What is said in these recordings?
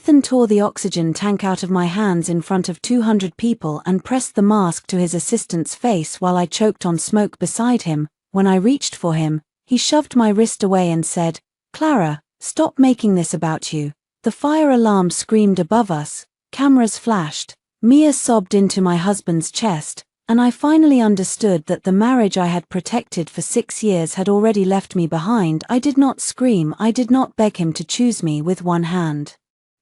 Ethan tore the oxygen tank out of my hands in front of 200 people and pressed the mask to his assistant's face while I choked on smoke beside him. When I reached for him, he shoved my wrist away and said, "Clara, stop making this about you." The fire alarm screamed above us, cameras flashed, Mia sobbed into my husband's chest, and I finally understood that the marriage I had protected for 6 years had already left me behind. I did not scream, I did not beg him to choose me with one hand.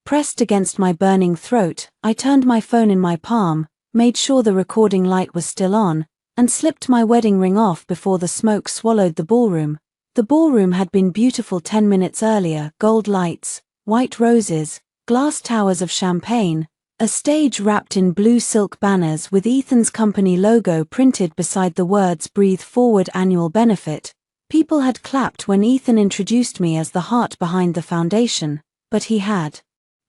Pressed against my burning throat, I turned my phone in my palm, made sure the recording light was still on, and slipped my wedding ring off before the smoke swallowed the ballroom. The ballroom had been beautiful 10 minutes earlier: gold lights, white roses, glass towers of champagne, a stage wrapped in blue silk banners with Ethan's company logo printed beside the words "Breathe Forward Annual Benefit." People had clapped when Ethan introduced me as the heart behind the foundation, but he had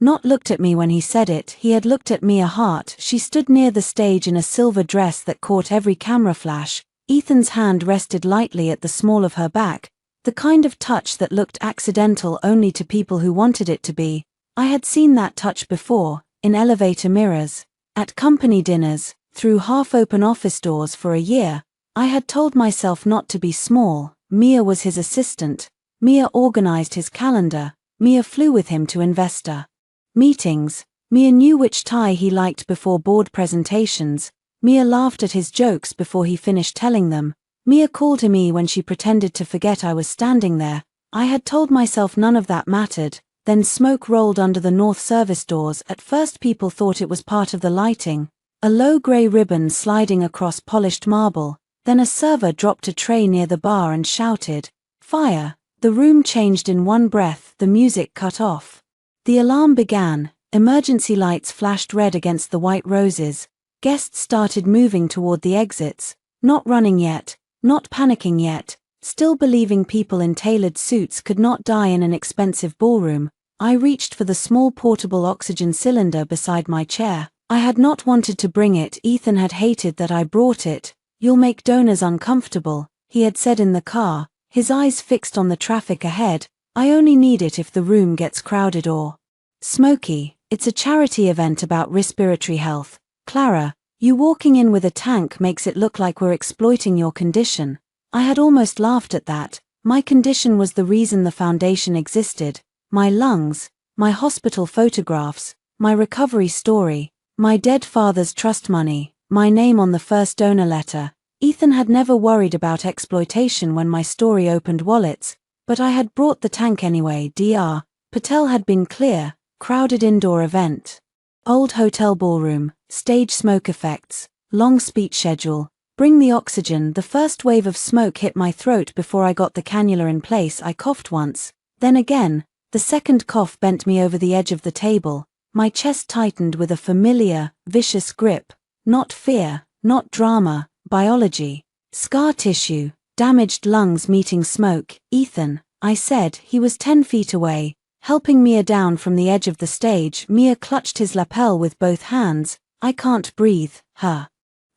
not looked at me when he said it. He had looked at Mia Hart. She stood near the stage in a silver dress that caught every camera flash. Ethan's hand rested lightly at the small of her back, the kind of touch that looked accidental only to people who wanted it to be. I had seen that touch before, in elevator mirrors, at company dinners, through half-open office doors. For a year, I had told myself not to be small. Mia was his assistant. Mia organized his calendar. Mia flew with him to investor meetings. Mia knew which tie he liked before board presentations. Mia laughed at his jokes before he finished telling them. Mia called to me when she pretended to forget I was standing there. I had told myself none of that mattered. Then smoke rolled under the north service doors. At first people thought it was part of the lighting, a low grey ribbon sliding across polished marble. Then a server dropped a tray near the bar and shouted, "Fire!" The room changed in one breath. The music cut off. The alarm began. Emergency lights flashed red against the white roses. Guests started moving toward the exits, not running yet, not panicking yet, still believing people in tailored suits could not die in an expensive ballroom. I reached for the small portable oxygen cylinder beside my chair. I had not wanted to bring it. Ethan had hated that I brought it. "You'll make donors uncomfortable," he had said in the car, his eyes fixed on the traffic ahead. "I only need it if the room gets crowded or smoky. It's a charity event about respiratory health. Clara, you walking in with a tank makes it look like we're exploiting your condition." I had almost laughed at that. My condition was the reason the foundation existed. My lungs, my hospital photographs, my recovery story, my dead father's trust money, my name on the first donor letter. Ethan had never worried about exploitation when my story opened wallets, but I had brought the tank anyway. Dr. Patel had been clear: crowded indoor event. Old hotel ballroom, stage smoke effects, long speech schedule. Bring the oxygen. The first wave of smoke hit my throat before I got the cannula in place. I coughed once, then again. The second cough bent me over the edge of the table. My chest tightened with a familiar, vicious grip. Not fear, not drama, biology. Scar tissue, damaged lungs meeting smoke. "Ethan," I said. He was 10 feet away, helping Mia down from the edge of the stage. Mia clutched his lapel with both hands. "I can't breathe." Her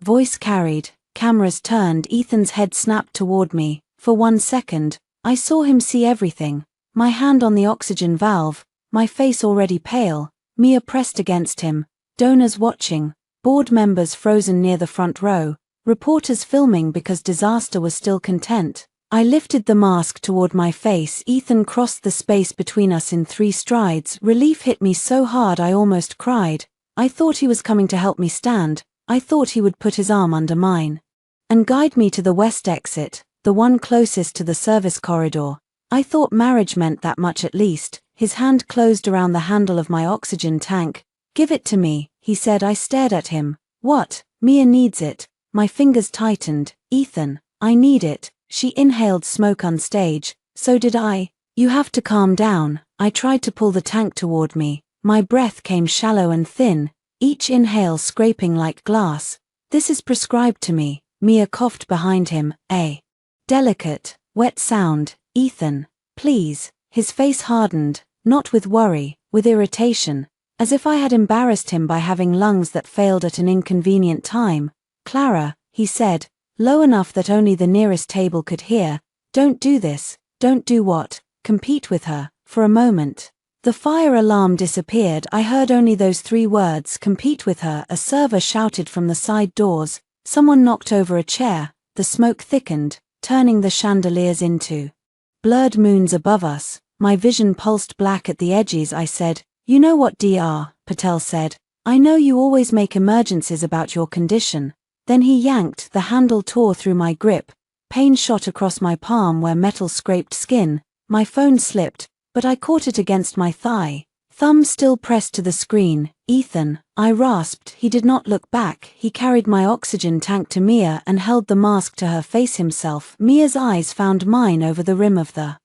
voice carried. Cameras turned. Ethan's head snapped toward me. For 1 second, I saw him see everything. My hand on the oxygen valve, my face already pale. Mia pressed against him. Donors watching, board members frozen near the front row, reporters filming because disaster was still content. I lifted the mask toward my face. Ethan crossed the space between us in 3 strides. Relief hit me so hard I almost cried. I thought he was coming to help me stand. I thought he would put his arm under mine and guide me to the west exit, the one closest to the service corridor. I thought marriage meant that much at least. His hand closed around the handle of my oxygen tank. "Give it to me," he said. I stared at him. "What?" "Mia needs it." My fingers tightened. "Ethan, I need it." She inhaled smoke on stage. So did I. "You have to calm down." I tried to pull the tank toward me. My breath came shallow and thin, each inhale scraping like glass. "This is prescribed to me." Mia coughed behind him. A delicate, wet sound. "Ethan, please." His face hardened, not with worry, with irritation, as if I had embarrassed him by having lungs that failed at an inconvenient time. "Clara," he said, low enough that only the nearest table could hear, "don't do this." "Don't do what?" "Compete with her." For a moment, The fire alarm disappeared. I heard only those 3 words, compete with her. A server shouted from the side doors. Someone knocked over a chair. The smoke thickened, turning the chandeliers into blurred moons above us. My vision pulsed black at the edges. I said, "You know what, Dr. Patel said. I know you always make emergencies about your condition." Then he yanked. The handle tore through my grip. Pain shot across my palm where metal scraped skin. My phone slipped, but I caught it against my thigh. Thumb still pressed to the screen. "Ethan," I rasped. He did not look back. He carried my oxygen tank to Mia and held the mask to her face himself. Mia's eyes found mine over the rim of the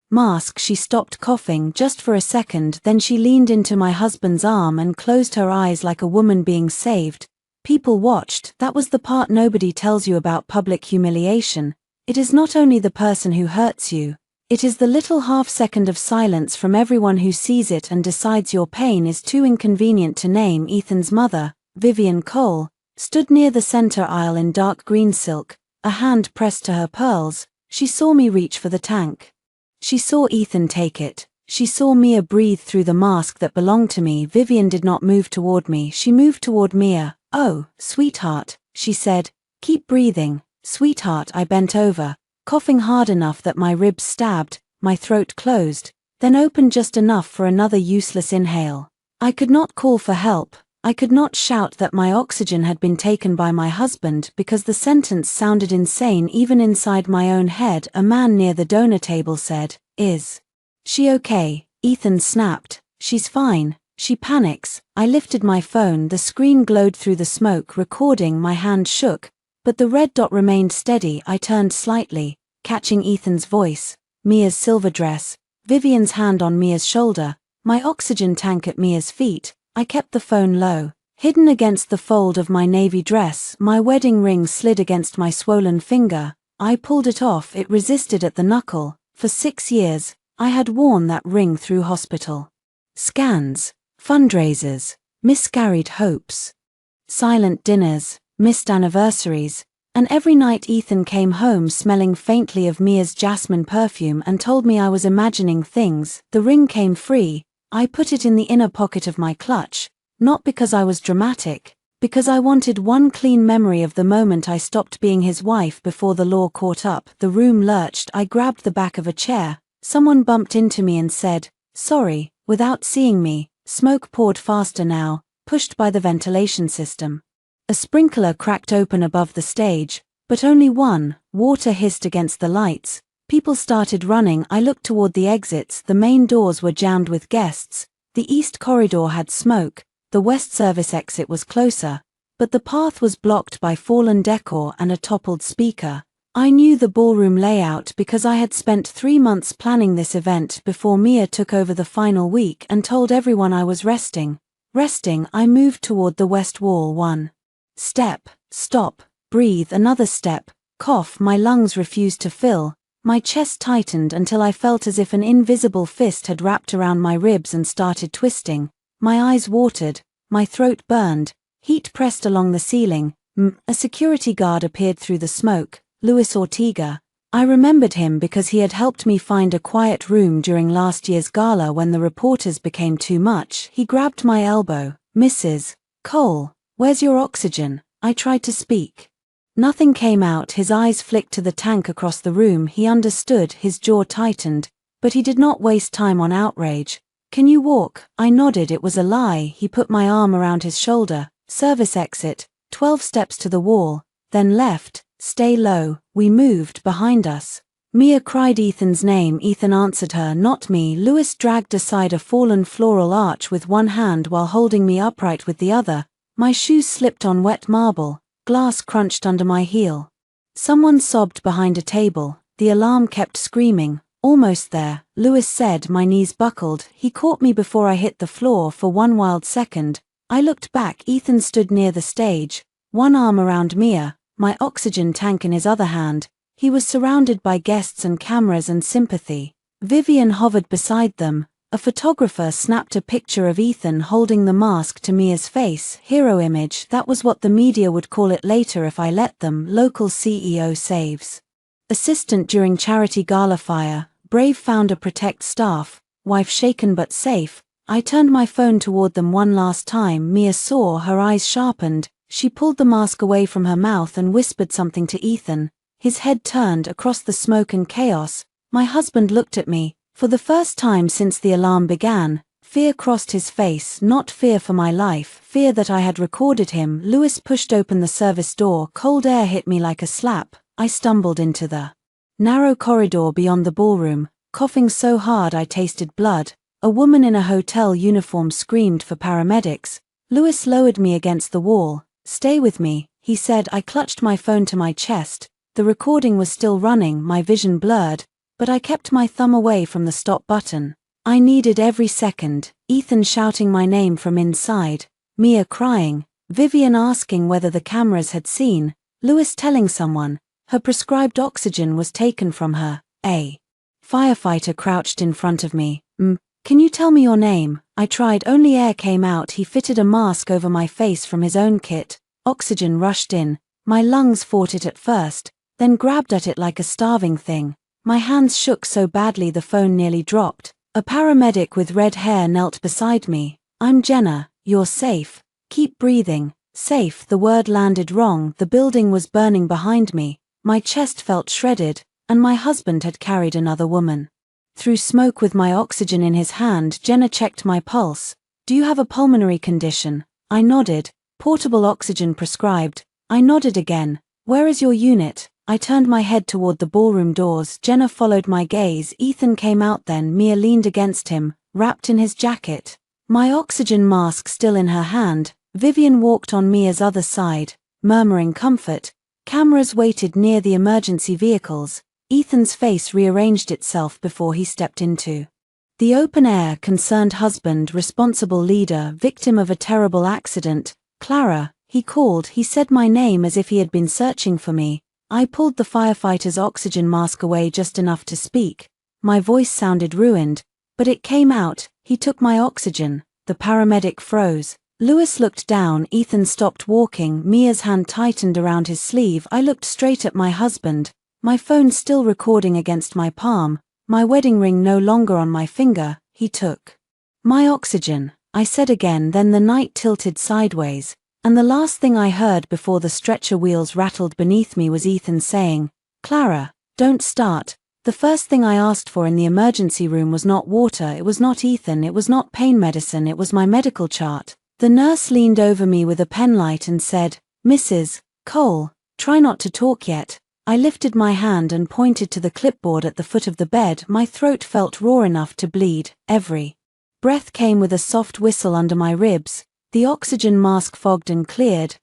mask. She stopped coughing just for a second, then she leaned into my husband's arm and closed her eyes like a woman being saved. People watched. That was the part nobody tells you about public humiliation. It is not only the person who hurts you. It is the little half-second of silence from everyone who sees it and decides your pain is too inconvenient to name. Ethan's mother, Vivian Cole, stood near the center aisle in dark green silk, a hand pressed to her pearls. She saw me reach for the tank. She saw Ethan take it. She saw Mia breathe through the mask that belonged to me. Vivian did not move toward me. She moved toward Mia. "Oh, sweetheart," she said. "Keep breathing, sweetheart." I bent over, coughing hard enough that my ribs stabbed. My throat closed, then opened just enough for another useless inhale. I could not call for help. I could not shout that my oxygen had been taken by my husband because the sentence sounded insane even inside my own head. A man near the donor table said, "Is she okay?" Ethan snapped, "She's fine." She panics. I lifted my phone. The screen glowed through the smoke, recording. My hand shook, but the red dot remained steady. I turned slightly, catching Ethan's voice, Mia's silver dress, Vivian's hand on Mia's shoulder, my oxygen tank at Mia's feet. I kept the phone low, hidden against the fold of my navy dress. My wedding ring slid against my swollen finger. I pulled it off. It resisted at the knuckle. For 6 years, I had worn that ring through hospital scans, fundraisers, miscarried hopes, silent dinners, missed anniversaries, and every night Ethan came home smelling faintly of Mia's jasmine perfume and told me I was imagining things. The ring came free. I put it in the inner pocket of my clutch, not because I was dramatic, because I wanted one clean memory of the moment I stopped being his wife before the law caught up. The room lurched. I grabbed the back of a chair. Someone bumped into me and said, "Sorry," without seeing me. Smoke poured faster now, pushed by the ventilation system. A sprinkler cracked open above the stage, but only one. Water hissed against the lights. People started running. I looked toward the exits. The main doors were jammed with guests. The east corridor had smoke. The west service exit was closer, but the path was blocked by fallen decor and a toppled speaker. I knew the ballroom layout because I had spent 3 months planning this event before Mia took over the final week and told everyone I was resting. I moved toward the west wall. 1 step, stop, breathe. Another step, cough. My lungs refused to fill. My chest tightened until I felt as if an invisible fist had wrapped around my ribs and started twisting. My eyes watered, my throat burned, heat pressed along the ceiling. A security guard appeared through the smoke, Luis Ortega. I remembered him because he had helped me find a quiet room during last year's gala when the reporters became too much. He grabbed my elbow. "Mrs. Cole, where's your oxygen?" I tried to speak. Nothing came out. His eyes flicked to the tank across the room. He understood. His jaw tightened, but he did not waste time on outrage. "Can you walk?" I nodded. It was a lie. He put my arm around his shoulder. "Service exit, 12 steps to the wall, then left, stay low." We moved. Behind us, Mia cried Ethan's name. Ethan answered her, not me. Louis dragged aside a fallen floral arch with one hand while holding me upright with the other. My shoes slipped on wet marble. Glass crunched under my heel. Someone sobbed behind a table. The alarm kept screaming. "Almost there," Louis said. My knees buckled. He caught me before I hit the floor. For one wild second, I looked back. Ethan stood near the stage, one arm around Mia, my oxygen tank in his other hand. He was surrounded by guests and cameras and sympathy. Vivian hovered beside them. A photographer snapped a picture of Ethan holding the mask to Mia's face. Hero image, that was what the media would call it later if I let them. Local CEO saves assistant during charity gala fire. Brave founder protect staff. wife shaken but safe. I turned my phone toward them one last time. Mia saw, her eyes sharpened. She pulled the mask away from her mouth and whispered something to Ethan. His head turned across the smoke and chaos. My husband looked at me. For the first time since the alarm began, fear crossed his face, not fear for my life, fear that I had recorded him. Louis pushed open the service door. Cold air hit me like a slap. I stumbled into the narrow corridor beyond the ballroom, coughing so hard I tasted blood. A woman in a hotel uniform screamed for paramedics. Louis lowered me against the wall. "Stay with me," he said. I clutched my phone to my chest. The recording was still running, my vision blurred, but I kept my thumb away from the stop button. I needed every second. Ethan shouting my name from inside, Mia crying, Vivian asking whether the cameras had seen, Louis telling someone her prescribed oxygen was taken from her. A firefighter crouched in front of me. Can you tell me your name?" I tried. Only air came out. He fitted a mask over my face from his own kit. Oxygen rushed in. My lungs fought it at first, then grabbed at it like a starving thing. My hands shook so badly the phone nearly dropped. A paramedic with red hair knelt beside me. "I'm Jenna, you're safe. Keep breathing." Safe, the word landed wrong. The building was burning behind me. My chest felt shredded, and my husband had carried another woman through smoke with my oxygen in his hand. Jenna checked my pulse. "Do you have a pulmonary condition?" I nodded. "Portable oxygen prescribed." I nodded again. "Where is your unit?" I turned my head toward the ballroom doors. Jenna followed my gaze. Ethan came out then. Mia leaned against him, wrapped in his jacket, my oxygen mask still in her hand. Vivian walked on Mia's other side, murmuring comfort. Cameras waited near the emergency vehicles. Ethan's face rearranged itself before he stepped into the open air. Concerned husband, responsible leader, victim of a terrible accident. "Clara," he called. He said my name as if he had been searching for me. I pulled the firefighter's oxygen mask away just enough to speak. My voice sounded ruined, but it came out. "He took my oxygen." The paramedic froze. Louis looked down. Ethan stopped walking. Mia's hand tightened around his sleeve. I looked straight at my husband, my phone still recording against my palm, my wedding ring no longer on my finger. "He took my oxygen," I said again. Then the night tilted sideways, and the last thing I heard before the stretcher wheels rattled beneath me was Ethan saying, "Clara, don't start." The first thing I asked for in the emergency room was not water, it was not Ethan, it was not pain medicine, it was my medical chart. The nurse leaned over me with a penlight and said, "Mrs. Cole, try not to talk yet." I lifted my hand and pointed to the clipboard at the foot of the bed. My throat felt raw enough to bleed. Every breath came with a soft whistle under my ribs. The oxygen mask fogged and cleared,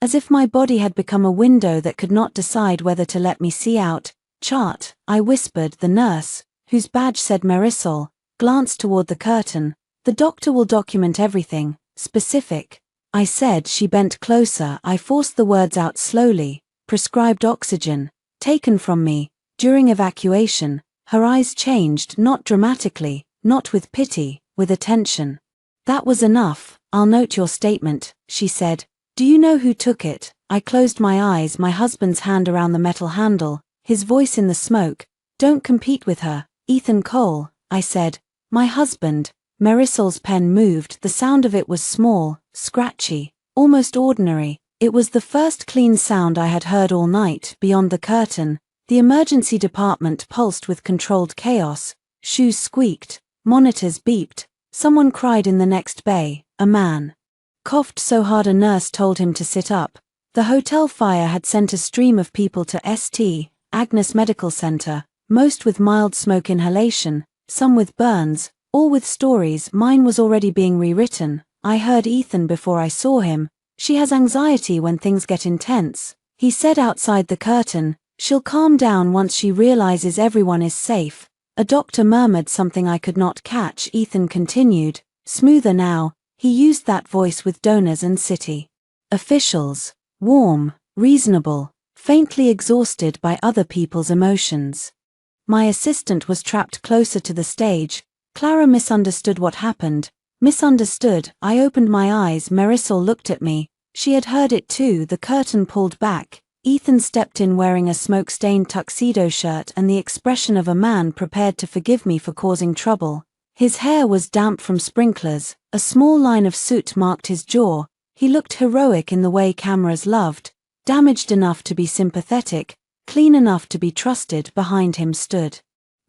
as if my body had become a window that could not decide whether to let me see out. "Chart," I whispered. The nurse, whose badge said Marisol, glanced toward the curtain. "The doctor will document everything." "Specific," I said. She bent closer. I forced the words out slowly. "Prescribed oxygen, taken from me during evacuation." Her eyes changed, not dramatically, not with pity, with attention. "That was enough. I'll note your statement," she said. "Do you know who took it?" I closed my eyes, my husband's hand around the metal handle, his voice in the smoke. "Don't compete with her, Ethan Cole," I said. "My husband." Marisol's pen moved. The sound of it was small, scratchy, almost ordinary. It was the first clean sound I had heard all night. Beyond the curtain, the emergency department pulsed with controlled chaos. Shoes squeaked, monitors beeped. Someone cried in the next bay. A man coughed so hard a nurse told him to sit up. The hotel fire had sent a stream of people to St. Agnes Medical Center, most with mild smoke inhalation, some with burns, all with stories. Mine was already being rewritten. I heard Ethan before I saw him. "She has anxiety when things get intense," he said outside the curtain. "She'll calm down once she realizes everyone is safe." A doctor murmured something I could not catch. Ethan continued, smoother now. He used that voice with donors and city officials. Warm, reasonable, faintly exhausted by other people's emotions. My assistant was trapped closer to the stage. Clara misunderstood what happened. Misunderstood. I opened my eyes. Marisol looked at me. She had heard it too. The curtain pulled back. Ethan stepped in wearing a smoke-stained tuxedo shirt and the expression of a man prepared to forgive me for causing trouble. His hair was damp from sprinklers, a small line of soot marked his jaw. He looked heroic in the way cameras loved, damaged enough to be sympathetic, clean enough to be trusted. Behind him stood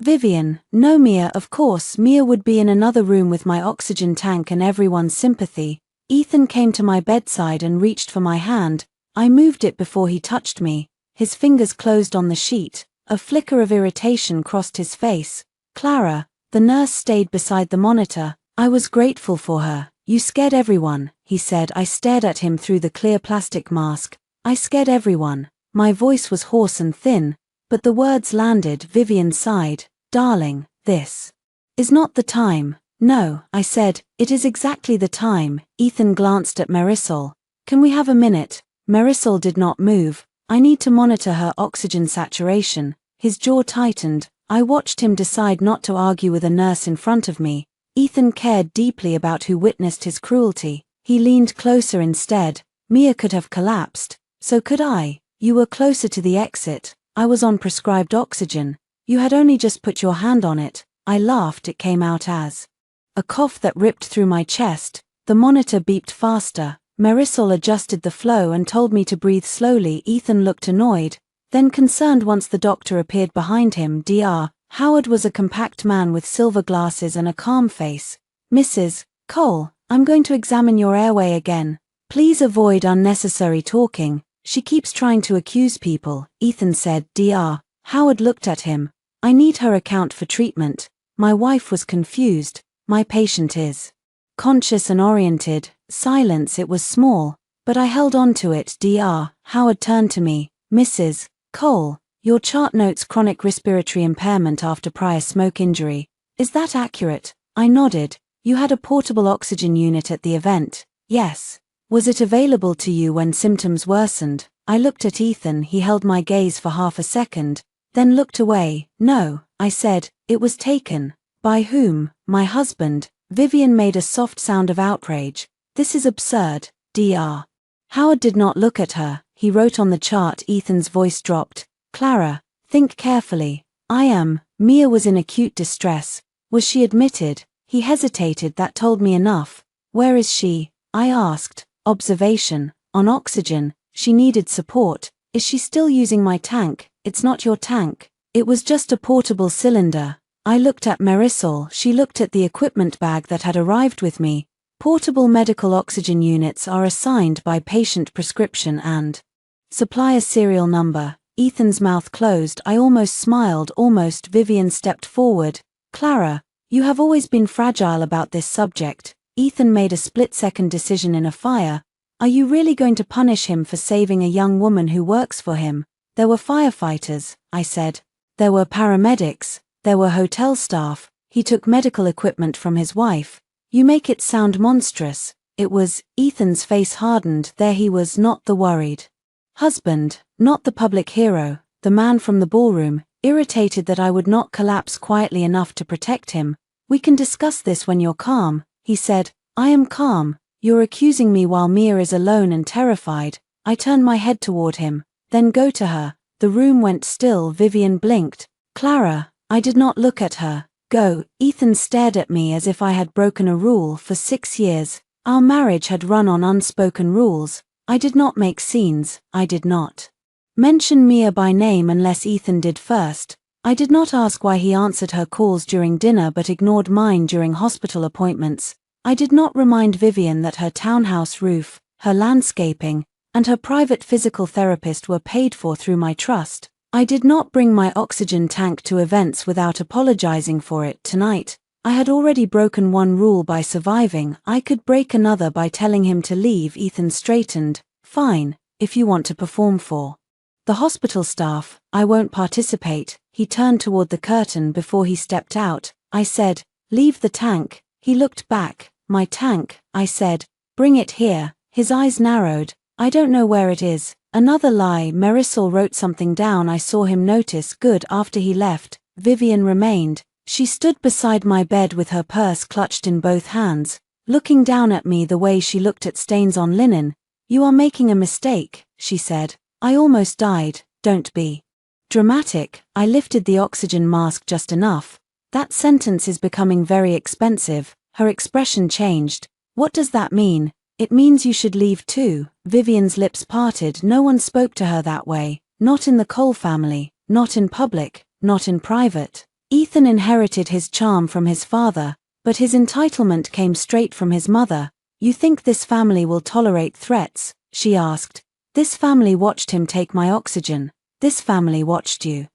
Vivian. No, Mia, of course. Mia would be in another room with my oxygen tank and everyone's sympathy. Ethan came to my bedside and reached for my hand. I moved it before he touched me. His fingers closed on the sheet. A flicker of irritation crossed his face. Clara, the nurse, stayed beside the monitor. I was grateful for her. You scared everyone, he said. I stared at him through the clear plastic mask. I scared everyone. My voice was hoarse and thin, but the words landed. Vivian sighed. Darling, this is not the time. No, I said, it is exactly the time. Ethan glanced at Marisol. Can we have a minute? Marisol did not move. I need to monitor her oxygen saturation. His jaw tightened. I watched him decide not to argue with a nurse in front of me. Ethan cared deeply about who witnessed his cruelty. He leaned closer instead. Mia could have collapsed. So could I. You were closer to the exit. I was on prescribed oxygen. You had only just put your hand on it. I laughed. It came out as a cough that ripped through my chest. The monitor beeped faster. Marisol adjusted the flow and told me to breathe slowly. Ethan looked annoyed, then concerned once the doctor appeared behind him. Dr. Howard was a compact man with silver glasses and a calm face. Mrs. Cole, I'm going to examine your airway again. Please avoid unnecessary talking. She keeps trying to accuse people, Ethan said. Dr. Howard looked at him. I need her account for treatment. My wife was confused. My patient is conscious and oriented. Silence. It was small, but I held on to it. Dr. Howard turned to me. Mrs. Cole, your chart notes chronic respiratory impairment after prior smoke injury. Is that accurate? I nodded. You had a portable oxygen unit at the event. Yes. Was it available to you when symptoms worsened? I looked at Ethan. He held my gaze for half a second, then looked away. No, I said. It was taken. By whom? My husband. Vivian made a soft sound of outrage. This is absurd. Dr. Howard did not look at her. He wrote on the chart. Ethan's voice dropped. Clara, think carefully. Mia was in acute distress. Was she admitted? He hesitated. That told me enough. Where is she? I asked. Observation. On oxygen. She needed support. Is she still using my tank? It's not your tank. It was just a portable cylinder. I looked at Marisol. She looked at the equipment bag that had arrived with me. Portable medical oxygen units are assigned by patient prescription and supplier serial number. Ethan's mouth closed. I almost smiled. Almost. Vivian stepped forward. Clara, you have always been fragile about this subject. Ethan made a split-second decision in a fire. Are you really going to punish him for saving a young woman who works for him? There were firefighters, I said. There were paramedics. There were hotel staff. He took medical equipment from his wife. You make it sound monstrous. It was. Ethan's face hardened. There he was, not the worried husband, not the public hero, the man from the ballroom, irritated that I would not collapse quietly enough to protect him. We can discuss this when you're calm, he said. I am calm. You're accusing me while Mia is alone and terrified. I turned my head toward him. Then go to her. The room went still. Vivian blinked. Clara, I did not look at her. Go. Ethan stared at me as if I had broken a rule. For 6 years, our marriage had run on unspoken rules. I did not make scenes. I did not mention Mia by name unless Ethan did first. I did not ask why he answered her calls during dinner but ignored mine during hospital appointments. I did not remind Vivian that her townhouse roof, her landscaping, and her private physical therapist were paid for through my trust. I did not bring my oxygen tank to events without apologizing for it. Tonight, I had already broken one rule by surviving. I could break another by telling him to leave. Ethan straightened. Fine, if you want to perform for the hospital staff, I won't participate. He turned toward the curtain before he stepped out. I said, leave the tank. He looked back. My tank, I said. Bring it here. His eyes narrowed. I don't know where it is. Another lie. Marisol wrote something down. I saw him notice. Good. After he left, Vivian remained. She stood beside my bed with her purse clutched in both hands, looking down at me the way she looked at stains on linen. You are making a mistake, she said. I almost died, don't be dramatic. I lifted the oxygen mask just enough. That sentence is becoming very expensive. Her expression changed. What does that mean? It means you should leave too. Vivian's lips parted. No one spoke to her that way. Not in the Cole family, not in public, not in private. Ethan inherited his charm from his father, but his entitlement came straight from his mother. You think this family will tolerate threats? She asked. This family watched him take my oxygen. This family watched you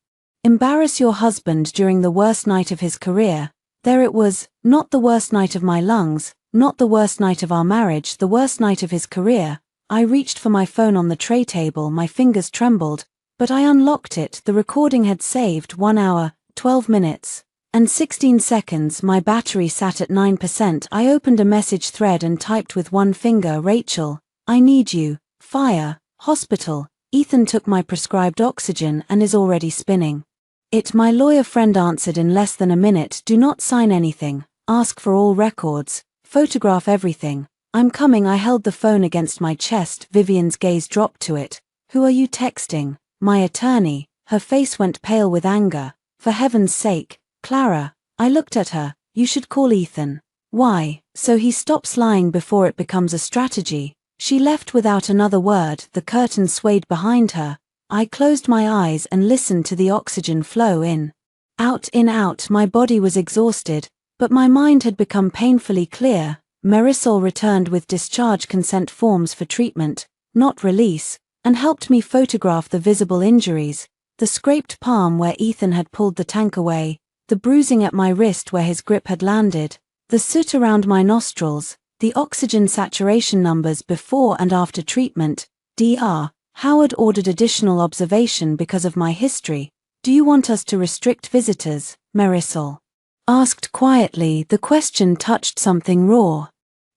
embarrass your husband during the worst night of his career. There it was, not the worst night of my lungs, not the worst night of our marriage, the worst night of his career. I reached for my phone on the tray table, my fingers trembled, but I unlocked it. The recording had saved 1 hour, 12 minutes, and 16 seconds. My battery sat at 9%. I opened a message thread and typed with one finger, Rachel, I need you, fire, hospital. Ethan took my prescribed oxygen and is already spinning it. My lawyer friend answered in less than a minute. Do not sign anything, ask for all records, photograph everything. I'm coming. I held the phone against my chest. Vivian's gaze dropped to it. Who are you texting? My attorney. Her face went pale with anger. For heaven's sake, Clara. I looked at her. You should call Ethan. Why? So he stops lying before it becomes a strategy. She left without another word. The curtain swayed behind her. I closed my eyes and listened to the oxygen flow in, out. My body was exhausted, but my mind had become painfully clear. Marisol returned with discharge consent forms for treatment, not release, and helped me photograph the visible injuries, the scraped palm where Ethan had pulled the tank away, the bruising at my wrist where his grip had landed, the soot around my nostrils, the oxygen saturation numbers before and after treatment. Dr. Howard ordered additional observation because of my history. Do you want us to restrict visitors? Marisol asked quietly. The question touched something raw.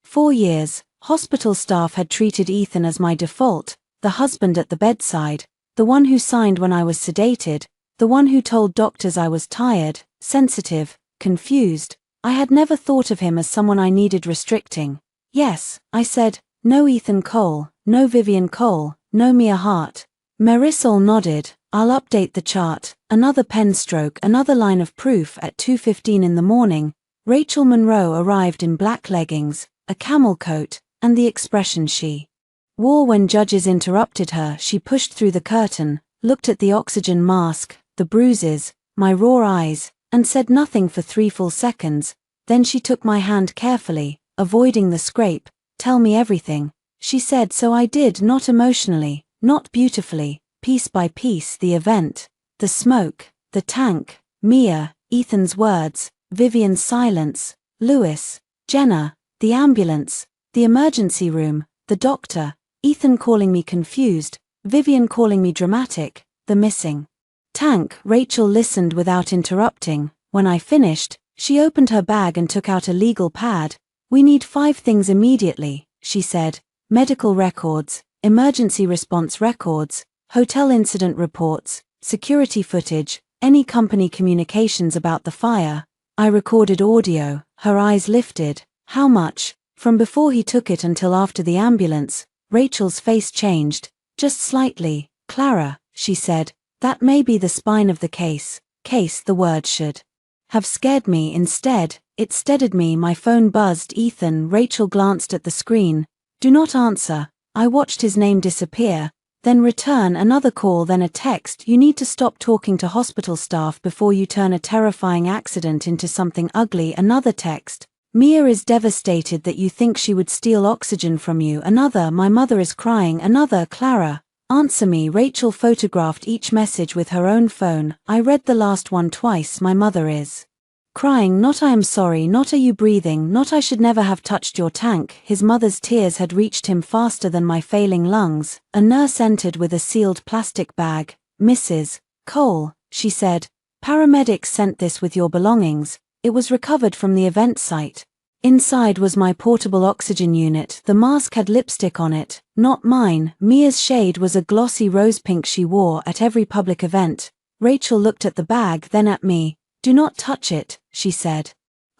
4 years, hospital staff had treated Ethan as my default, the husband at the bedside, the one who signed when I was sedated, the one who told doctors I was tired, sensitive, confused. I had never thought of him as someone I needed restricting. Yes, I said, no Ethan Cole, no Vivian Cole, no Mia Hart. Marisol nodded. I'll update the chart. Another pen stroke, another line of proof. At 2:15 in the morning, Rachel Monroe arrived in black leggings, a camel coat, and the expression she wore when judges interrupted her. She pushed through the curtain, looked at the oxygen mask, the bruises, my raw eyes, and said nothing for 3 full seconds. Then she took my hand carefully, avoiding the scrape. Tell me everything, she said. So I did, not emotionally, not beautifully, piece by piece. The event, the smoke, the tank, Mia, Ethan's words, Vivian's silence, Lewis, Jenna, the ambulance, the emergency room, the doctor, Ethan calling me confused, Vivian calling me dramatic, the missing tank. Rachel listened without interrupting. When I finished, she opened her bag and took out a legal pad. We need 5 things immediately, she said. Medical records, emergency response records, hotel incident reports, security footage, any company communications about the fire. I recorded audio. Her eyes lifted. How much? From before he took it until after the ambulance. Rachel's face changed, just slightly. Clara, she said, that may be the spine of the case. The word should have scared me. Instead, it steadied me. My phone buzzed. Ethan. Rachel glanced at the screen. Do not answer. I watched his name disappear, then return. Another call, then a text. You need to stop talking to hospital staff before you turn a terrifying accident into something ugly. Another text. Mia is devastated that you think she would steal oxygen from you. Another. My mother is crying. Another. Clara, answer me. Rachel photographed each message with her own phone. I read the last one twice. My mother is crying. Not I am sorry. Not are you breathing. Not I should never have touched your tank. His mother's tears had reached him faster than my failing lungs. A nurse entered with a sealed plastic bag. Mrs. Cole, she said, paramedics sent this with your belongings. It was recovered from the event site. Inside was my portable oxygen unit. The mask had lipstick on it, not mine. Mia's shade was a glossy rose pink she wore at every public event. Rachel looked at the bag, then at me. Do not touch it, she said.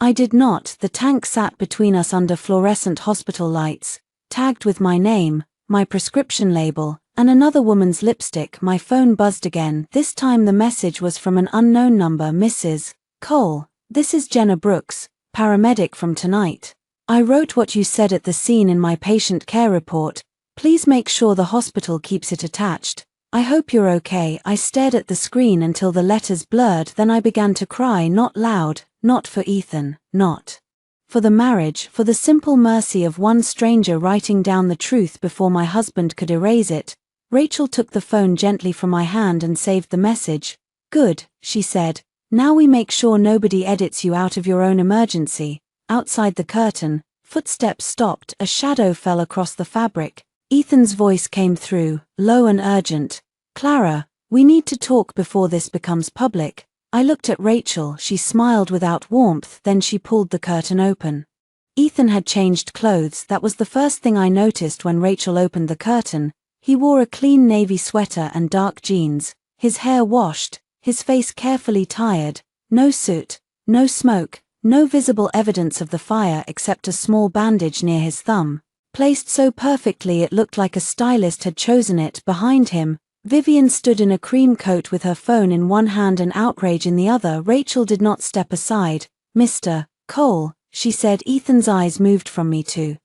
I did not. The tank sat between us under fluorescent hospital lights, tagged with my name, my prescription label, and another woman's lipstick. My phone buzzed again. This time the message was from an unknown number. Mrs. Cole, this is Jenna Brooks, paramedic from tonight. I wrote what you said at the scene in my patient care report. Please make sure the hospital keeps it attached. I hope you're okay. I stared at the screen until the letters blurred, then I began to cry, not loud, not for Ethan, not for the marriage, for the simple mercy of one stranger writing down the truth before my husband could erase it. Rachel took the phone gently from my hand and saved the message. Good, she said. Now we make sure nobody edits you out of your own emergency. Outside the curtain, footsteps stopped, a shadow fell across the fabric. Ethan's voice came through, low and urgent. Clara, we need to talk before this becomes public. I looked at Rachel. She smiled without warmth, then she pulled the curtain open. Ethan had changed clothes. That was the first thing I noticed when Rachel opened the curtain. He wore a clean navy sweater and dark jeans, his hair washed, his face carefully tired, no soot, no smoke, no visible evidence of the fire except a small bandage near his thumb, placed so perfectly it looked like a stylist had chosen it. Behind him, Vivian stood in a cream coat with her phone in one hand and outrage in the other. Rachel did not step aside. Mr. Cole, she said. Ethan's eyes moved from me to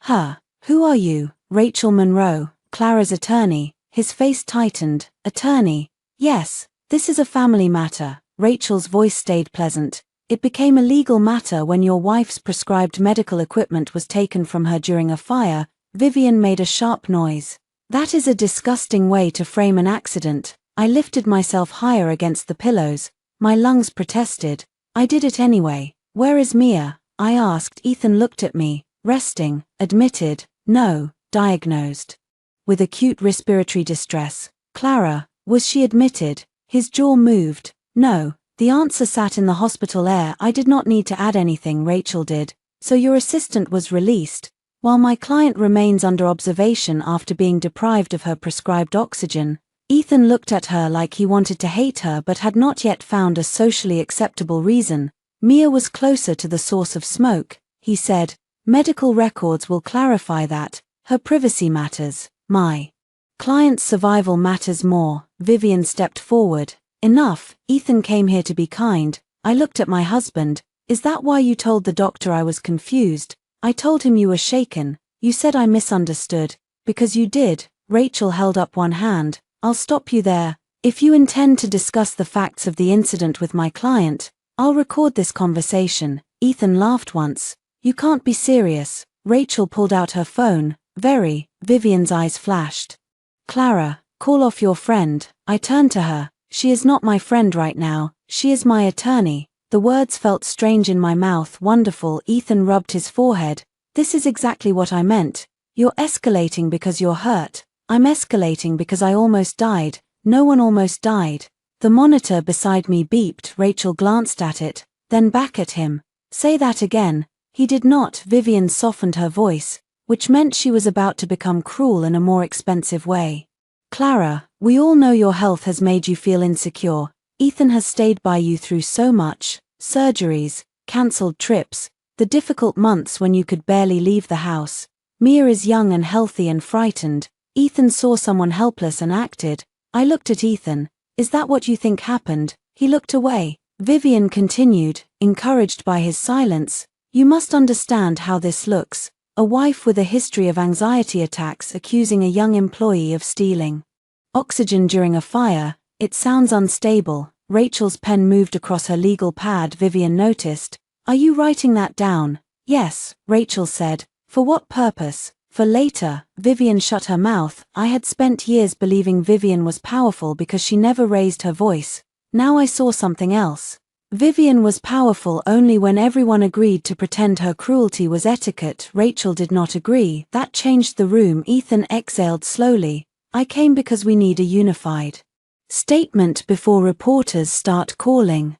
her. Who are you? Rachel Monroe, Clara's attorney. His face tightened. Attorney? Yes, this is a family matter. Rachel's voice stayed pleasant. It became a legal matter when your wife's prescribed medical equipment was taken from her during a fire. Vivian made a sharp noise. That is a disgusting way to frame an accident. I lifted myself higher against the pillows. My lungs protested. I did it anyway. Where is Mia? I asked. Ethan looked at me. Resting. Admitted. No. Diagnosed with acute respiratory distress. Clara, was she admitted? His jaw moved. No. The answer sat in the hospital air. I did not need to add anything. Rachel did. So your assistant was released, while my client remains under observation after being deprived of her prescribed oxygen. Ethan looked at her like he wanted to hate her but had not yet found a socially acceptable reason. Mia was closer to the source of smoke, he said. Medical records will clarify that. Her privacy matters. My client's survival matters more. Vivian stepped forward. Enough. Ethan came here to be kind. I looked at my husband. Is that why you told the doctor I was confused? I told him you were shaken. You said I misunderstood. Because you did. Rachel held up one hand. I'll stop you there. If you intend to discuss the facts of the incident with my client, I'll record this conversation. Ethan laughed once. You can't be serious. Rachel pulled out her phone. Very. Vivian's eyes flashed. Clara, call off your friend. I turned to her. She is not my friend right now. She is my attorney. The words felt strange in my mouth. Wonderful. Ethan rubbed his forehead. This is exactly what I meant. You're escalating because you're hurt. I'm escalating because I almost died. No one almost died. The monitor beside me beeped. Rachel glanced at it, then back at him. Say that again. He did not. Vivian softened her voice, which meant she was about to become cruel in a more expensive way. Clara, we all know your health has made you feel insecure. Ethan has stayed by you through so much. Surgeries, cancelled trips, the difficult months when you could barely leave the house. Mia is young and healthy and frightened. Ethan saw someone helpless and acted. I looked at Ethan. Is that what you think happened? He looked away. Vivian continued, encouraged by his silence. You must understand how this looks. A wife with a history of anxiety attacks accusing a young employee of stealing oxygen during a fire. It sounds unstable. Rachel's pen moved across her legal pad. Vivian noticed. Are you writing that down? Yes, Rachel said. For what purpose? For later. Vivian shut her mouth. I had spent years believing Vivian was powerful because she never raised her voice. Now I saw something else. Vivian was powerful only when everyone agreed to pretend her cruelty was etiquette. Rachel did not agree. That changed the room. Ethan exhaled slowly. I came because we need a unified statement before reporters start calling.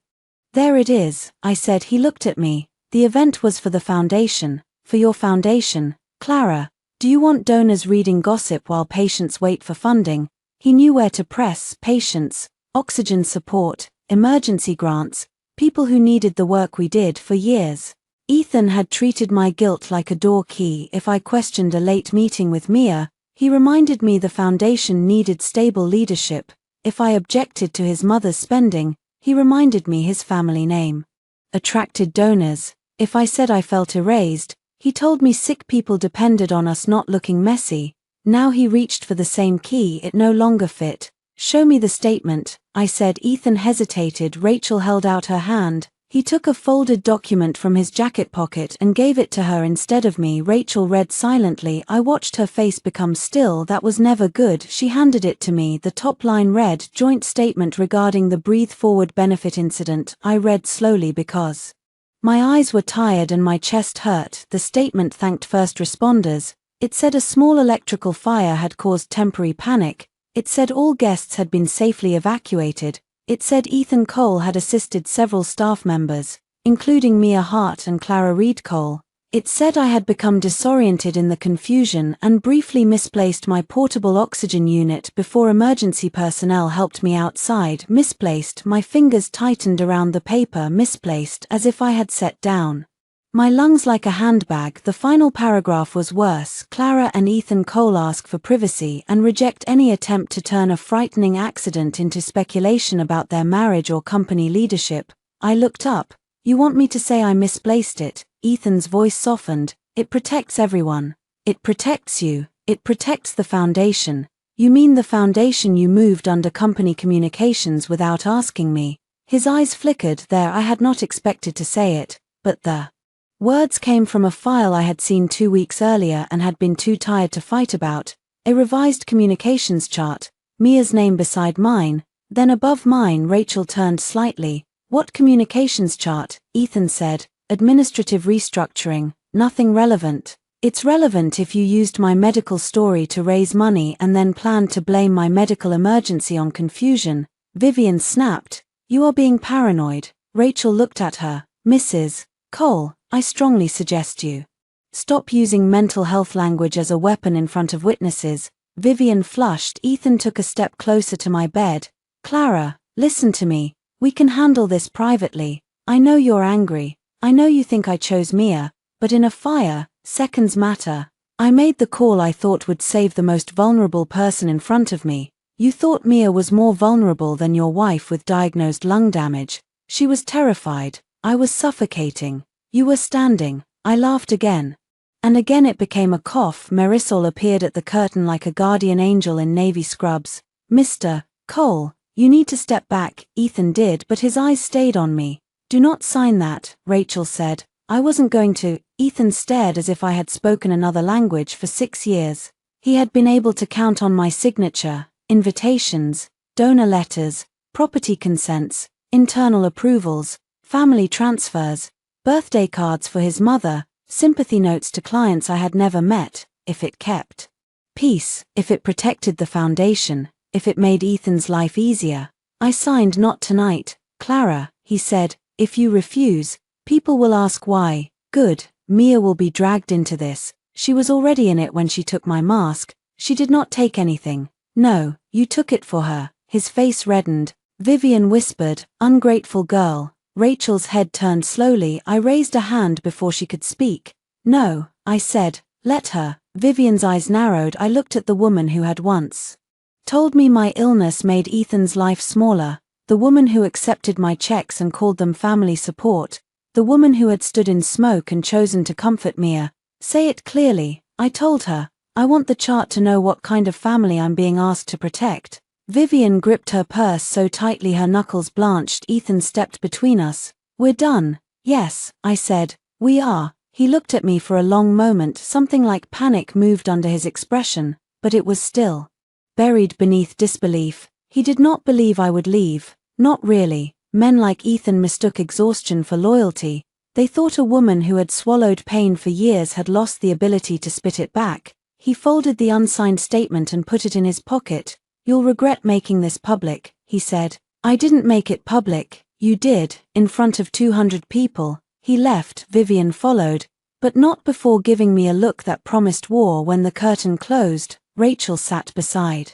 There it is, I said. He looked at me. The event was for the foundation. For your foundation. Clara, do you want donors reading gossip while patients wait for funding? He knew where to press. Patients, oxygen support, emergency grants, people who needed the work we did for years. Ethan had treated my guilt like a door key. If I questioned a late meeting with Mia, He reminded me the foundation needed stable leadership. If I objected to his mother's spending, he reminded me his family name attracted donors. If I said I felt erased, he told me sick people depended on us not looking messy. Now he reached for the same key, it no longer fit. Show me the statement, I said. Ethan hesitated. Rachel held out her hand. He took a folded document from his jacket pocket and gave it to her instead of me. Rachel read silently. I watched her face become still. That was never good. She handed it to me. The top line read, "Joint statement regarding the Breathe Forward benefit incident." I read slowly because my eyes were tired and my chest hurt. The statement thanked first responders. It said a small electrical fire had caused temporary panic. It said all guests had been safely evacuated. It said Ethan Cole had assisted several staff members, including Mia Hart and Clara Reed Cole. It said I had become disoriented in the confusion and briefly misplaced my portable oxygen unit before emergency personnel helped me outside. Misplaced, my fingers tightened around the paper. Misplaced, as if I had set down my lungs like a handbag. The final paragraph was worse. Clara and Ethan Cole ask for privacy and reject any attempt to turn a frightening accident into speculation about their marriage or company leadership. I looked up. You want me to say I misplaced it? Ethan's voice softened. It protects everyone. It protects you. It protects the foundation. You mean the foundation you moved under company communications without asking me? His eyes flickered there. I had not expected to say it, but the words came from a file I had seen 2 weeks earlier and had been too tired to fight about. A revised communications chart, Mia's name beside mine, then above mine. Rachel turned slightly. What communications chart? Ethan said. Administrative restructuring. Nothing relevant. It's relevant if you used my medical story to raise money and then planned to blame my medical emergency on confusion. Vivian snapped. You are being paranoid. Rachel looked at her. Mrs. Cole, I strongly suggest you stop using mental health language as a weapon in front of witnesses. Vivian flushed. Ethan took a step closer to my bed. Clara, listen to me. We can handle this privately. I know you're angry. I know you think I chose Mia, but in a fire, seconds matter. I made the call I thought would save the most vulnerable person in front of me. You thought Mia was more vulnerable than your wife with diagnosed lung damage. She was terrified. I was suffocating. You were standing. I laughed again. And again it became a cough. Marisol appeared at the curtain like a guardian angel in navy scrubs. Mr. Cole, you need to step back. Ethan did, but his eyes stayed on me. Do not sign that, Rachel said. I wasn't going to. Ethan stared as if I had spoken another language for 6 years. He had been able to count on my signature, invitations, donor letters, property consents, internal approvals, family transfers, birthday cards for his mother, sympathy notes to clients I had never met. If it kept peace, if it protected the foundation, if it made Ethan's life easier. I signed. Not tonight, Clara, he said. If you refuse, people will ask why. Good, Mia will be dragged into this. She was already in it when she took my mask. She did not take anything. No, you took it for her. His face reddened. Vivian whispered, ungrateful girl. Rachel's head turned slowly. I raised a hand before she could speak. No, I said, let her. Vivian's eyes narrowed. I looked at the woman who had once told me my illness made Ethan's life smaller. The woman who accepted my checks and called them family support. The woman who had stood in smoke and chosen to comfort Mia. Say it clearly, I told her. I want the chart to know what kind of family I'm being asked to protect. Vivian gripped her purse so tightly her knuckles blanched. Ethan stepped between us. We're done. Yes, I said. We are. He looked at me for a long moment. Something like panic moved under his expression, but it was still buried beneath disbelief. He did not believe I would leave. Not really. Men like Ethan mistook exhaustion for loyalty. They thought a woman who had swallowed pain for years had lost the ability to spit it back. He folded the unsigned statement and put it in his pocket. You'll regret making this public, he said. I didn't make it public. You did, in front of 200 people. He left. Vivian followed, but not before giving me a look that promised war. When the curtain closed, Rachel sat beside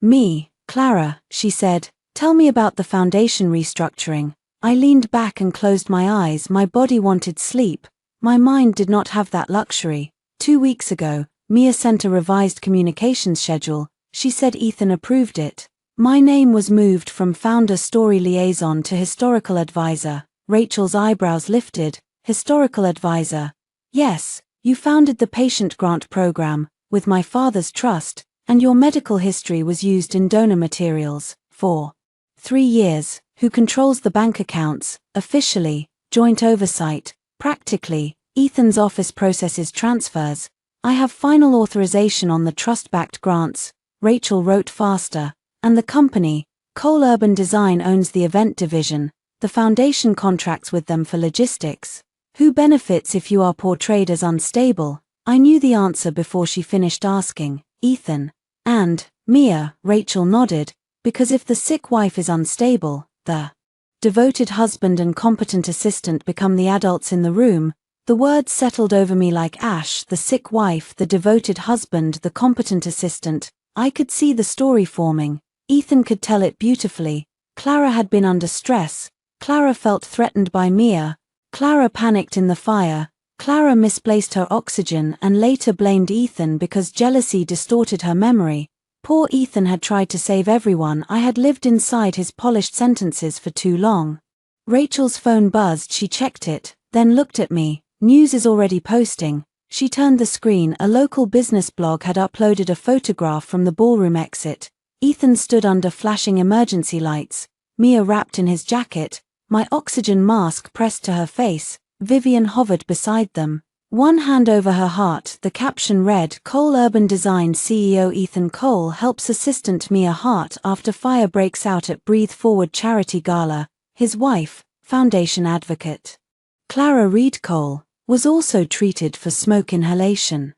me. Clara, she said, tell me about the foundation restructuring. I leaned back and closed my eyes. My body wanted sleep. My mind did not have that luxury. 2 weeks ago, Mia sent a revised communications schedule. She said Ethan approved it. My name was moved from founder story liaison to historical advisor. Rachel's eyebrows lifted. Historical advisor. Yes, you founded the patient grant program, with my father's trust, and your medical history was used in donor materials, for 3 years. Who controls the bank accounts? Officially, joint oversight. Practically, Ethan's office processes transfers. I have final authorization on the trust-backed grants, Rachel wrote faster, and the company, Cole Urban Design, owns the event division. The foundation contracts with them for logistics. Who benefits if you are portrayed as unstable? I knew the answer before she finished asking. Ethan. And, Mia, Rachel nodded, because if the sick wife is unstable, the devoted husband and competent assistant become the adults in the room. The words settled over me like ash. The sick wife, the devoted husband, the competent assistant. I could see the story forming. Ethan could tell it beautifully. Clara had been under stress. Clara felt threatened by Mia. Clara panicked in the fire. Clara misplaced her oxygen and later blamed Ethan because jealousy distorted her memory. Poor Ethan had tried to save everyone. I had lived inside his polished sentences for too long. Rachel's phone buzzed. She checked it, then looked at me. News is already posting. She turned the screen. A local business blog had uploaded a photograph from the ballroom exit. Ethan stood under flashing emergency lights. Mia wrapped in his jacket. My oxygen mask pressed to her face. Vivian hovered beside them. One hand over her heart. The caption read, Cole Urban Design CEO Ethan Cole helps assistant Mia Hart after fire breaks out at Breathe Forward charity gala. His wife, foundation advocate Clara Reed Cole, was also treated for smoke inhalation.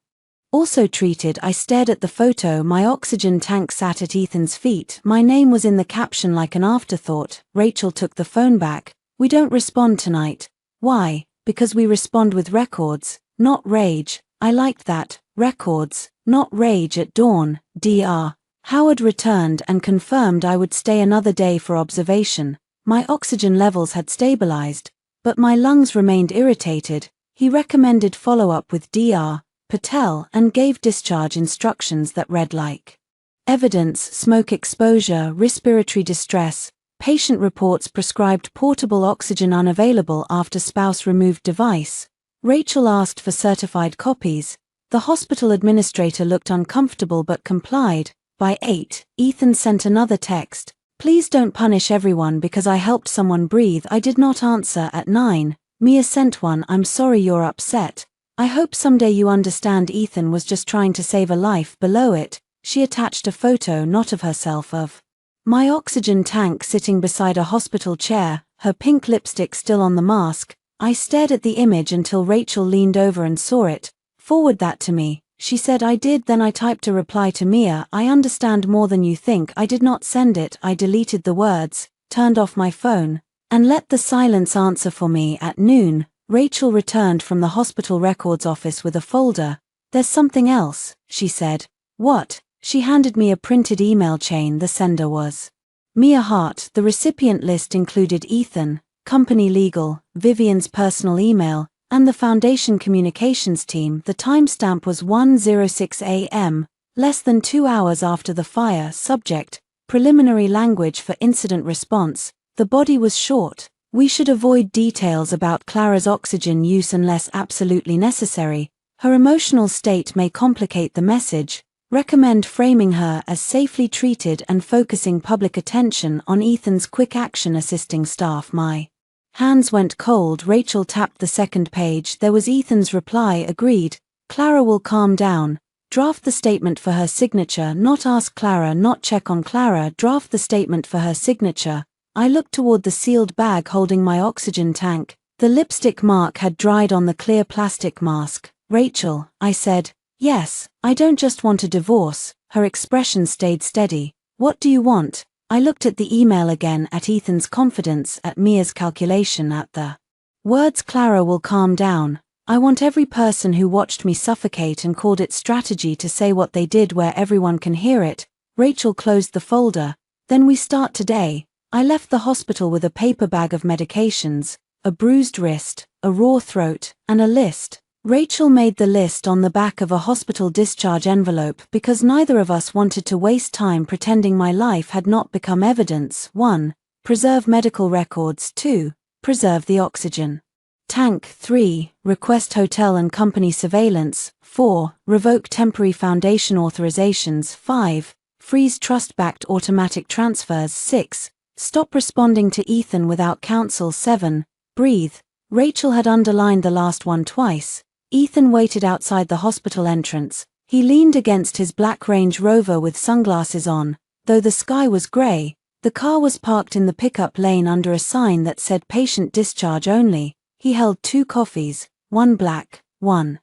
Also treated. I stared at the photo. My oxygen tank sat at Ethan's feet. My name was in the caption like an afterthought. Rachel took the phone back. We don't respond tonight. Why? Because we respond with records, not rage. I liked that. Records, not rage at dawn. Dr. Howard returned and confirmed I would stay another day for observation. My oxygen levels had stabilized, but my lungs remained irritated. He recommended follow-up with Dr. Patel and gave discharge instructions that read like evidence, smoke exposure, respiratory distress. Patient reports prescribed portable oxygen unavailable after spouse removed device. Rachel asked for certified copies. The hospital administrator looked uncomfortable but complied. By 8, Ethan sent another text. Please don't punish everyone because I helped someone breathe. I did not answer. At 9, Mia sent one. I'm sorry you're upset. I hope someday you understand Ethan was just trying to save a life. Below it, she attached a photo not of herself, of my oxygen tank sitting beside a hospital chair, her pink lipstick still on the mask. I stared at the image until Rachel leaned over and saw it. Forward that to me, she said. I did. Then I typed a reply to Mia. I understand more than you think. I did not send it. I deleted the words, turned off my phone, and let the silence answer for me. At noon, Rachel returned from the hospital records office with a folder. There's something else, she said. What? She handed me a printed email chain. The sender was Mia Hart. The recipient list included Ethan, company legal, Vivian's personal email, and the foundation communications team. The timestamp was 1:06 a.m., less than 2 hours after the fire. Subject, preliminary language for incident response. The body was short. We should avoid details about Clara's oxygen use unless absolutely necessary. Her emotional state may complicate the message. Recommend framing her as safely treated and focusing public attention on Ethan's quick action assisting staff. My hands went cold. Rachel tapped the second page. There was Ethan's reply. Agreed. Clara will calm down. Draft the statement for her signature. Not ask Clara, not check on Clara. Draft the statement for her signature. I looked toward the sealed bag holding my oxygen tank. The lipstick mark had dried on the clear plastic mask. Rachel, I said. Yes, I don't just want a divorce. Her expression stayed steady. What do you want? I looked at the email again, at Ethan's confidence, at Mia's calculation, at the words Clara will calm down. I want every person who watched me suffocate and called it strategy to say what they did where everyone can hear it. Rachel closed the folder. Then we start today. I left the hospital with a paper bag of medications, a bruised wrist, a raw throat, and a list. Rachel made the list on the back of a hospital discharge envelope because neither of us wanted to waste time pretending my life had not become evidence. 1. Preserve medical records. 2. Preserve the oxygen tank. 3. Request hotel and company surveillance. 4. Revoke temporary foundation authorizations. 5. Freeze trust-backed automatic transfers. 6. Stop responding to Ethan without counsel. 7. Breathe. Rachel had underlined the last one twice. Ethan waited outside the hospital entrance. He leaned against his black Range Rover with sunglasses on. Though the sky was grey, the car was parked in the pickup lane under a sign that said patient discharge only. He held 2 coffees, one black, one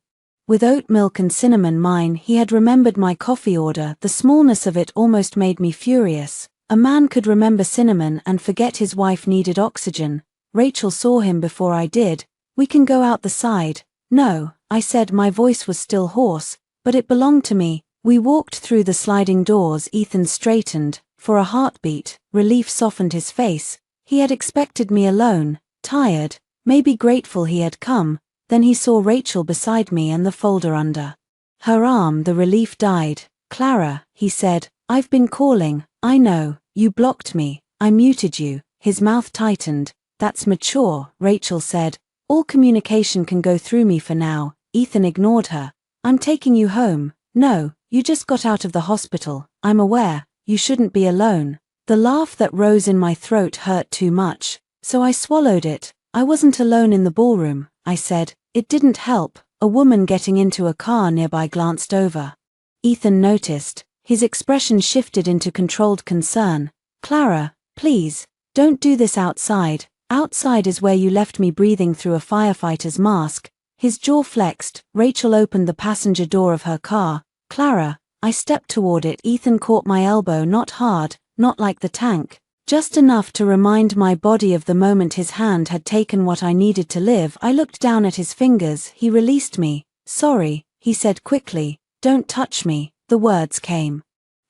with oat milk and cinnamon. Mine. He had remembered my coffee order. The smallness of it almost made me furious. A man could remember cinnamon and forget his wife needed oxygen. Rachel saw him before I did. We can go out the side. No, I said. My voice was still hoarse, but it belonged to me. We walked through the sliding doors. Ethan straightened. For a heartbeat, relief softened his face. He had expected me alone, tired, maybe grateful he had come. Then he saw Rachel beside me and the folder under her arm. The relief died. Clara, he said, I've been calling. I know, you blocked me. I muted you. His mouth tightened. That's mature, Rachel said. All communication can go through me for now. Ethan ignored her. I'm taking you home. No, you just got out of the hospital. I'm aware. You shouldn't be alone. The laugh that rose in my throat hurt too much, so I swallowed it. I wasn't alone in the ballroom, I said. It didn't help. A woman getting into a car nearby glanced over. Ethan noticed. His expression shifted into controlled concern. Clara, please, don't do this outside. Outside is where you left me breathing through a firefighter's mask. His jaw flexed. Rachel opened the passenger door of her car. Clara, I stepped toward it. Ethan caught my elbow, not hard, not like the tank, just enough to remind my body of the moment his hand had taken what I needed to live. I looked down at his fingers. He released me. Sorry, he said quickly. Don't touch me. The words came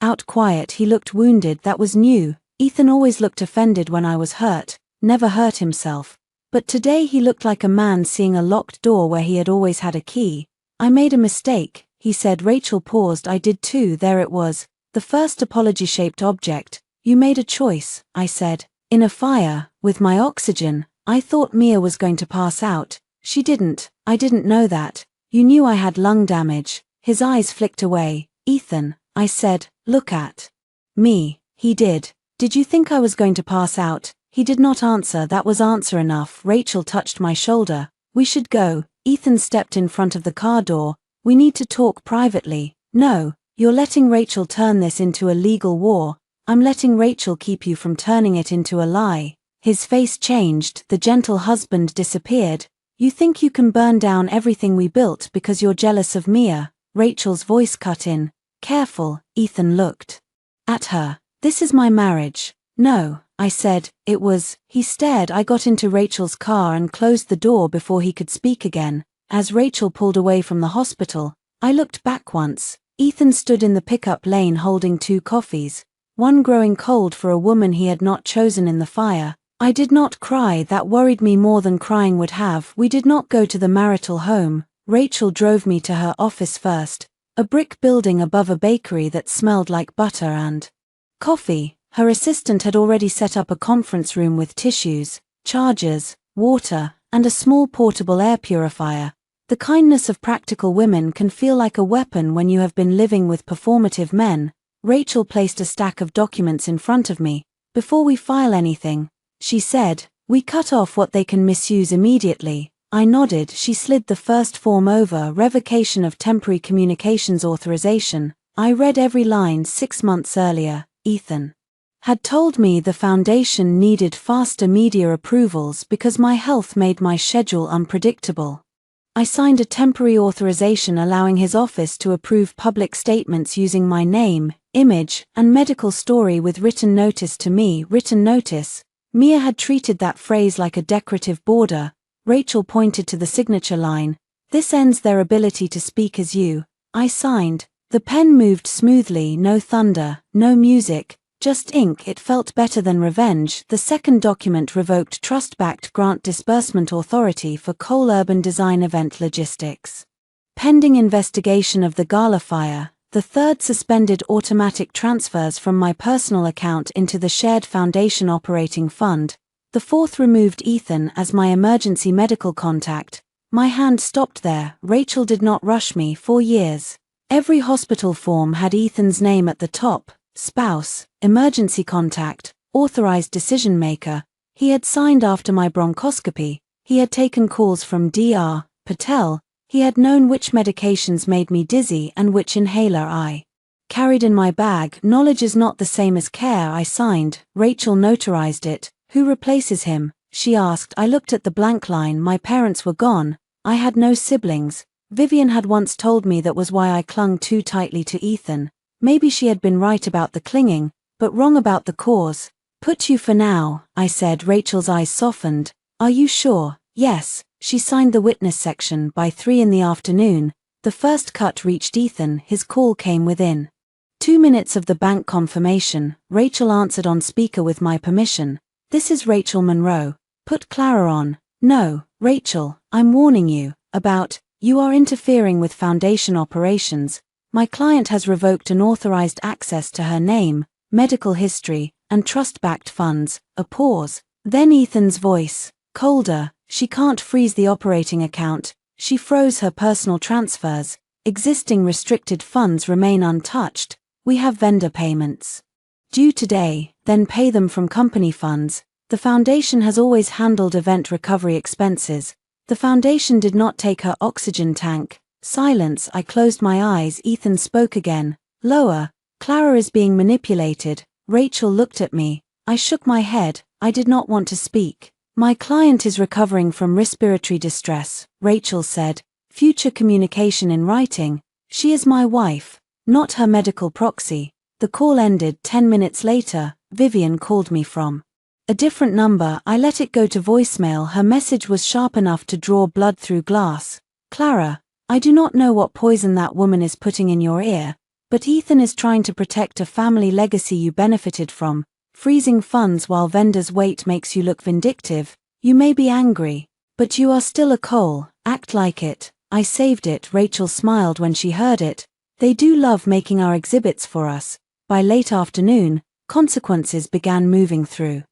out quiet. He looked wounded. That was new. Ethan always looked offended when I was hurt, never hurt himself. But today he looked like a man seeing a locked door where he had always had a key. I made a mistake, he said. Rachel paused. I did too. There it was, the first apology-shaped object. You made a choice, I said. In a fire, with my oxygen, I thought Mia was going to pass out. She didn't. I didn't know that. You knew I had lung damage. His eyes flicked away. Ethan, I said, look at me. He did. Did you think I was going to pass out? He did not answer. That was answer enough. Rachel touched my shoulder. We should go. Ethan stepped in front of the car door. We need to talk privately. No, you're letting Rachel turn this into a legal war. I'm letting Rachel keep you from turning it into a lie. His face changed. The gentle husband disappeared. You think you can burn down everything we built because you're jealous of Mia? Rachel's voice cut in. Careful. Ethan looked at her. This is my marriage. No, I said, it was. He stared. I got into Rachel's car and closed the door before he could speak again. As Rachel pulled away from the hospital, I looked back once. Ethan stood in the pickup lane holding 2 coffees, one growing cold for a woman he had not chosen in the fire. I did not cry. That worried me more than crying would have. We did not go to the marital home. Rachel drove me to her office first, a brick building above a bakery that smelled like butter and coffee. Her assistant had already set up a conference room with tissues, chargers, water, and a small portable air purifier. The kindness of practical women can feel like a weapon when you have been living with performative men. Rachel placed a stack of documents in front of me. Before we file anything, she said, we cut off what they can misuse immediately. I nodded. She slid the first form over. Revocation of temporary communications authorization. I read every line. 6 months earlier, Ethan had told me the foundation needed faster media approvals because my health made my schedule unpredictable. I signed a temporary authorization allowing his office to approve public statements using my name, image, and medical story with written notice to me. Written notice. Mia had treated that phrase like a decorative border. Rachel pointed to the signature line. This ends their ability to speak as you. I signed. The pen moved smoothly. No thunder, no music, Just ink. It felt better than revenge. The second document revoked trust-backed grant disbursement authority for Cole Urban Design Event Logistics. Pending investigation of the gala fire. The third suspended automatic transfers from my personal account into the shared foundation operating fund. The fourth removed Ethan as my emergency medical contact. My hand stopped there. Rachel did not rush me. 4 years. Every hospital form had Ethan's name at the top: spouse, emergency contact, authorized decision maker. He had signed after my bronchoscopy. He had taken calls from Dr. Patel. He had known which medications made me dizzy and which inhaler I carried in my bag. Knowledge is not the same as care. I signed. Rachel notarized it. Who replaces him? She asked. I looked at the blank line. My parents were gone. I had no siblings. Vivian had once told me that was why I clung too tightly to Ethan. Maybe she had been right about the clinging, but wrong about the cause. Put you for now, I said. Rachel's eyes softened. Are you sure? Yes. She signed the witness section. By 3 in the afternoon, the first cut reached Ethan. His call came within 2 minutes of the bank confirmation. Rachel answered on speaker. With my permission. This is Rachel Monroe. Put Clara on. No, Rachel, I'm warning you about, you are interfering with foundation operations. My client has revoked unauthorized access to her name, medical history, and trust-backed funds. A pause. Then Ethan's voice, colder. She can't freeze the operating account. She froze her personal transfers. Existing restricted funds remain untouched. We have vendor payments due today, then pay them from company funds. The foundation has always handled event recovery expenses. The foundation did not take her oxygen tank. Silence. I closed my eyes. Ethan spoke again. Lower. Clara is being manipulated. Rachel looked at me. I shook my head. I did not want to speak. My client is recovering from respiratory distress, Rachel said. Future communication in writing. She is my wife, not her medical proxy. The call ended. 10 minutes later, Vivian called me from a different number. I let it go to voicemail. Her message was sharp enough to draw blood through glass. Clara, I do not know what poison that woman is putting in your ear, but Ethan is trying to protect a family legacy you benefited from. Freezing funds while vendors wait makes you look vindictive. You may be angry, but you are still a Cole. Act like it. I saved it. Rachel smiled when she heard it. They do love making our exhibits for us. By late afternoon, consequences began moving through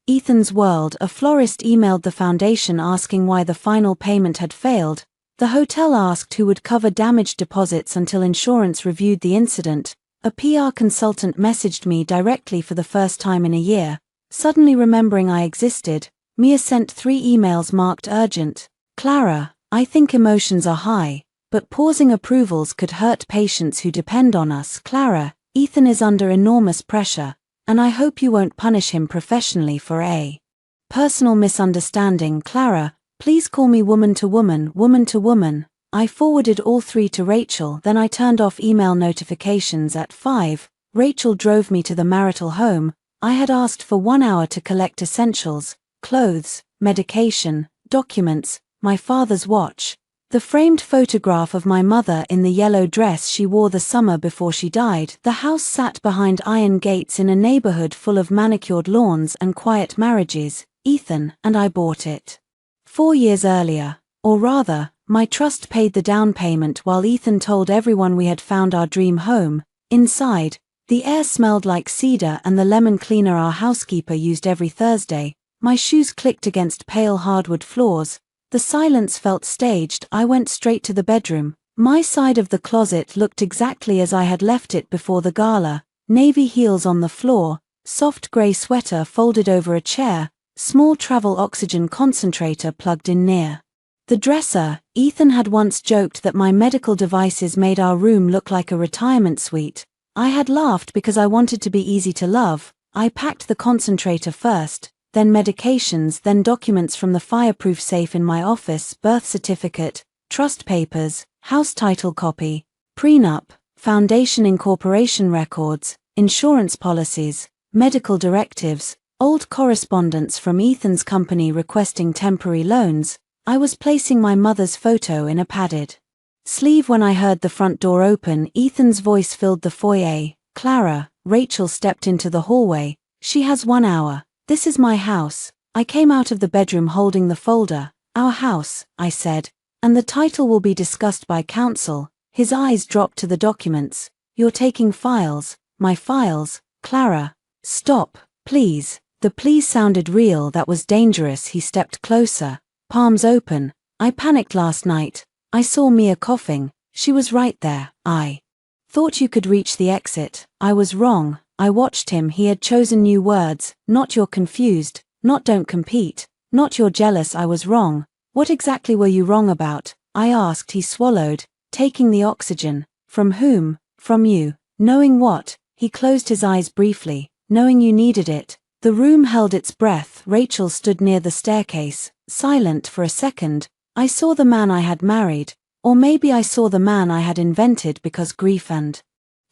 Ethan's world. A florist emailed the foundation asking why the final payment had failed. The hotel asked who would cover damaged deposits until insurance reviewed the incident. A PR consultant messaged me directly for the first time in a year. Suddenly remembering I existed, Mia sent 3 emails marked urgent. Clara, I think emotions are high, but pausing approvals could hurt patients who depend on us. Clara, Ethan is under enormous pressure, and I hope you won't punish him professionally for a personal misunderstanding. Clara, please call me woman to woman, woman to woman. I forwarded all 3 to Rachel. Then I turned off email notifications at 5. Rachel drove me to the marital home. I had asked for 1 hour to collect essentials, clothes, medication, documents, my father's watch, the framed photograph of my mother in the yellow dress she wore the summer before she died. The house sat behind iron gates in a neighborhood full of manicured lawns and quiet marriages. Ethan and I bought it 4 years earlier, or rather, my trust paid the down payment while Ethan told everyone we had found our dream home. Inside, the air smelled like cedar and the lemon cleaner our housekeeper used every Thursday. My shoes clicked against pale hardwood floors. The silence felt staged. I went straight to the bedroom. My side of the closet looked exactly as I had left it before the gala. Navy heels on the floor, soft gray sweater folded over a chair, small travel oxygen concentrator plugged in near the dresser. Ethan had once joked that my medical devices made our room look like a retirement suite. I had laughed because I wanted to be easy to love. I packed the concentrator first, then medications, then documents from the fireproof safe in my office: birth certificate, trust papers, house title copy, prenup, foundation incorporation records, insurance policies, medical directives, old correspondence from Ethan's company requesting temporary loans. I was placing my mother's photo in a padded sleeve when I heard the front door open. Ethan's voice filled the foyer. Clara, Rachel stepped into the hallway. She has 1 hour. This is my house. I came out of the bedroom holding the folder. Our house, I said. And the title will be discussed by counsel. His eyes dropped to the documents. You're taking files. My files, Clara. Stop, please. The please sounded real. That was dangerous. He stepped closer, palms open. I panicked last night. I saw Mia coughing. She was right there. I thought you could reach the exit. I was wrong. I watched him. He had chosen new words. Not you're confused. Not don't compete. Not you're jealous. I was wrong. What exactly were you wrong about? I asked. He swallowed, taking the oxygen. From whom? From you. Knowing what? He closed his eyes briefly. Knowing you needed it. The room held its breath. Rachel stood near the staircase, silent for a second. I saw the man I had married. Or maybe I saw the man I had invented because grief and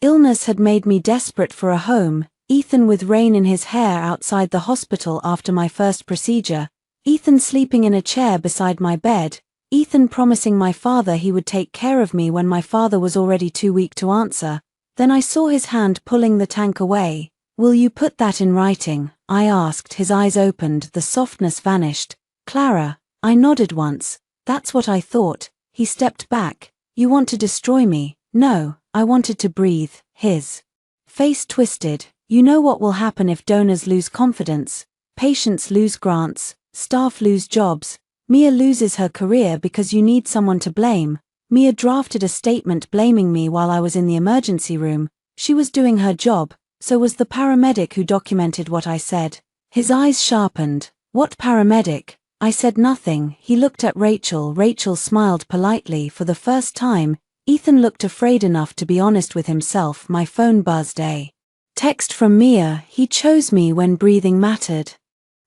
illness had made me desperate for a home. Ethan with rain in his hair outside the hospital after my first procedure. Ethan sleeping in a chair beside my bed. Ethan promising my father he would take care of me when my father was already too weak to answer. Then I saw his hand pulling the tank away. Will you put that in writing? I asked. His eyes opened, the softness vanished. Clara, I nodded once. That's what I thought. He stepped back. You want to destroy me? No, I wanted to breathe. His face twisted. You know what will happen if donors lose confidence, patients lose grants, staff lose jobs. Mia loses her career because you need someone to blame. Mia drafted a statement blaming me while I was in the emergency room. She was doing her job, so was the paramedic who documented what I said. His eyes sharpened. What paramedic? I said nothing. He looked at Rachel. Rachel smiled politely for the first time. Ethan looked afraid enough to be honest with himself. My phone buzzed. A text from Mia. He chose me when breathing mattered.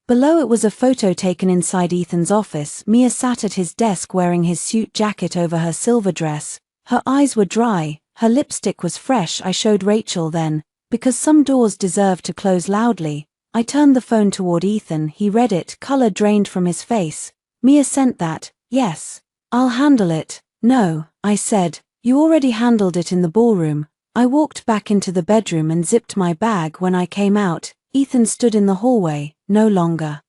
Below it was a photo taken inside Ethan's office. Mia sat at his desk wearing his suit jacket over her silver dress. Her eyes were dry. Her lipstick was fresh. I showed Rachel then, because some doors deserve to close loudly. I turned the phone toward Ethan. He read it, color drained from his face. Mia sent that. Yes. I'll handle it. No, I said. You already handled it in the ballroom. I walked back into the bedroom and zipped my bag. When I came out, Ethan stood in the hallway, no longer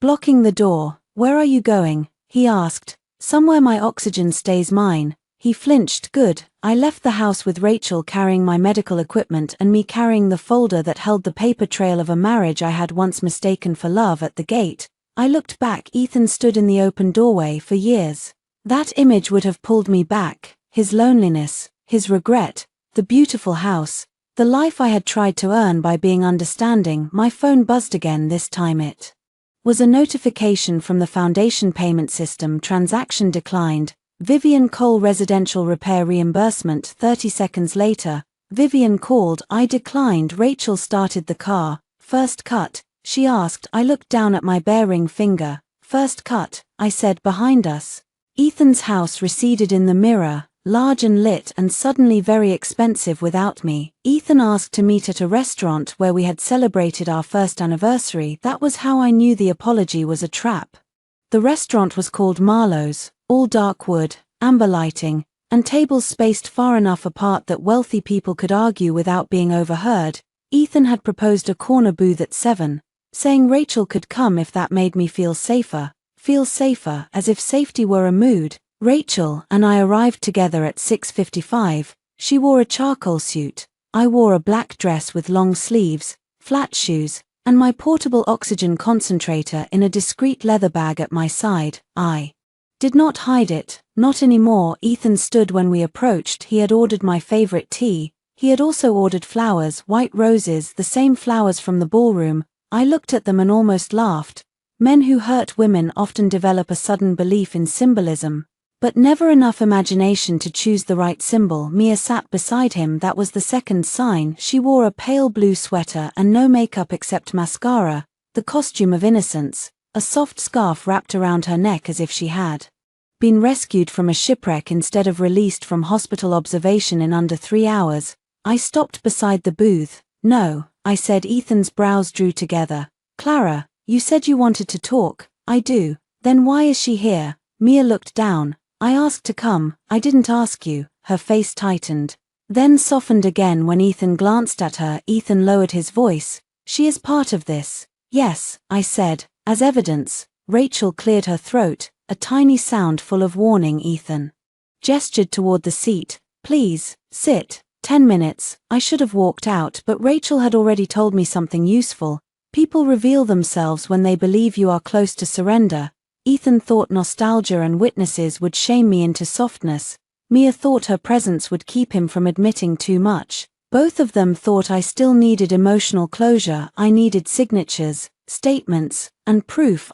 blocking the door. Where are you going? He asked. Somewhere my oxygen stays mine. He flinched. Good. I left the house with Rachel carrying my medical equipment and me carrying the folder that held the paper trail of a marriage I had once mistaken for love at the gate. I looked back. Ethan stood in the open doorway. For years that image would have pulled me back. His loneliness, his regret, the beautiful house, the life I had tried to earn by being understanding. My phone buzzed again. This time it was a notification from the foundation payment system. Transaction declined. Vivian Cole residential repair reimbursement. 30 seconds later, Vivian called. I declined. Rachel started the car. First cut, she asked. I looked down at my bare ring finger. First cut, I said. Behind us. Ethan's house receded in the mirror, large and lit and suddenly very expensive without me. Ethan asked to meet at a restaurant where we had celebrated our first anniversary. That was how I knew the apology was a trap. The restaurant was called Marlowe's. All dark wood, amber lighting, and tables spaced far enough apart that wealthy people could argue without being overheard. Ethan had proposed a corner booth at 7, saying Rachel could come if that made me feel safer, as if safety were a mood. Rachel and I arrived together at 6:55. She wore a charcoal suit. I wore a black dress with long sleeves, flat shoes, and my portable oxygen concentrator in a discreet leather bag at my side. I did not hide it, not anymore. Ethan stood when we approached. He had ordered my favorite tea. He had also ordered flowers, white roses, the same flowers from the ballroom. I looked at them and almost laughed. Men who hurt women often develop a sudden belief in symbolism, but never enough imagination to choose the right symbol. Mia sat beside him. That was the second sign. She wore a pale blue sweater and no makeup except mascara, the costume of innocence. A soft scarf wrapped around her neck as if she had been rescued from a shipwreck instead of released from hospital observation in under 3 hours. I stopped beside the booth. No, I said. Ethan's brows drew together. Clara, you said you wanted to talk. I do. Then why is she here? Mia looked down. I asked to come. I didn't ask you. Her face tightened. Then softened again when Ethan glanced at her. Ethan lowered his voice. She is part of this. Yes, I said, as evidence. Rachel cleared her throat, a tiny sound full of warning. Ethan gestured toward the seat. Please, sit. 10 minutes. I should have walked out, but Rachel had already told me something useful. People reveal themselves when they believe you are close to surrender. Ethan thought nostalgia and witnesses would shame me into softness. Mia thought her presence would keep him from admitting too much. Both of them thought I still needed emotional closure. I needed signatures, statements, and proof.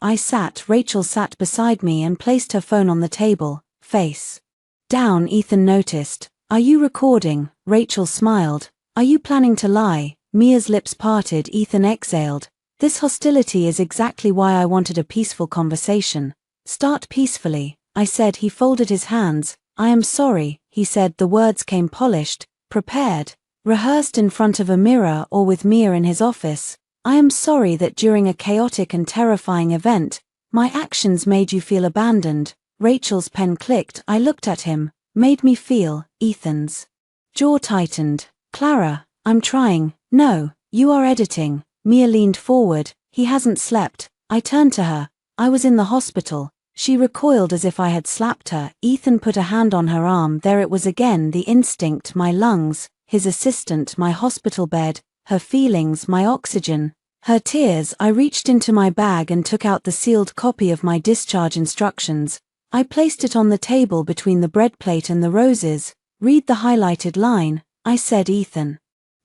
Rachel sat beside me and placed her phone on the table, face down. Ethan noticed. Are you recording? Rachel smiled. Are you planning to lie? Mia's lips parted. Ethan exhaled. This hostility is exactly why I wanted a peaceful conversation. Start peacefully, I said. He folded his hands. I am sorry, he said. The words came polished, prepared, rehearsed in front of a mirror or with Mia in his office. I am sorry that during a chaotic and terrifying event, my actions made you feel abandoned. Rachel's pen clicked. I looked at him. Made me feel. Ethan's jaw tightened. Clara, I'm trying. No, you are editing. Mia leaned forward. He hasn't slept. I turned to her. I was in the hospital. She recoiled as if I had slapped her. Ethan put a hand on her arm. There it was again, the instinct, my lungs, his assistant, my hospital bed, her feelings, my oxygen, her tears. I reached into my bag and took out the sealed copy of my discharge instructions. I placed it on the table between the bread plate and the roses. Read the highlighted line, I said. Ethan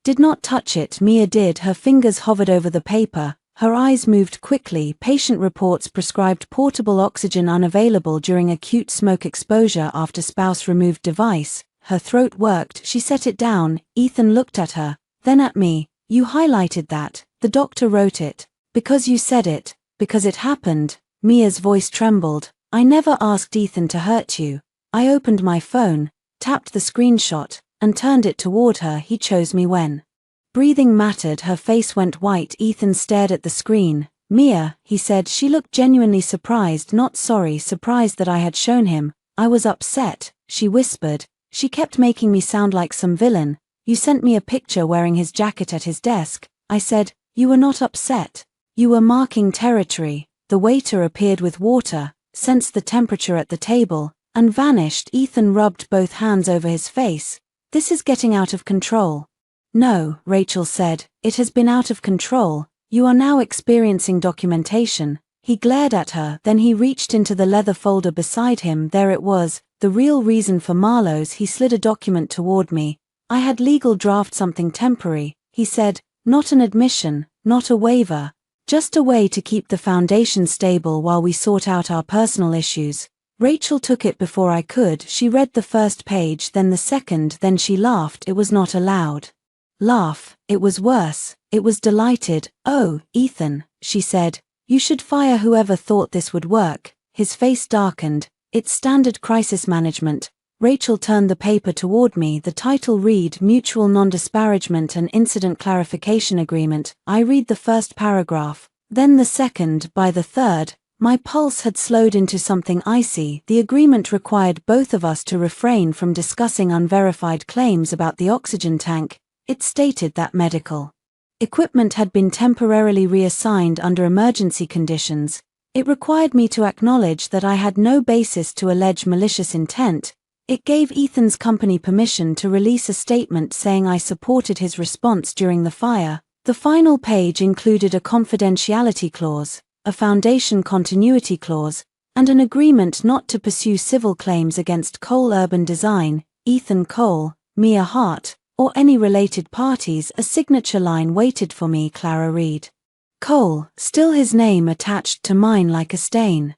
did not touch it. Mia did. Her fingers hovered over the paper. Her eyes moved quickly. Patient reports prescribed portable oxygen unavailable during acute smoke exposure after spouse removed device. Her throat worked. She set it down. Ethan looked at her, then at me. You highlighted that. The doctor wrote it. Because you said it. Because it happened. Mia's voice trembled. I never asked Ethan to hurt you. I opened my phone, tapped the screenshot, and turned it toward her. He chose me when breathing mattered. Her face went white. Ethan stared at the screen. Mia, he said. She looked genuinely surprised, not sorry, surprised that I had shown him. I was upset, she whispered. She kept making me sound like some villain. You sent me a picture wearing his jacket at his desk. I said, you were not upset. You were marking territory. The waiter appeared with water, sensed the temperature at the table, and vanished. Ethan rubbed both hands over his face. This is getting out of control. No, Rachel said, it has been out of control. You are now experiencing documentation. He glared at her, then he reached into the leather folder beside him. There it was, the real reason for Marlowe's. He slid a document toward me. I had legal draft, something temporary, he said, not an admission, not a waiver. Just a way to keep the foundation stable while we sort out our personal issues. Rachel took it before I could. She read the first page, then the second, then she laughed. It was not a loud laugh. It was worse. It was delighted. Oh, Ethan, she said, you should fire whoever thought this would work. His face darkened. It's standard crisis management. Rachel turned the paper toward me. The title read Mutual Non-Disparagement and Incident Clarification Agreement. I read the first paragraph, then the second. By the third, my pulse had slowed into something icy. The agreement required both of us to refrain from discussing unverified claims about the oxygen tank. It stated that medical equipment had been temporarily reassigned under emergency conditions. It required me to acknowledge that I had no basis to allege malicious intent. It gave Ethan's company permission to release a statement saying I supported his response during the fire. The final page included a confidentiality clause, a foundation continuity clause, and an agreement not to pursue civil claims against Cole Urban Design, Ethan Cole, Mia Hart, or any related parties. A signature line waited for me. Clara Reed Cole, still his name attached to mine like a stain.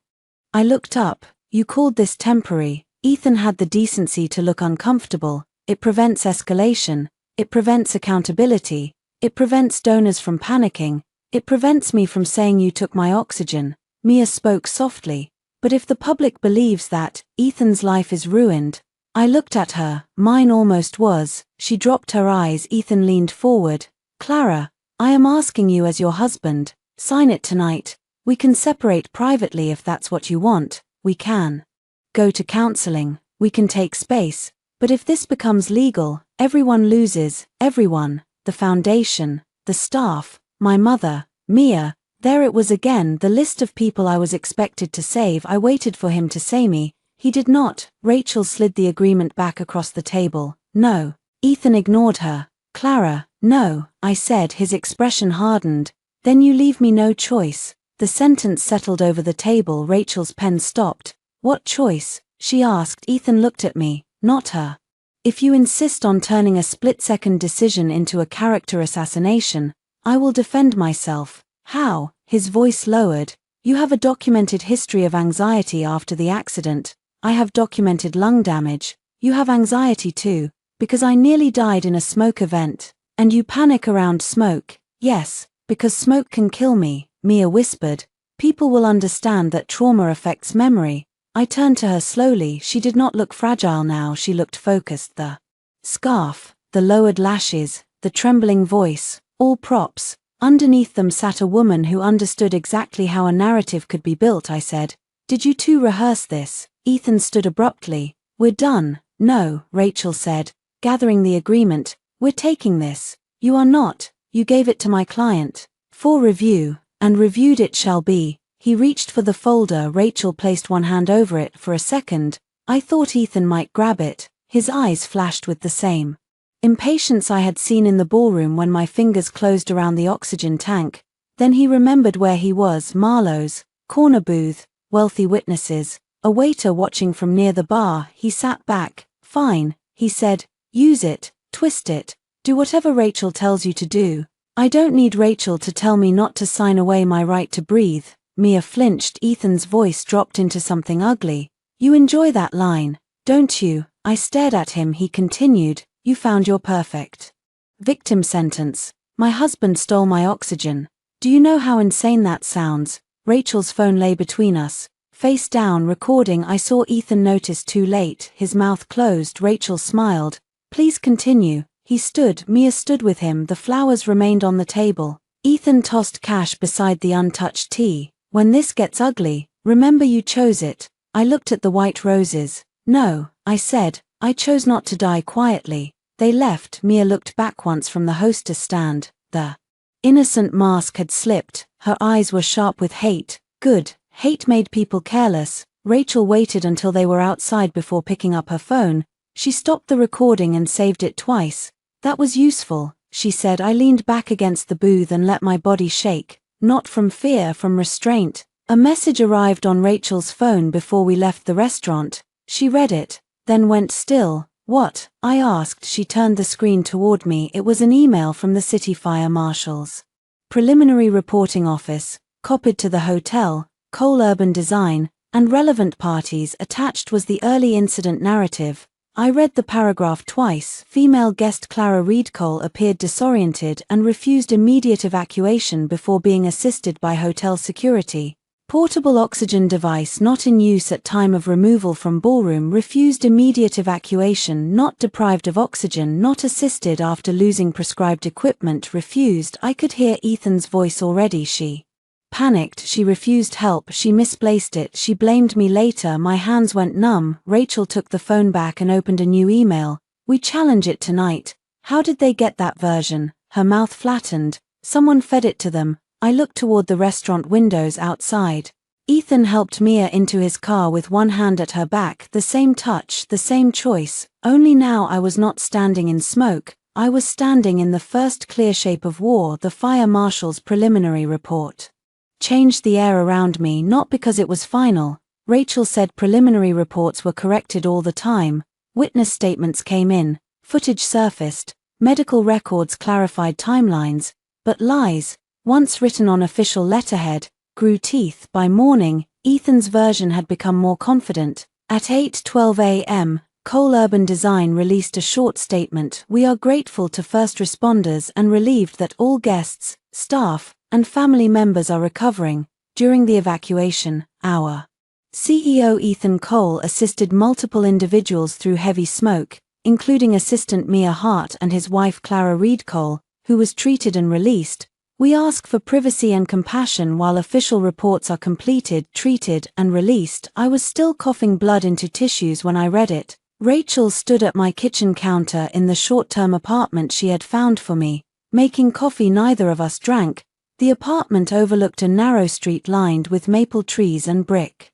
I looked up. You called this temporary. Ethan had the decency to look uncomfortable. It prevents escalation. It prevents accountability. It prevents donors from panicking. It prevents me from saying you took my oxygen. Mia spoke softly. But if the public believes that, Ethan's life is ruined. I looked at her. Mine almost was. She dropped her eyes. Ethan leaned forward. Clara, I am asking you as your husband. Sign it tonight. We can separate privately if that's what you want. We can go to counseling. We can take space. But if this becomes legal, everyone loses, everyone, the foundation, the staff, my mother, Mia. There it was again, the list of people I was expected to save. I waited for him to say me. He did not. Rachel slid the agreement back across the table. No. Ethan ignored her. Clara, no, I said, his expression hardened. Then you leave me no choice. The sentence settled over the table. Rachel's pen stopped. What choice? She asked. Ethan looked at me, not her. If you insist on turning a split-second decision into a character assassination, I will defend myself. How? His voice lowered. You have a documented history of anxiety after the accident. I have documented lung damage. You have anxiety too, because I nearly died in a smoke event. And you panic around smoke. Yes, because smoke can kill me, Mia whispered. People will understand that trauma affects memory. I turned to her slowly. She did not look fragile now, she looked focused. The scarf, the lowered lashes, the trembling voice, all props. Underneath them sat a woman who understood exactly how a narrative could be built. I said, "Did you two rehearse this?" Ethan stood abruptly. "We're done." "No," Rachel said, gathering the agreement. "We're taking this." "You are not. You gave it to my client. For review, and reviewed it shall be." He reached for the folder. Rachel placed one hand over it. For a second, I thought Ethan might grab it. His eyes flashed with the same impatience I had seen in the ballroom when my fingers closed around the oxygen tank. Then he remembered where he was. Marlowe's corner booth, wealthy witnesses, a waiter watching from near the bar. He sat back. "Fine," he said. "Use it, twist it, do whatever Rachel tells you to do." "I don't need Rachel to tell me not to sign away my right to breathe." Mia flinched. Ethan's voice dropped into something ugly. "You enjoy that line, don't you?" I stared at him. He continued, "You found your perfect victim sentence. My husband stole my oxygen. Do you know how insane that sounds?" Rachel's phone lay between us, face down, recording. I saw Ethan notice too late. His mouth closed. Rachel smiled. "Please continue." He stood. Mia stood with him. The flowers remained on the table. Ethan tossed cash beside the untouched tea. "When this gets ugly, remember you chose it." I looked at the white roses. "No," I said, "I chose not to die quietly." They left. Mia looked back once from the hostess stand. The innocent mask had slipped. Her eyes were sharp with hate. Good. Hate made people careless. Rachel waited until they were outside before picking up her phone. She stopped the recording and saved it twice. "That was useful," she said. I leaned back against the booth and let my body shake. Not from fear, from restraint. A message arrived on Rachel's phone before we left the restaurant. She read it, then went still. "What?" I asked. She turned the screen toward me. It was an email from the city fire marshal's preliminary reporting office, copied to the hotel, Cole Urban Design, and relevant parties. Attached was the early incident narrative. I read the paragraph twice. Female guest Clara Reed Cole appeared disoriented and refused immediate evacuation before being assisted by hotel security. Portable oxygen device not in use at time of removal from ballroom. Refused immediate evacuation. Not deprived of oxygen. Not assisted after losing prescribed equipment. Refused. I could hear Ethan's voice already. She panicked. She refused help. She misplaced it. She blamed me later. My hands went numb. Rachel took the phone back and opened a new email. "We challenge it tonight." How did they get that version? Her mouth flattened. Someone fed it to them. I looked toward the restaurant windows outside. Ethan helped Mia into his car with one hand at her back. The same touch, the same choice. Only now I was not standing in smoke. I was standing in the first clear shape of war. The fire marshal's preliminary report changed the air around me, not because it was final. Rachel said preliminary reports were corrected all the time. Witness statements came in, footage surfaced, medical records clarified timelines, but lies, once written on official letterhead, grew teeth. By morning, Ethan's version had become more confident. At 8:12 a.m., Cole Urban Design released a short statement. "We are grateful to first responders and relieved that all guests, staff, and family members are recovering. During the evacuation, our CEO Ethan Cole assisted multiple individuals through heavy smoke, including assistant Mia Hart and his wife Clara Reed Cole, who was treated and released. We ask for privacy and compassion while official reports are completed, treated, and released." I was still coughing blood into tissues when I read it. Rachel stood at my kitchen counter in the short-term apartment she had found for me, making coffee neither of us drank. The apartment overlooked a narrow street lined with maple trees and brick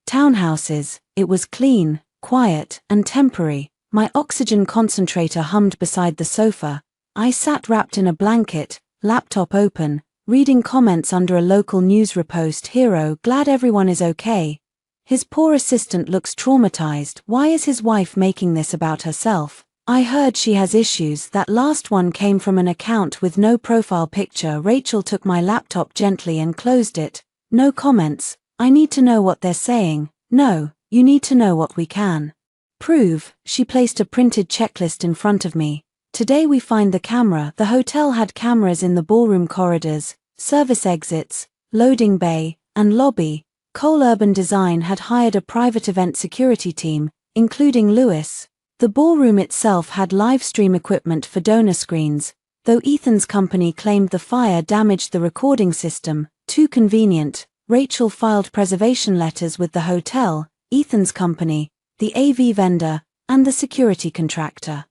townhouses. It was clean, quiet, and temporary. My oxygen concentrator hummed beside the sofa. I sat wrapped in a blanket, laptop open, reading comments under a local news repost. Hero, glad everyone is okay. His poor assistant looks traumatized. Why is his wife making this about herself? I heard she has issues. That last one came from an account with no profile picture. Rachel took my laptop gently and closed it. No comments. I need to know what they're saying. No, you need to know what we can prove. She placed a printed checklist in front of me. Today we find the camera. The hotel had cameras in the ballroom corridors, service exits, loading bay, and lobby. Cole Urban Design had hired a private event security team, including Lewis. The ballroom itself had live stream equipment for donor screens, though Ethan's company claimed the fire damaged the recording system. Too convenient. Rachel filed preservation letters with the hotel, Ethan's company, the AV vendor, and the security contractor.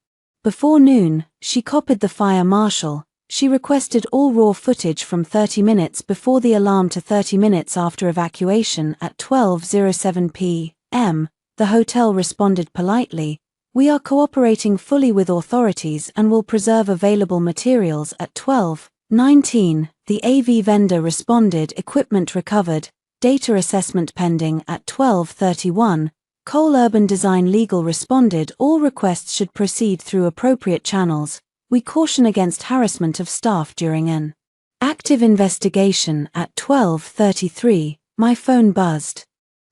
Before noon, she copied the fire marshal. She requested all raw footage from 30 minutes before the alarm to 30 minutes after evacuation at 12:07 p.m. The hotel responded politely, "We are cooperating fully with authorities and will preserve available materials." At 12:19, the AV vendor responded, "Equipment recovered, data assessment pending." At 12:31, Cole Urban Design Legal responded, "All requests should proceed through appropriate channels. We caution against harassment of staff during an active investigation." At 12:33, my phone buzzed.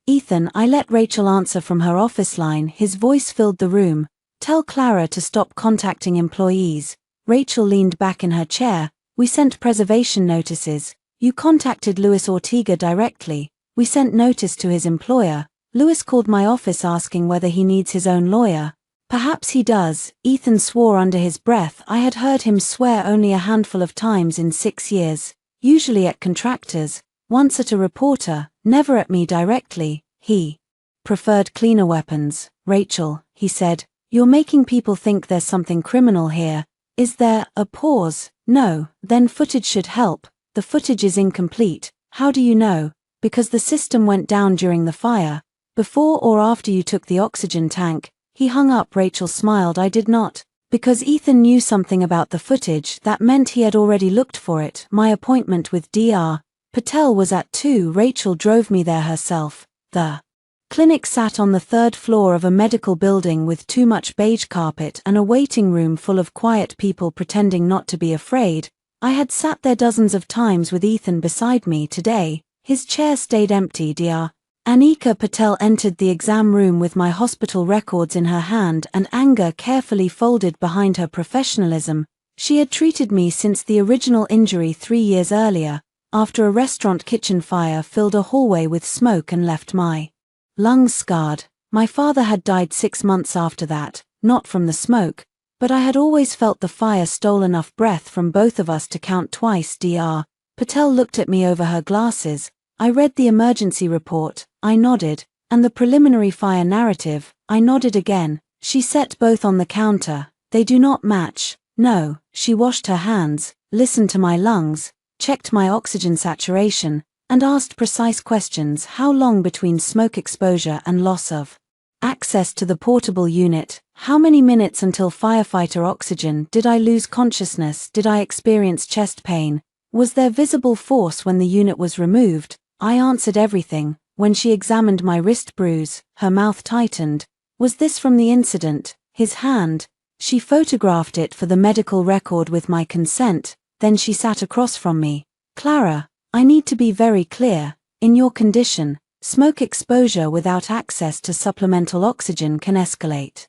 "Ethan," I let Rachel answer from her office line. His voice filled the room. "Tell Clara to stop contacting employees." Rachel leaned back in her chair. "We sent preservation notices. You contacted Luis Ortega directly. We sent notice to his employer. Luis called my office asking whether he needs his own lawyer." "Perhaps he does." Ethan swore under his breath. I had heard him swear only a handful of times in 6 years, usually at contractors, once at a reporter, never at me directly. He preferred cleaner weapons. "Rachel," he said, "you're making people think there's something criminal here." "Is there?" A pause. "No." "Then footage should help." "The footage is incomplete." "How do you know?" "Because the system went down during the fire." "Before or after you took the oxygen tank?" He hung up. Rachel smiled. "I did not." Because Ethan knew something about the footage, that meant he had already looked for it. My appointment with Dr. Patel was at 2. Rachel drove me there herself. The clinic sat on the 3rd floor of a medical building with too much beige carpet and a waiting room full of quiet people pretending not to be afraid. I had sat there dozens of times with Ethan beside me. Today, his chair stayed empty. Dr. Anika Patel entered the exam room with my hospital records in her hand and anger carefully folded behind her professionalism. She had treated me since the original injury 3 years earlier, after a restaurant kitchen fire filled a hallway with smoke and left my lungs scarred. My father had died 6 months after that, not from the smoke, but I had always felt the fire stole enough breath from both of us to count twice. Dr. Patel looked at me over her glasses. I read the emergency report. I nodded. "And the preliminary fire narrative?" I nodded again. She set both on the counter. "They do not match." "No." She washed her hands, listened to my lungs, checked my oxygen saturation, and asked precise questions. "How long between smoke exposure and loss of access to the portable unit? How many minutes until firefighter oxygen? Did I lose consciousness? Did I experience chest pain? Was there visible force when the unit was removed?" I answered everything. When she examined my wrist bruise, her mouth tightened. "Was this from the incident?" "His hand." She photographed it for the medical record with my consent. Then she sat across from me. "Clara, I need to be very clear. In your condition, smoke exposure without access to supplemental oxygen can escalate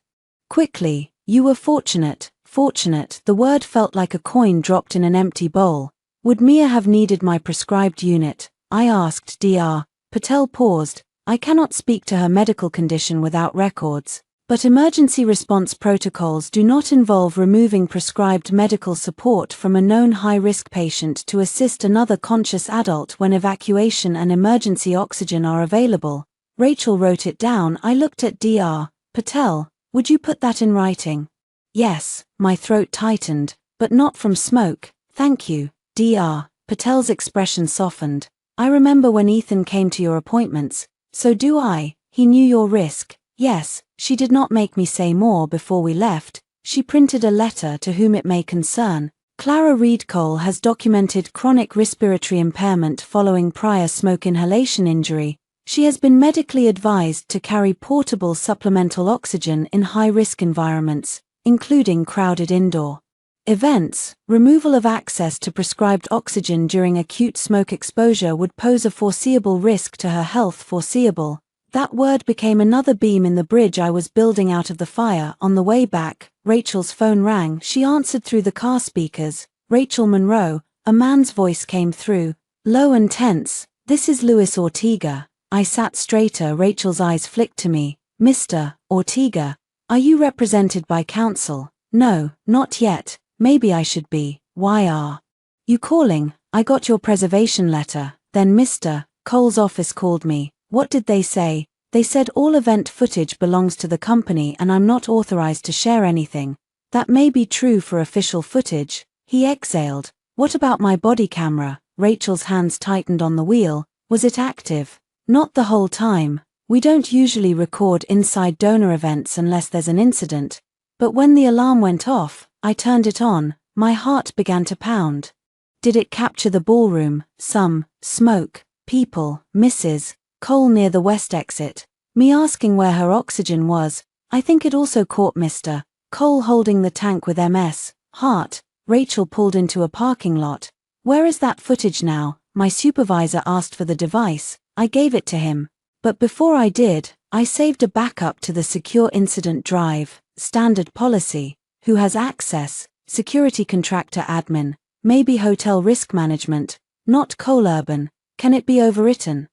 quickly. You were fortunate." Fortunate. The word felt like a coin dropped in an empty bowl. "Would Mia have needed my prescribed unit?" I asked. Dr. Patel paused. "I cannot speak to her medical condition without records, but emergency response protocols do not involve removing prescribed medical support from a known high-risk patient to assist another conscious adult when evacuation and emergency oxygen are available." Rachel wrote it down. I looked at Dr. Patel. Would you put that in writing? Yes, my throat tightened, but not from smoke, thank you, Dr. Patel's expression softened. I remember when Ethan came to your appointments, so do I, he knew your risk. Yes, she did not make me say more before we left. She printed a letter to whom it may concern. Clara Reed Cole has documented chronic respiratory impairment following prior smoke inhalation injury. She has been medically advised to carry portable supplemental oxygen in high-risk environments, including crowded indoor events. Removal of access to prescribed oxygen during acute smoke exposure would pose a foreseeable risk to her health. Foreseeable. That word became another beam in the bridge I was building out of the fire. On the way back, Rachel's phone rang. She answered through the car speakers. Rachel Monroe, a man's voice came through, low and tense. This is Luis Ortega. I sat straighter. Rachel's eyes flicked to me. Mr. Ortega, are you represented by counsel? No, not yet. Maybe I should be. Why are you calling? I got your preservation letter. Then Mr. Cole's office called me. What did they say? They said all event footage belongs to the company and I'm not authorized to share anything. That may be true for official footage. He exhaled. What about my body camera? Rachel's hands tightened on the wheel. Was it active? Not the whole time. We don't usually record inside donor events unless there's an incident. But when the alarm went off, I turned it on. My heart began to pound. Did it capture the ballroom, some, smoke, people, Mrs. Cole near the west exit, me asking where her oxygen was? I think it also caught Mr. Cole holding the tank with MS. Heart. Rachel pulled into a parking lot. Where is that footage now? My supervisor asked for the device. I gave it to him. But before I did, I saved a backup to the secure incident drive, standard policy. Who has access? Security contractor admin. Maybe hotel risk management. Not Cole Urban. Can it be overwritten?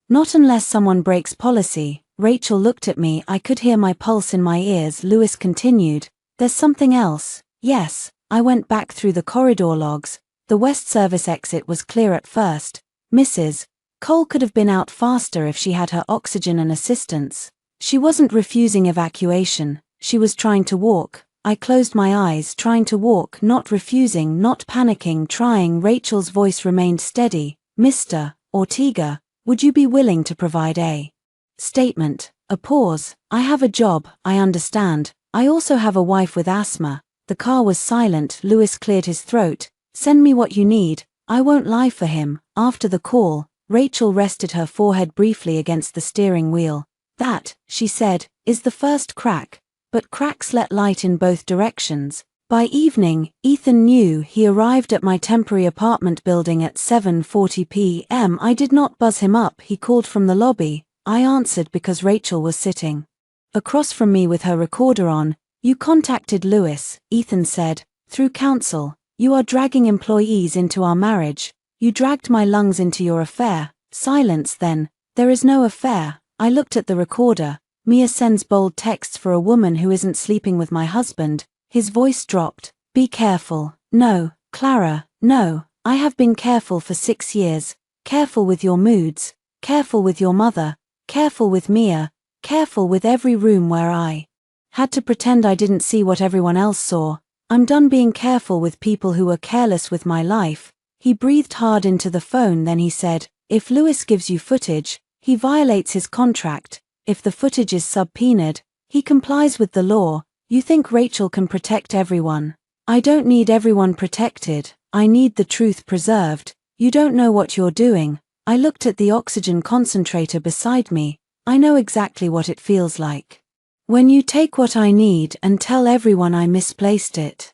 Not unless someone breaks policy. Rachel looked at me. I could hear my pulse in my ears. Lewis continued. There's something else. Yes. I went back through the corridor logs. The west service exit was clear at first. Mrs. Cole could have been out faster if she had her oxygen and assistance. She wasn't refusing evacuation. She was trying to walk. I closed my eyes, trying to walk, not refusing, not panicking, trying. Rachel's voice remained steady. Mr. Ortega, would you be willing to provide a statement? A pause. I have a job, I understand. I also have a wife with asthma. The car was silent. Lewis cleared his throat. Send me what you need. I won't lie for him. After the call, Rachel rested her forehead briefly against the steering wheel. That, she said, is the first crack. But cracks let light in both directions. By evening, Ethan knew. He arrived at my temporary apartment building at 7:40 p.m. I did not buzz him up. He called from the lobby. I answered because Rachel was sitting across from me with her recorder on. You contacted Lewis, Ethan said, through counsel. You are dragging employees into our marriage. You dragged my lungs into your affair. Silence then. There is no affair. I looked at the recorder. Mia sends bold texts for a woman who isn't sleeping with my husband. His voice dropped. Be careful. No, Clara, no. I have been careful for 6 years. Careful with your moods. Careful with your mother. Careful with Mia. Careful with every room where I had to pretend I didn't see what everyone else saw. I'm done being careful with people who were careless with my life. He breathed hard into the phone. Then he said, if Lewis gives you footage, he violates his contract. If the footage is subpoenaed, he complies with the law. You think Rachel can protect everyone? I don't need everyone protected. I need the truth preserved. You don't know what you're doing. I looked at the oxygen concentrator beside me. I know exactly what it feels like. When you take what I need and tell everyone I misplaced it.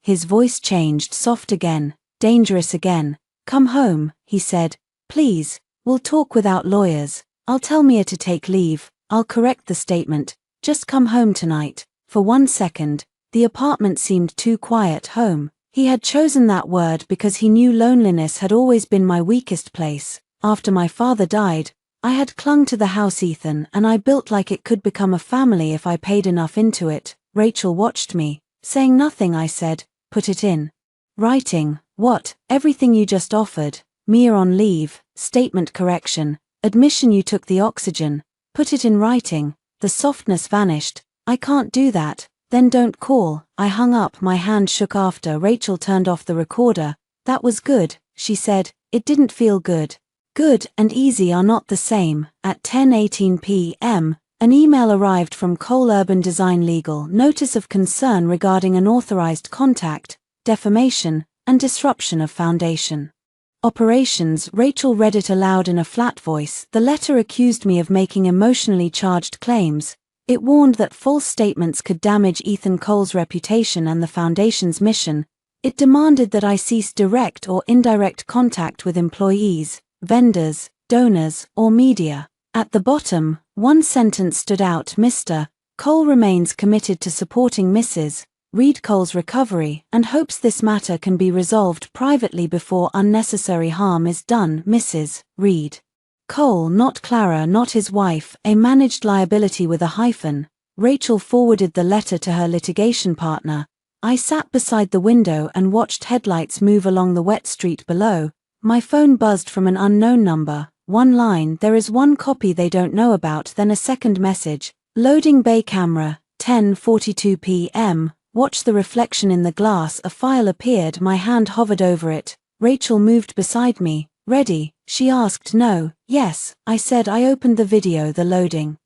His voice changed, soft again, dangerous again. Come home, he said. Please, we'll talk without lawyers. I'll tell Mia to take leave. I'll correct the statement. Just come home tonight. For 1 second, the apartment seemed too quiet. Home. He had chosen that word because he knew loneliness had always been my weakest place. After my father died, I had clung to the house, Ethan, and I built like it could become a family if I paid enough into it. Rachel watched me. Saying nothing, I said, put it in writing. What? Everything you just offered. Mia on leave. Statement correction. Admission you took the oxygen. Put it in writing. The softness vanished. I can't do that. Then don't call. I hung up. My hand shook after Rachel turned off the recorder. That was good, she said. It didn't feel good. Good and easy are not the same. At 10:18 p.m., an email arrived from Cole Urban Design Legal, notice of concern regarding unauthorized contact, defamation, and disruption of foundation operations. Rachel read it aloud in a flat voice. The letter accused me of making emotionally charged claims. It warned that false statements could damage Ethan Cole's reputation and the foundation's mission. It demanded that I cease direct or indirect contact with employees, vendors, donors, or media. At the bottom, one sentence stood out: Mr. Cole remains committed to supporting Mrs. Reed Cole's recovery and hopes this matter can be resolved privately before unnecessary harm is done. Mrs. Reed Cole, not Clara, not his wife, a managed liability with a hyphen. Rachel forwarded the letter to her litigation partner. I sat beside the window and watched headlights move along the wet street below. My phone buzzed from an unknown number. One line: there is one copy they don't know about. Then a second message: loading bay camera, 10:42 p.m. Watch the reflection in the glass. A file appeared. My hand hovered over it. Rachel moved beside me. Ready? She asked. No. Yes, I said. I opened the video. The loading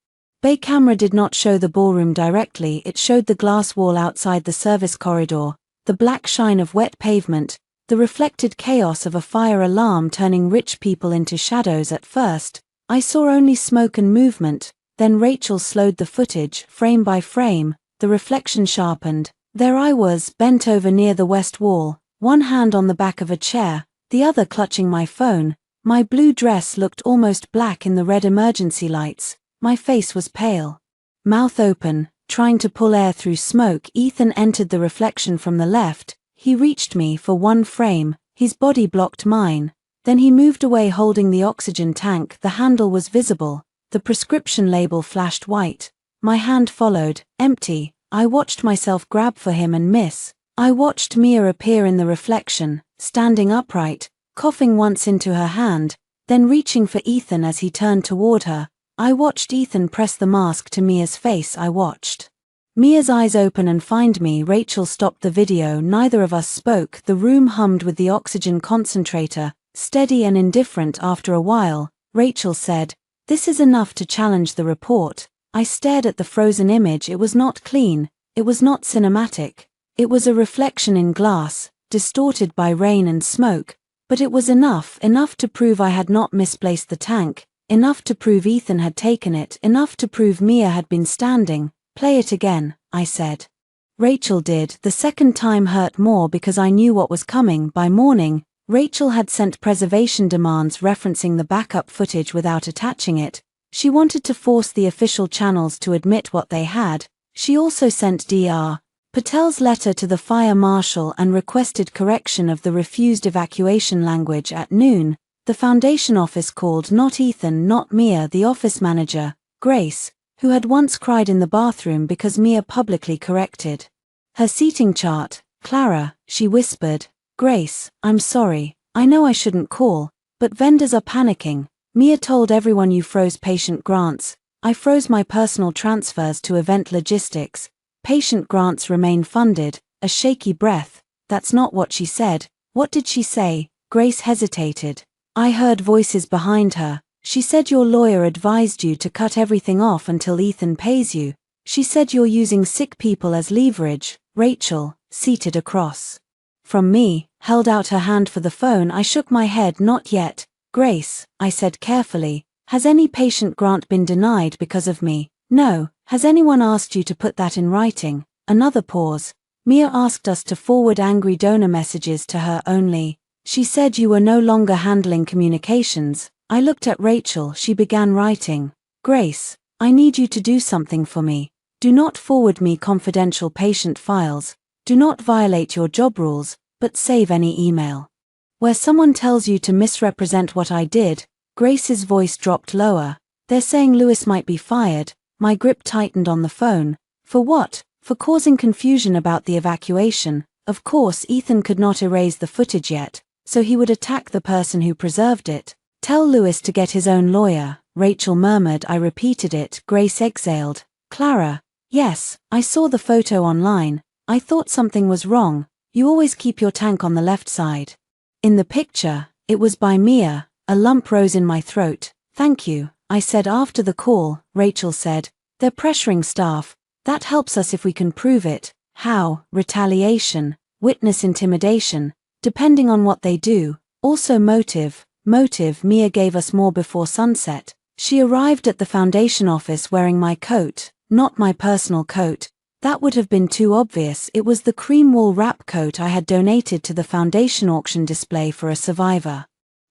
bay camera did not show the ballroom directly. It showed the glass wall outside the service corridor, the black shine of wet pavement, the reflected chaos of a fire alarm turning rich people into shadows. At first, I saw only smoke and movement. Then Rachel slowed the footage, frame by frame. The reflection sharpened. There I was, bent over near the west wall, one hand on the back of a chair, the other clutching my phone. My blue dress looked almost black in the red emergency lights. My face was pale. Mouth open, trying to pull air through smoke. Ethan entered the reflection from the left. He reached me for one frame. His body blocked mine. Then he moved away holding the oxygen tank. The handle was visible. The prescription label flashed white. My hand followed, empty. I watched myself grab for him and miss. I watched Mia appear in the reflection, standing upright, coughing once into her hand, then reaching for Ethan as he turned toward her. I watched Ethan press the mask to Mia's face. I watched Mia's eyes open and find me. Rachel stopped the video. Neither of us spoke. The room hummed with the oxygen concentrator, steady and indifferent. After a while, Rachel said, "This is enough to challenge the report." I stared at the frozen image. It was not clean, it was not cinematic. It was a reflection in glass, distorted by rain and smoke, but it was enough to prove I had not misplaced the tank, enough to prove Ethan had taken it, enough to prove Mia had been standing. "Play it again," I said. Rachel did. The second time hurt more because I knew what was coming. By morning, Rachel had sent preservation demands referencing the backup footage without attaching it. She wanted to force the official channels to admit what they had. She also sent Dr. Patel's letter to the fire marshal and requested correction of the refused evacuation language. At noon, the foundation office called. Not Ethan, not Mia. The office manager, Grace, who had once cried in the bathroom because Mia publicly corrected her seating chart. "Clara," she whispered. "Grace, I'm sorry. I know I shouldn't call, but vendors are panicking. Mia told everyone you froze patient grants. I froze my personal transfers to event logistics. Patient grants remain funded." A shaky breath. "That's not what she said." "What did she say?" Grace hesitated. I heard voices behind her. "She said your lawyer advised you to cut everything off until Ethan pays you. She said you're using sick people as leverage." Rachel, seated across from me, held out her hand for the phone. I shook my head. "Not yet, Grace," I said carefully. "Has any patient grant been denied because of me?" "No." "Has anyone asked you to put that in writing?" Another pause. "Mia asked us to forward angry donor messages to her only. She said you were no longer handling communications." I looked at Rachel. She began writing. "Grace, I need you to do something for me. Do not forward me confidential patient files. Do not violate your job rules, but save any email where someone tells you to misrepresent what I did." Grace's voice dropped lower. "They're saying Lewis might be fired." My grip tightened on the phone. "For what?" "For causing confusion about the evacuation." Of course, Ethan could not erase the footage yet, so he would attack the person who preserved it. "Tell Lewis to get his own lawyer," Rachel murmured. I repeated it. Grace exhaled. "Clara, Yes, I saw the photo online. I thought something was wrong. You always keep your tank on the left side. In the picture, it was by Mia. A lump rose in my throat. Thank you, I said after the call. Rachel said, they're pressuring staff. That helps us if we can prove it. How? Retaliation, witness intimidation, depending on what they do. Also motive. Mia gave us more before sunset. She arrived at the foundation office wearing my coat, not my personal coat. That would have been too obvious. It was the cream wool wrap coat I had donated to the foundation auction display for a survivor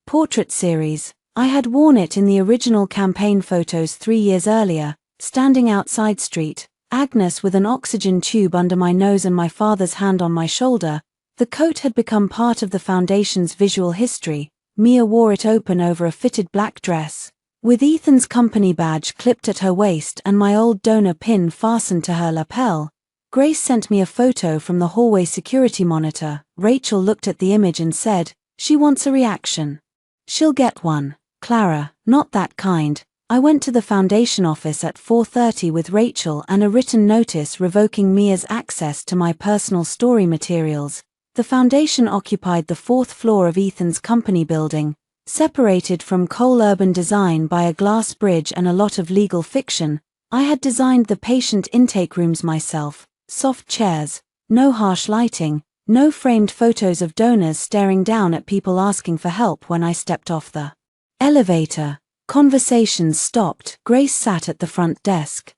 portrait series. I had worn it in the original campaign photos 3 years earlier, standing outside street, Agnes with an oxygen tube under my nose and my father's hand on my shoulder. The coat had become part of the foundation's visual history. Mia wore it open over a fitted black dress, with Ethan's company badge clipped at her waist and my old donor pin fastened to her lapel. Grace sent me a photo from the hallway security monitor. Rachel looked at the image and said, she wants a reaction. She'll get one. Clara, not that kind. I went to the foundation office at 4:30 with Rachel and a written notice revoking Mia's access to my personal story materials. The foundation occupied the 4th floor of Ethan's company building, separated from Cole Urban Design by a glass bridge and a lot of legal fiction. I had designed the patient intake rooms myself, soft chairs, no harsh lighting, no framed photos of donors staring down at people asking for help when I stepped off the elevator. Conversations stopped. Grace sat at the front desk,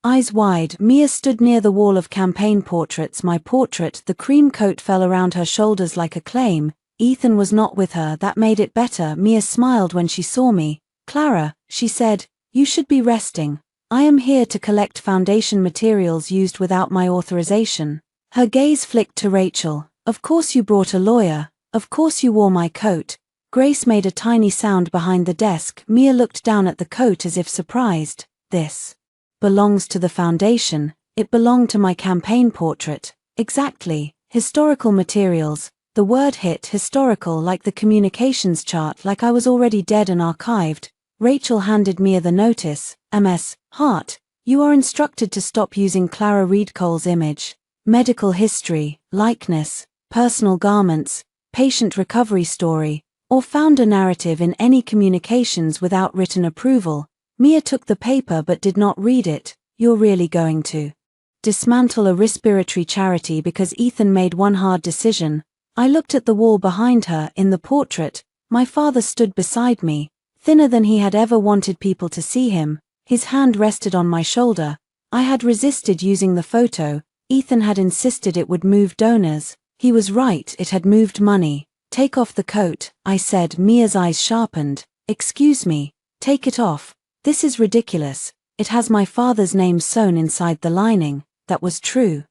eyes wide. Mia stood near the wall of campaign portraits. My portrait, the cream coat fell around her shoulders like a claim. Ethan was not with her. That made it better. Mia smiled when she saw me. Clara, she said, you should be resting. I am here to collect foundation materials used without my authorization. Her gaze flicked to Rachel. Of course you brought a lawyer. Of course you wore my coat. Grace made a tiny sound behind the desk. Mia looked down at the coat as if surprised. This belongs to the foundation. It belonged to my campaign portrait. Exactly. Historical materials. The word hit historical like the communications chart, like I was already dead and archived. Rachel handed Mia the notice. MS. Hart, you are instructed to stop using Clara Reed Cole's image, medical history, likeness, personal garments, patient recovery story, or founder narrative in any communications without written approval. Mia took the paper but did not read it. You're really going to dismantle a respiratory charity because Ethan made one hard decision. I looked at the wall behind her. In the portrait, my father stood beside me, thinner than he had ever wanted people to see him. His hand rested on my shoulder. I had resisted using the photo. Ethan had insisted it would move donors. He was right, it had moved money. Take off the coat, I said. Mia's eyes sharpened. Excuse me, take it off. This is ridiculous. It has my father's name sewn inside the lining. That was true.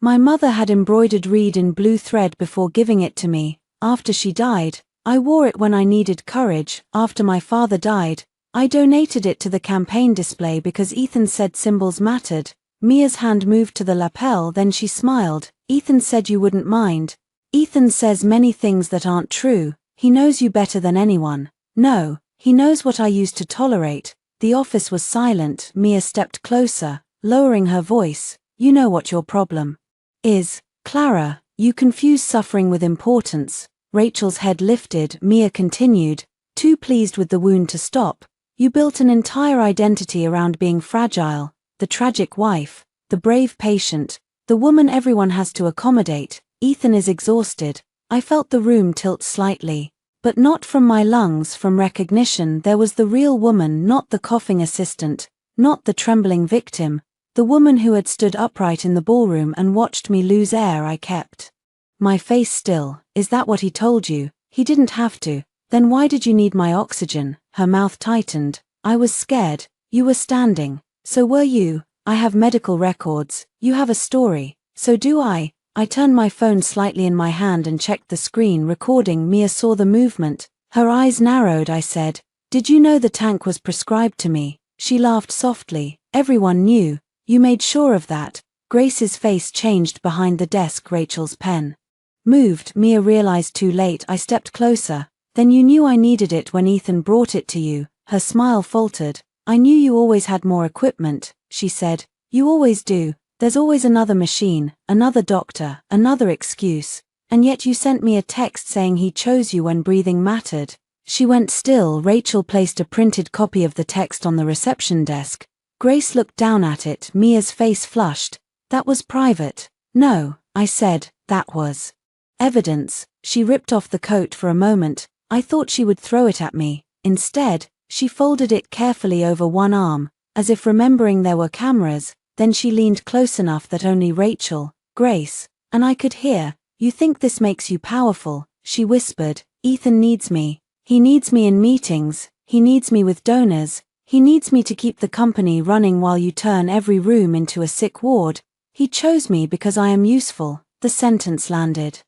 My mother had embroidered Reed in blue thread before giving it to me. After she died, I wore it when I needed courage. After my father died, I donated it to the campaign display because Ethan said symbols mattered. Mia's hand moved to the lapel, then she smiled. Ethan said you wouldn't mind. Ethan says many things that aren't true. He knows you better than anyone. No, he knows what I used to tolerate. The office was silent. Mia stepped closer, lowering her voice. You know what your problem is, Clara. You confuse suffering with importance. Rachel's head lifted. Mia continued, too pleased with the wound to stop. You built an entire identity around being fragile, the tragic wife, the brave patient, the woman everyone has to accommodate. Ethan is exhausted. I felt the room tilt slightly. But not from my lungs, from recognition. There was the real woman, not the coughing assistant, not the trembling victim. The woman who had stood upright in the ballroom and watched me lose air. I kept my face still. Is that what he told you? He didn't have to. Then why did you need my oxygen? Her mouth tightened. I was scared. You were standing. So were you. I have medical records. You have a story. So do I. I turned my phone slightly in my hand and checked the screen recording. Mia saw the movement. Her eyes narrowed. I said, did you know the tank was prescribed to me? She laughed softly. Everyone knew. You made sure of that. Grace's face changed behind the desk. Rachel's pen moved. Mia realized too late. I stepped closer. Then you knew I needed it when Ethan brought it to you. Her smile faltered. I knew you always had more equipment, she said. You always do. There's always another machine, another doctor, another excuse. And yet you sent me a text saying he chose you when breathing mattered." She went still. Rachel placed a printed copy of the text on the reception desk. Grace looked down at it. Mia's face flushed. "That was private." "No," I said, "that was evidence." She ripped off the coat for a moment. I thought she would throw it at me. Instead, she folded it carefully over one arm, as if remembering there were cameras. Then she leaned close enough that only Rachel, Grace, and I could hear. "You think this makes you powerful," she whispered. "Ethan needs me. He needs me in meetings, he needs me with donors, he needs me to keep the company running while you turn every room into a sick ward. He chose me because I am useful." The sentence landed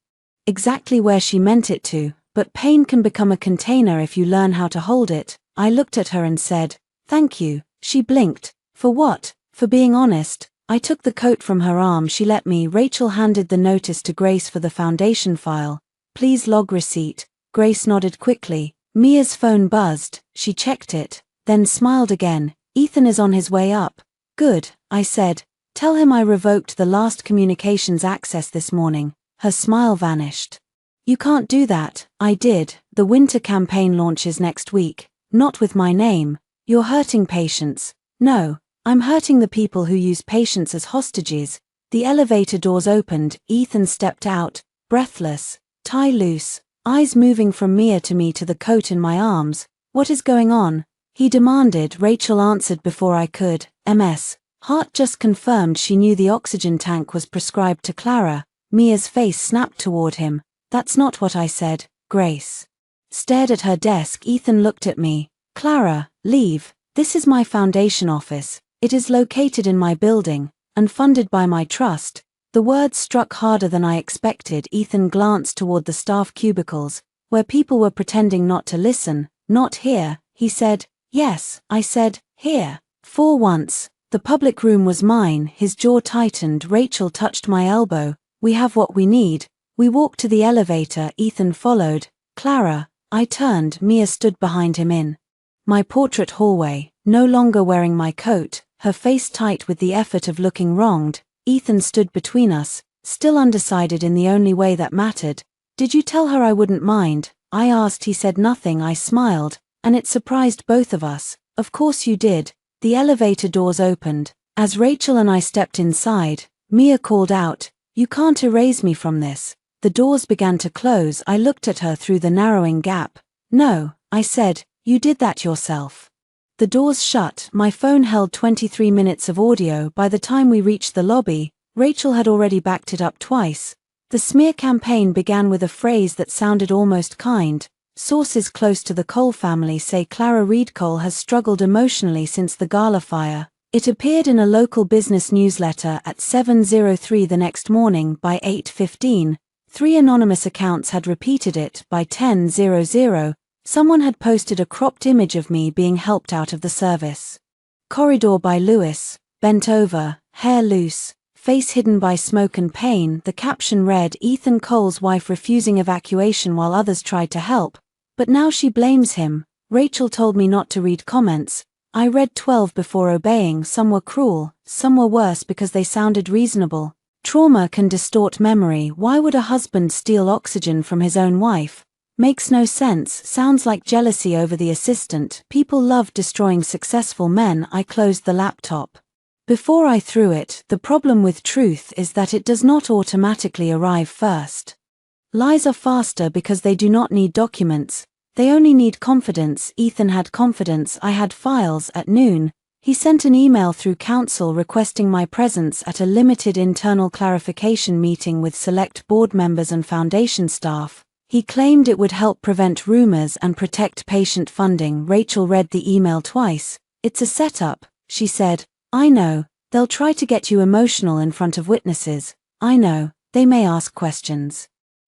exactly where she meant it to, but pain can become a container if you learn how to hold it. I looked at her and said, "Thank you." She blinked. "For what?" "For being honest." I took the coat from her arm. She let me. Rachel handed the notice to Grace for the foundation file. "Please log receipt." Grace nodded quickly. Mia's phone buzzed. She checked it, then smiled again. "Ethan is on his way up." "Good," I said. "Tell him I revoked the last communications access this morning." Her smile vanished. "You can't do that." "I did. The winter campaign launches next week. Not with my name. You're hurting patients." "No, I'm hurting the people who use patients as hostages." The elevator doors opened. Ethan stepped out, breathless, tie loose, eyes moving from Mia to me to the coat in my arms. "What is going on?" he demanded. Rachel answered before I could. "MS. Heart just confirmed." She knew the oxygen tank was prescribed to Clara. Mia's face snapped toward him. "That's not what I said." Grace stared at her desk. Ethan looked at me. "Clara, leave. This is my foundation office. It is located in my building, and funded by my trust." The words struck harder than I expected. Ethan glanced toward the staff cubicles, where people were pretending not to listen. "Not here," he said. "Yes," I said, "here." For once, the public room was mine. His jaw tightened. Rachel touched my elbow. "We have what we need." We walked to the elevator. Ethan followed. "Clara." I turned. Mia stood behind him in my portrait hallway, no longer wearing my coat, her face tight with the effort of looking wronged. Ethan stood between us, still undecided in the only way that mattered. "Did you tell her I wouldn't mind?" I asked. He said nothing. I smiled, and it surprised both of us. "Of course you did." The elevator doors opened. As Rachel and I stepped inside, Mia called out, "You can't erase me from this." The doors began to close. I looked at her through the narrowing gap. "No," I said, "you did that yourself." The doors shut. My phone held 23 minutes of audio. By the time we reached the lobby, Rachel had already backed it up twice. The smear campaign began with a phrase that sounded almost kind. "Sources close to the Cole family say Clara Reed Cole has struggled emotionally since the gala fire." It appeared in a local business newsletter at 7:03 the next morning. By 8:15, 3 anonymous accounts had repeated it. By 10:00, someone had posted a cropped image of me being helped out of the service corridor by Lewis, bent over, hair loose, face hidden by smoke and pain. The caption read, "Ethan Cole's wife refusing evacuation while others tried to help, but now she blames him." Rachel told me not to read comments. I read 12 before obeying. Some were cruel, some were worse because they sounded reasonable. Trauma can distort memory. Why would a husband steal oxygen from his own wife? Makes no sense. Sounds like jealousy over the assistant. People love destroying successful men. I closed the laptop before I threw it. The problem with truth is that it does not automatically arrive first. Lies are faster because they do not need documents. They only need confidence. Ethan had confidence. I had files. At noon, he sent an email through counsel requesting my presence at a limited internal clarification meeting with select board members and foundation staff. He claimed it would help prevent rumors and protect patient funding. Rachel read the email twice. "It's a setup," she said. "I know. They'll try to get you emotional in front of witnesses. I know. They may ask questions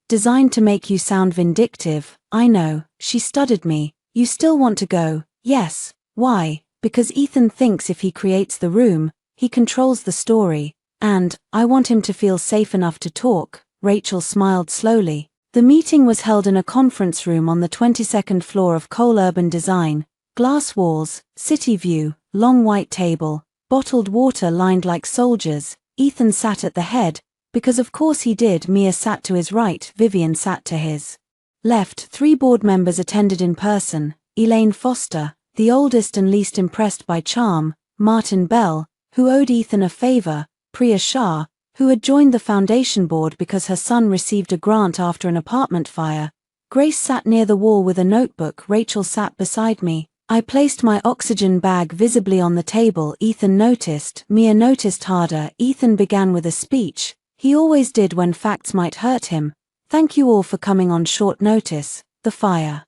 designed to make you sound vindictive. I know." She studied me. "You still want to go?" "Yes." "Why?" "Because Ethan thinks if he creates the room, he controls the story. And I want him to feel safe enough to talk." Rachel smiled slowly. The meeting was held in a conference room on the 22nd floor of Cole Urban Design. Glass walls, city view, long white table. Bottled water lined like soldiers. Ethan sat at the head, because of course he did. Mia sat to his right, Vivian sat to his left. 3 board members attended in person: Elaine Foster, the oldest and least impressed by charm; Martin Bell, who owed Ethan a favor; Priya Shah, who had joined the foundation board because her son received a grant after an apartment fire. Grace sat near the wall with a notebook. Rachel sat beside me. I placed my oxygen bag visibly on the table. Ethan noticed. Mia noticed harder. Ethan began with a speech. He always did when facts might hurt him. Thank you all for coming on short notice. The fire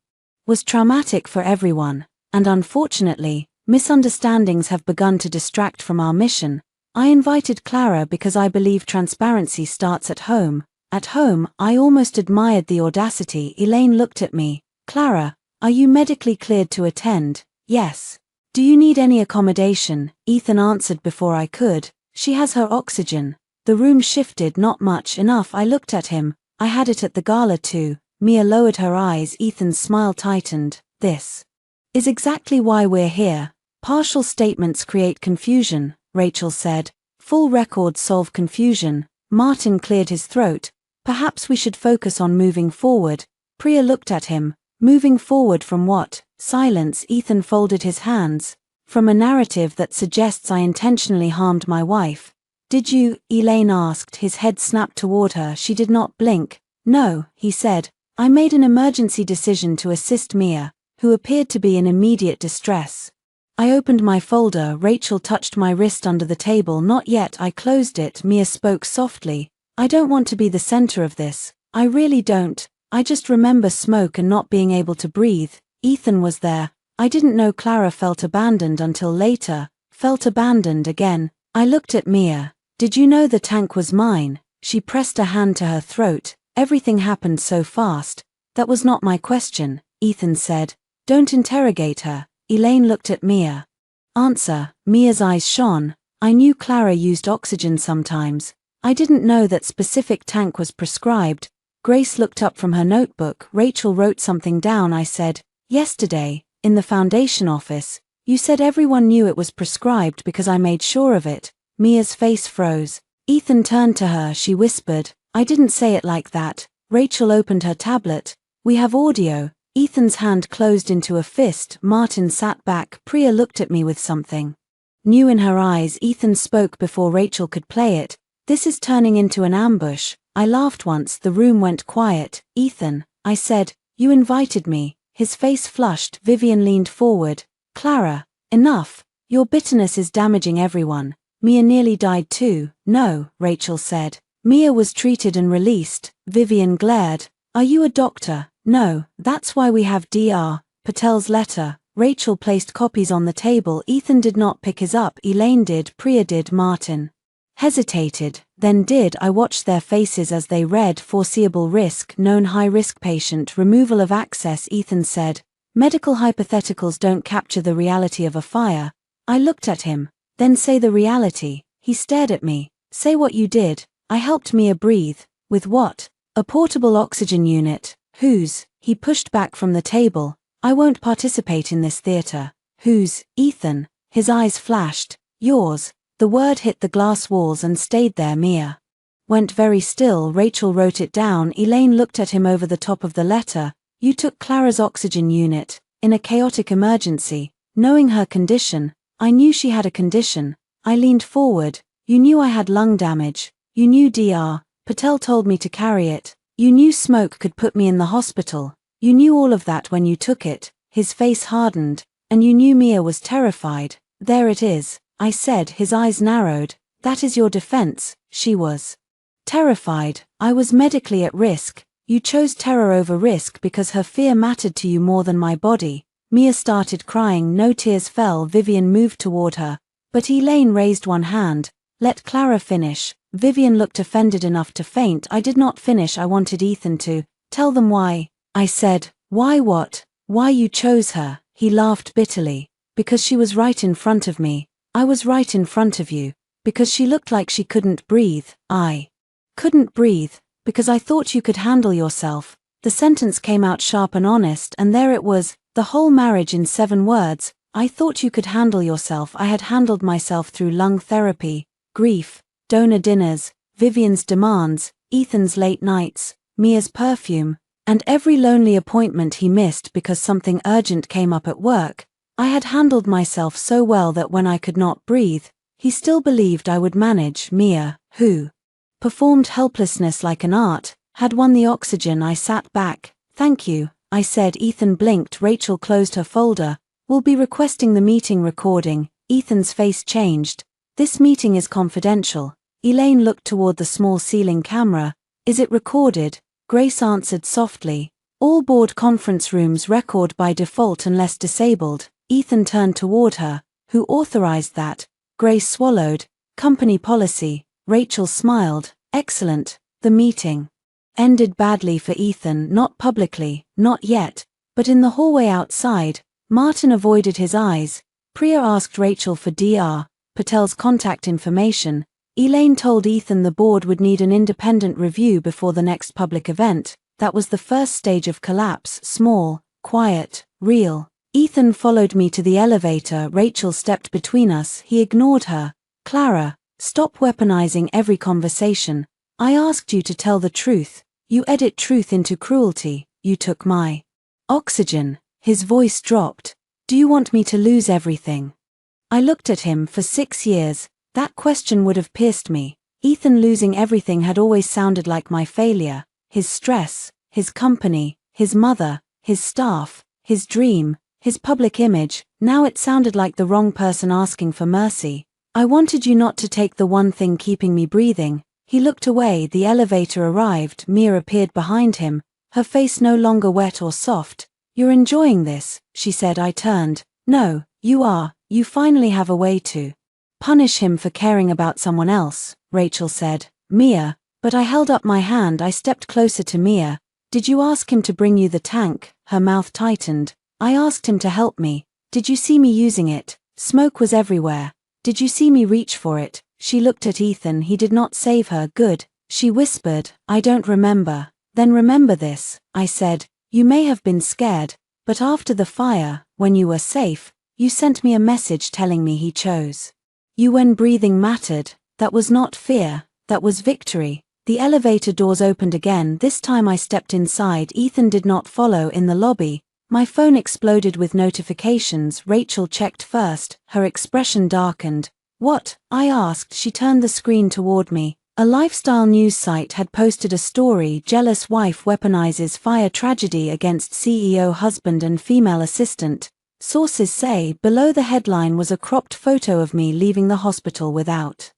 was traumatic for everyone, and unfortunately, misunderstandings have begun to distract from our mission. I invited Clara because I believe transparency starts at home. At home, I almost admired the audacity. Elaine looked at me. Clara, are you medically cleared to attend? Yes. Do you need any accommodation? Ethan answered before I could. She has her oxygen. The room shifted. Not much. Enough. I looked at him. I had it at the gala too. Mia lowered her eyes. Ethan's smile tightened. This is exactly why we're here. Partial statements create confusion, Rachel said. Full records solve confusion. Martin cleared his throat. Perhaps we should focus on moving forward. Priya looked at him. Moving forward from what? Silence. Ethan folded his hands. From a narrative that suggests I intentionally harmed my wife. Did you? Elaine asked. His head snapped toward her. She did not blink. No, he said. I made an emergency decision to assist Mia, who appeared to be in immediate distress. I opened my folder. Rachel touched my wrist under the table. Not yet. I closed it. Mia spoke softly. I don't want to be the center of this. I really don't. I just remember smoke and not being able to breathe. Ethan was there. I didn't know Clara felt abandoned until later. Felt abandoned again. I looked at Mia. Did you know the tank was mine? She pressed a hand to her throat. Everything happened so fast. That was not my question, Ethan said. Don't interrogate her. Elaine looked at Mia. Answer. Mia's eyes shone. I knew Clara used oxygen sometimes. I didn't know that specific tank was prescribed. Grace looked up from her notebook. Rachel wrote something down. I said, yesterday, in the foundation office, you said everyone knew it was prescribed because I made sure of it. Mia's face froze. Ethan turned to her. She whispered, I didn't say it like that. Rachel opened her tablet. We have audio. Ethan's hand closed into a fist. Martin sat back. Priya looked at me with something new in her eyes. Ethan spoke before Rachel could play it. This is turning into an ambush. I laughed once. The room went quiet. Ethan, I said, you invited me. His face flushed. Vivian leaned forward. Clara, enough. Your bitterness is damaging everyone. Mia nearly died too. No, Rachel said. Mia was treated and released. Vivian glared. Are you a doctor? No, that's why we have Dr. Patel's letter. Rachel placed copies on the table. Ethan did not pick his up. Elaine did. Priya did. Martin hesitated, then did. I watched their faces as they read. Foreseeable risk, known high-risk patient, removal of access. Ethan said, medical hypotheticals don't capture the reality of a fire. I looked at him. Then say the reality. He stared at me. Say what you did. I helped Mia breathe. With what? A portable oxygen unit. Whose? He pushed back from the table. I won't participate in this theater. Whose? Ethan. His eyes flashed. Yours. The word hit the glass walls and stayed there. Mia went very still. Rachel wrote it down. Elaine looked at him over the top of the letter. You took Clara's oxygen unit, in a chaotic emergency. Knowing her condition, I knew she had a condition. I leaned forward. You knew I had lung damage. You knew Dr. Patel told me to carry it. You knew smoke could put me in the hospital. You knew all of that when you took it. His face hardened. And you knew Mia was terrified. There it is, I said. His eyes narrowed. That is your defense. She was terrified. I was medically at risk. You chose terror over risk because her fear mattered to you more than my body. Mia started crying. No tears fell. Vivian moved toward her. But Elaine raised one hand. Let Clara finish. Vivian looked offended enough to faint. I did not finish. I wanted Ethan to tell them why. I said, why what? Why you chose her. He laughed bitterly. Because she was right in front of me. I was right in front of you. Because she looked like she couldn't breathe. I couldn't breathe. Because I thought you could handle yourself. The sentence came out sharp and honest, and there it was, the whole marriage in 7 words. I thought you could handle yourself. I had handled myself through lung therapy, grief, donor dinners, Vivian's demands, Ethan's late nights, Mia's perfume, and every lonely appointment he missed because something urgent came up at work. I had handled myself so well that when I could not breathe, he still believed I would manage. Mia, who performed helplessness like an art, had won the oxygen. I sat back. Thank you, I said. Ethan blinked. Rachel closed her folder. We'll be requesting the meeting recording. Ethan's face changed. This meeting is confidential. Elaine looked toward the small ceiling camera. Is it recorded? Grace answered softly. All board conference rooms record by default unless disabled. Ethan turned toward her. Who authorized that? Grace swallowed. Company policy. Rachel smiled. Excellent. The meeting ended badly for Ethan, not publicly, not yet, but in the hallway outside. Martin avoided his eyes. Priya asked Rachel for Dr. Patel's contact information. Elaine told Ethan the board would need an independent review before the next public event. That was the first stage of collapse. Small, quiet, real. Ethan followed me to the elevator. Rachel stepped between us. He ignored her. Clara, stop weaponizing every conversation. I asked you to tell the truth. You edit truth into cruelty. You took my oxygen. His voice dropped. Do you want me to lose everything? I looked at him. For 6 years, that question would have pierced me. Ethan losing everything had always sounded like my failure. His stress, his company, his mother, his staff, his dream, his public image. Now it sounded like the wrong person asking for mercy. I wanted you not to take the one thing keeping me breathing. He looked away. The elevator arrived. Mia appeared behind him, her face no longer wet or soft. You're enjoying this, she said. I turned. No, you are. You finally have a way to punish him for caring about someone else, Rachel said. Mia, but I held up my hand. I stepped closer to Mia. Did you ask him to bring you the tank? Her mouth tightened. I asked him to help me. Did you see me using it? Smoke was everywhere. Did you see me reach for it? She looked at Ethan. He did not save her. Good. She whispered. I don't remember. Then remember this, I said. You may have been scared, but after the fire, when you were safe, you sent me a message telling me he chose you when breathing mattered. That was not fear, that was victory. The elevator doors opened again. This time I stepped inside. Ethan did not follow. In the lobby, my phone exploded with notifications. Rachel checked first. Her expression darkened. What? I asked. She turned the screen toward me. A lifestyle news site had posted a story. Jealous wife weaponizes fire tragedy against CEO husband and female assistant. Sources say. Below the headline was a cropped photo of me leaving the hospital without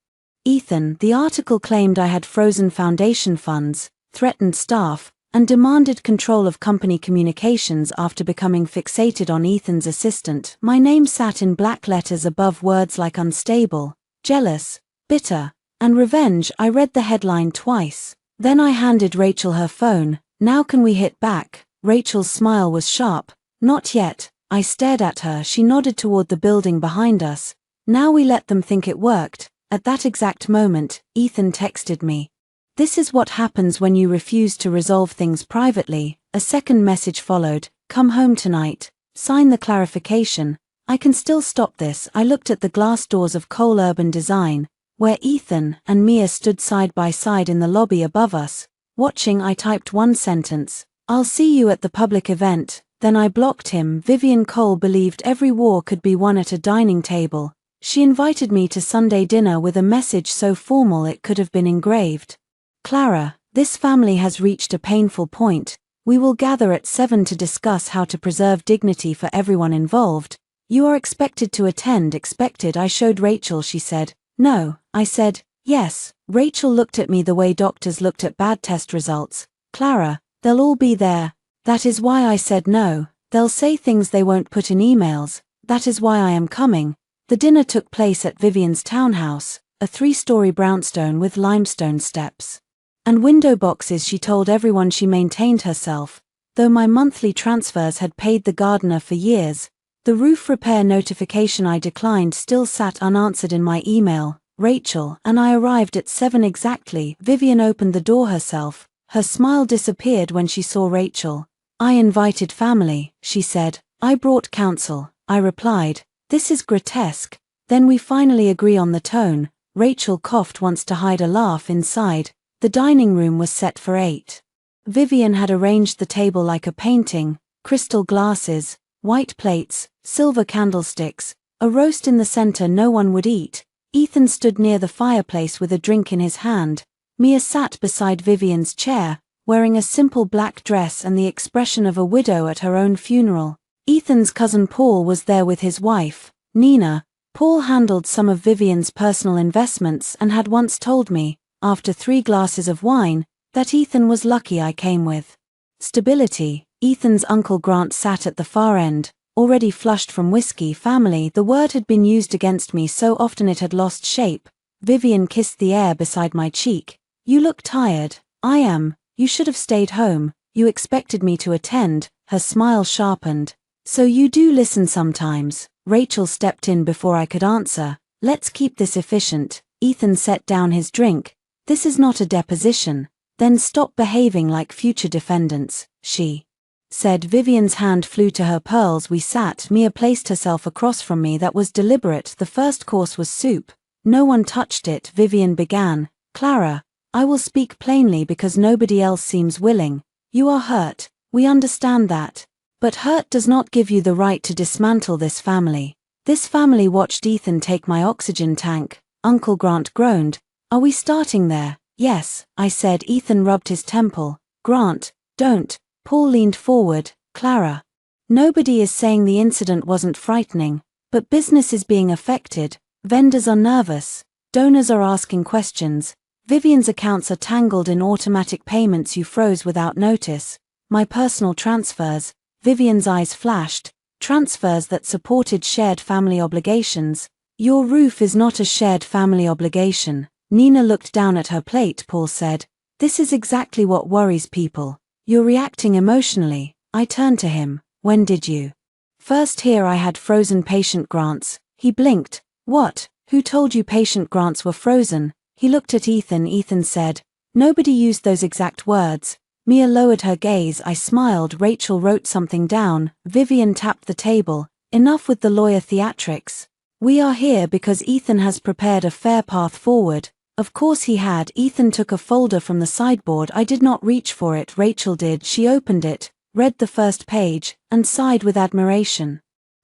Ethan. The article claimed I had frozen foundation funds, threatened staff, and demanded control of company communications after becoming fixated on Ethan's assistant. My name sat in black letters above words like unstable, jealous, bitter, and revenge. I read the headline twice. Then I handed Rachel her phone. Now can we hit back? Rachel's smile was sharp. Not yet. I stared at her. She nodded toward the building behind us. Now we let them think it worked. At that exact moment, Ethan texted me. This is what happens when you refuse to resolve things privately. A second message followed. Come home tonight. Sign the clarification. I can still stop this. I looked at the glass doors of Cole Urban Design, where Ethan and Mia stood side by side in the lobby above us. Watching, I typed one sentence. I'll see you at the public event. Then I blocked him. Vivian Cole believed every war could be won at a dining table. She invited me to Sunday dinner with a message so formal it could have been engraved. Clara, this family has reached a painful point. We will gather at 7 to discuss how to preserve dignity for everyone involved. You are expected to attend. Expected? I showed Rachel. She said, no. I said, yes. Rachel looked at me the way doctors looked at bad test results. Clara, they'll all be there. That is why I said no. They'll say things they won't put in emails. That is why I am coming. The dinner took place at Vivian's townhouse, a 3-story brownstone with limestone steps and window boxes. She told everyone she maintained herself, though my monthly transfers had paid the gardener for years. The roof repair notification I declined still sat unanswered in my email. Rachel and I arrived at 7 exactly. Vivian opened the door herself. Her smile disappeared when she saw Rachel. I invited family, she said. I brought counsel. I replied. This is grotesque. Then we finally agree on the tone. Rachel coughed, wants to hide a laugh inside. The dining room was set for 8. Vivian had arranged the table like a painting, crystal glasses, white plates, silver candlesticks, a roast in the center no one would eat. Ethan stood near the fireplace with a drink in his hand. Mia sat beside Vivian's chair, wearing a simple black dress and the expression of a widow at her own funeral. Ethan's cousin Paul was there with his wife, Nina. Paul handled some of Vivian's personal investments and had once told me, after 3 glasses of wine, that Ethan was lucky I came with stability. Ethan's uncle Grant sat at the far end, already flushed from whiskey. Family, the word had been used against me so often it had lost shape. Vivian kissed the air beside my cheek. You look tired. I am. You should have stayed home. You expected me to attend. Her smile sharpened. So you do listen sometimes. Rachel stepped in before I could answer. Let's keep this efficient. Ethan set down his drink. This is not a deposition. Then stop behaving like future defendants, she said. Vivian's hand flew to her pearls. We sat. Mia placed herself across from me. That was deliberate. The first course was soup. No one touched it. Vivian began. Clara, I will speak plainly because nobody else seems willing. You are hurt. We understand that. But hurt does not give you the right to dismantle this family. This family watched Ethan take my oxygen tank. Uncle Grant groaned. Are we starting there? Yes, I said. Ethan rubbed his temple. Grant, don't. Paul leaned forward. Clara. Nobody is saying the incident wasn't frightening, but business is being affected. Vendors are nervous. Donors are asking questions. Vivian's accounts are tangled in automatic payments you froze without notice. My personal transfers. Vivian's eyes flashed. Transfers that supported shared family obligations. Your roof is not a shared family obligation. Nina looked down at her plate. Paul said, this is exactly what worries people. You're reacting emotionally. I turned to him. When did you first hear I had frozen patient grants? He blinked. What? Who told you patient grants were frozen? He looked at Ethan. Ethan said, nobody used those exact words. Mia lowered her gaze. I smiled. Rachel wrote something down. Vivian tapped the table. Enough with the lawyer theatrics. We are here because Ethan has prepared a fair path forward. Of course he had. Ethan took a folder from the sideboard. I did not reach for it. Rachel did. She opened it, read the first page, and sighed with admiration.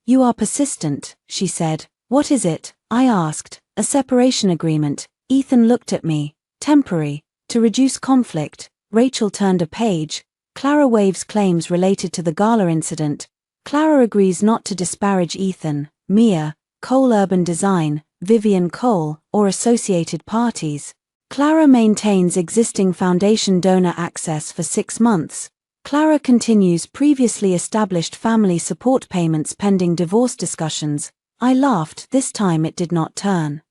You are persistent, she said. What is it? I asked. A separation agreement. Ethan looked at me. Temporary. To reduce conflict. Rachel turned a page. Clara waives claims related to the gala incident. Clara agrees not to disparage Ethan, Mia, Cole Urban Design, Vivian Cole, or associated parties. Clara maintains existing foundation donor access for 6 months. Clara continues previously established family support payments pending divorce discussions. I laughed. This time it did not turn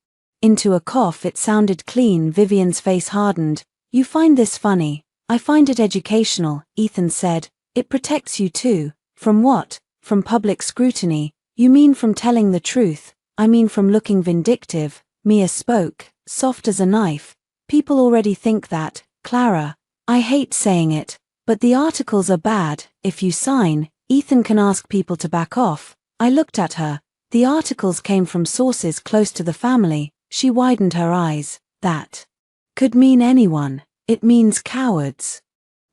into a cough. It sounded clean. Vivian's face hardened. You find this funny. I find it educational, Ethan said. It protects you too. From what? From public scrutiny. You mean from telling the truth? I mean from looking vindictive. Mia spoke, soft as a knife. People already think that, Clara. I hate saying it, but the articles are bad. If you sign, Ethan can ask people to back off. I looked at her. The articles came from sources close to the family. She widened her eyes. That could mean anyone. It means cowards.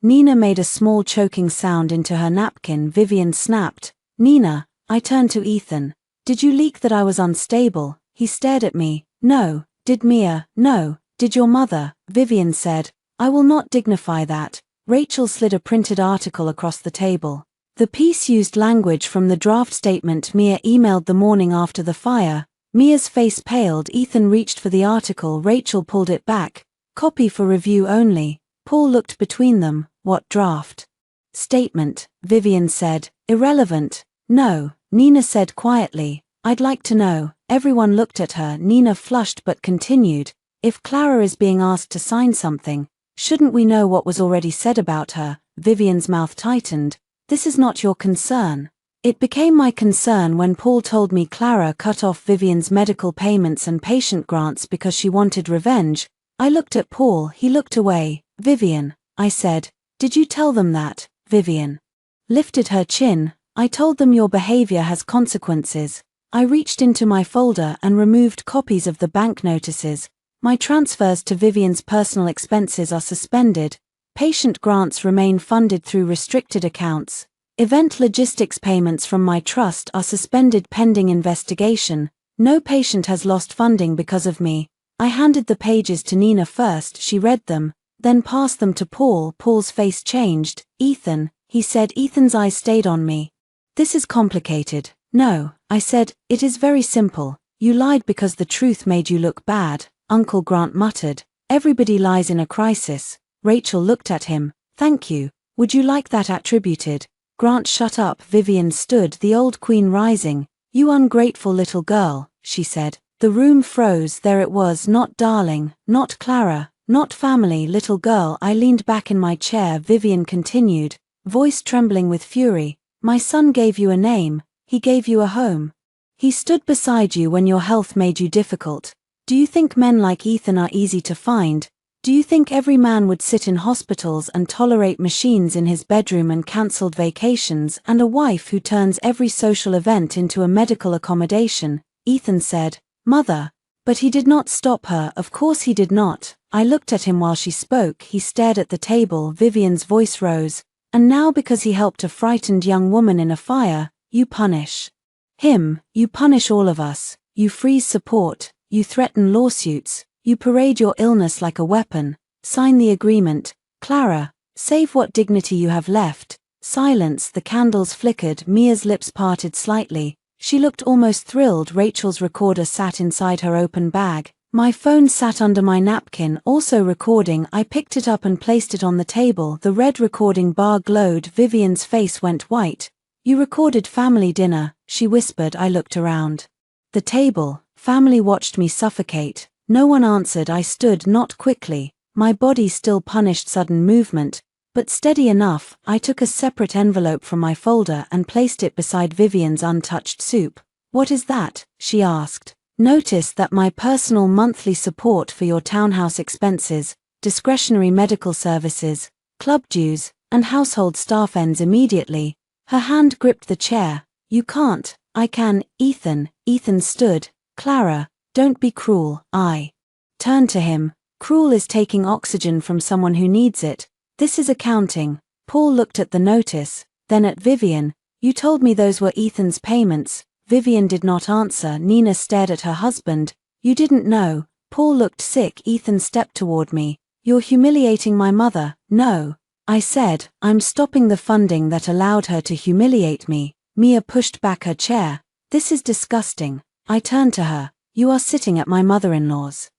Nina made a small choking sound into her napkin. Vivian snapped. Nina, I turned to Ethan. Did you leak that I was unstable? He stared at me. No. Did Mia? No. Did your mother? Vivian said. I will not dignify that. Rachel slid a printed article across the table. The piece used language from the draft statement Mia emailed the morning after the fire. Mia's face paled. Ethan reached for the article. Rachel pulled it back. Copy for review only. Paul looked between them. What draft statement? Vivian said. Irrelevant. No. Nina said quietly. I'd like to know. Everyone looked at her. Nina flushed but continued. If Clara is being asked to sign something, shouldn't we know what was already said about her? Vivian's mouth tightened. This is not your concern. It became my concern when Paul told me Clara cut off Vivian's medical payments and patient grants because she wanted revenge. I looked at Paul. He looked away. Vivian, I said. Did you tell them that? Vivian lifted her chin. I told them your behavior has consequences. I reached into my folder and removed copies of the bank notices. My transfers to Vivian's personal expenses are suspended. Patient grants remain funded through restricted accounts. Event logistics payments from my trust are suspended pending investigation. No patient has lost funding because of me. I handed the pages to Nina first. She read them, then passed them to Paul. Paul's face changed. Ethan, he said. Ethan's eyes stayed on me. This is complicated. No, I said, it is very simple. You lied because the truth made you look bad, Uncle Grant muttered. Everybody lies in a crisis. Rachel looked at him. Thank you. Would you like that attributed? Grant shut up. Vivian stood, the old queen rising. You ungrateful little girl, she said. The room froze. There it was, not darling, not Clara, not family, little girl. I leaned back in my chair. Vivian continued, voice trembling with fury. My son gave you a name. He gave you a home. He stood beside you when your health made you difficult. Do you think men like Ethan are easy to find? Do you think every man would sit in hospitals and tolerate machines in his bedroom and cancelled vacations and a wife who turns every social event into a medical accommodation? Ethan said, Mother. But he did not stop her. Of course he did not. I looked at him while she spoke. He stared at the table. Vivian's voice rose. And now because he helped a frightened young woman in a fire, you punish him, you punish all of us, you freeze support, you threaten lawsuits, you parade your illness like a weapon. Sign the agreement. Clara, save what dignity you have left. Silence. The candles flickered. Mia's lips parted slightly. She looked almost thrilled. Rachel's recorder sat inside her open bag. My phone sat under my napkin, also recording. I picked it up and placed it on the table. The red recording bar glowed. Vivian's face went white. You recorded family dinner, she whispered. I looked around the table. Family watched me suffocate. No one answered. I stood, not quickly. My body still punished sudden movement, but steady enough. I took a separate envelope from my folder and placed it beside Vivian's untouched soup. What is that? She asked. Notice that my personal monthly support for your townhouse expenses, discretionary medical services, club dues, and household staff ends immediately. Her hand gripped the chair. You can't. I can. Ethan. Ethan stood. Clara, don't be cruel. I turned to him. Cruel is taking oxygen from someone who needs it. This is accounting. Paul looked at the notice, then at Vivian. You told me those were Ethan's payments. Vivian did not answer. Nina stared at her husband. You didn't know. Paul looked sick. Ethan stepped toward me. You're humiliating my mother. No. I said, I'm stopping the funding that allowed her to humiliate me. Mia pushed back her chair. This is disgusting. I turned to her. You are sitting at my mother-in-law's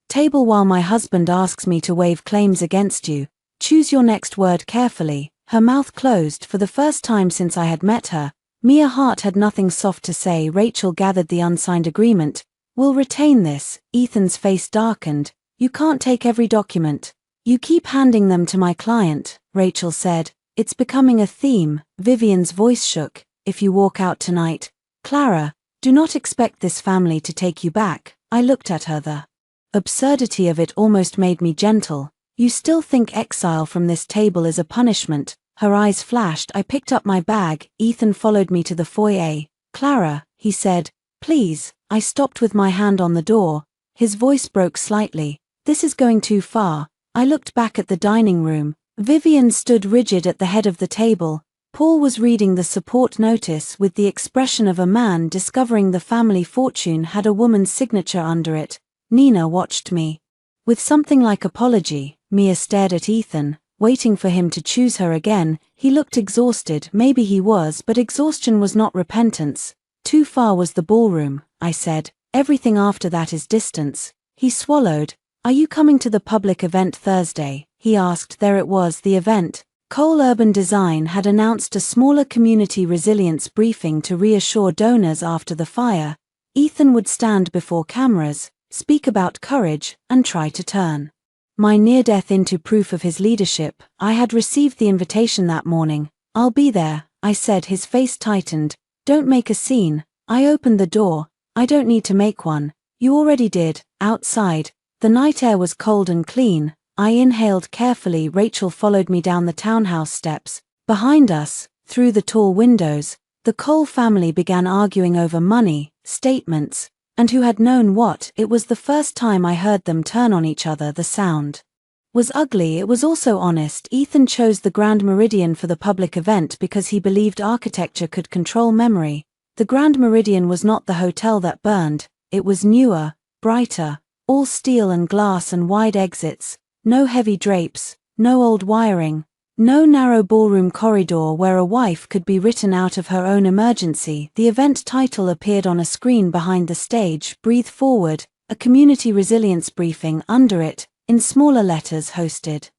table while my husband asks me to waive claims against you. Choose your next word carefully. Her mouth closed. For the first time since I had met her, Mia Hart had nothing soft to say. Rachel gathered the unsigned agreement. We'll retain this. Ethan's face darkened. You can't take every document. You keep handing them to my client, Rachel said. It's becoming a theme. Vivian's voice shook. If you walk out tonight, Clara, do not expect this family to take you back. I looked at her. The absurdity of it almost made me gentle. You still think exile from this table is a punishment? Her eyes flashed. I picked up my bag. Ethan followed me to the foyer. Clara, he said, please. I stopped with my hand on the door. His voice broke slightly. This is going too far. I looked back at the dining room. Vivian stood rigid at the head of the table. Paul was reading the support notice with the expression of a man discovering the family fortune had a woman's signature under it. Nina watched me with something like apology. Mia stared at Ethan, waiting for him to choose her again. He looked exhausted. Maybe he was, but exhaustion was not repentance. Too far was the ballroom, I said. Everything after that is distance. He swallowed. Are you coming to the public event Thursday? He asked. There it was, the event. Cole Urban Design had announced a smaller community resilience briefing to reassure donors after the fire. Ethan would stand before cameras, speak about courage, and try to turn my near-death into proof of his leadership. I had received the invitation that morning. I'll be there, I said. His face tightened. Don't make a scene. I opened the door. I don't need to make one. You already did. Outside, the night air was cold and clean. I inhaled carefully. Rachel followed me down the townhouse steps. Behind us, through the tall windows, The Cole family began arguing over money, statements, and who had known what. It was the first time I heard them turn on each other. The sound was ugly. It was also honest. Ethan chose the Grand Meridian for the public event because he believed architecture could control memory. The Grand Meridian was not the hotel that burned. It was newer, brighter, all steel and glass and wide exits, no heavy drapes, no old wiring, no narrow ballroom corridor where a wife could be written out of her own emergency. The event title appeared on a screen behind the stage, Breathe Forward, a community resilience briefing. Under it, in smaller letters, hosted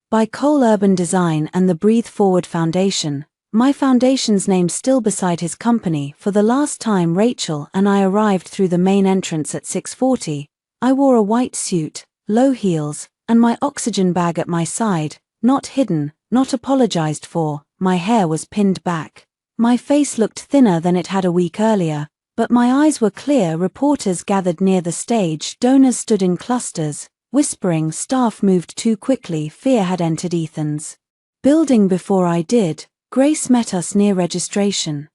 by Cole Urban Design and the Breathe Forward Foundation. My foundation's name still beside his company. For the last time, Rachel and I arrived through the main entrance at 6:40. I wore a white suit, low heels, and my oxygen bag at my side, not hidden, not apologized for. My hair was pinned back. My face looked thinner than it had a week earlier, but my eyes were clear. Reporters gathered near the stage, donors stood in clusters, whispering. Staff moved too quickly. Fear had entered Ethan's building before I did. Grace met us near registration.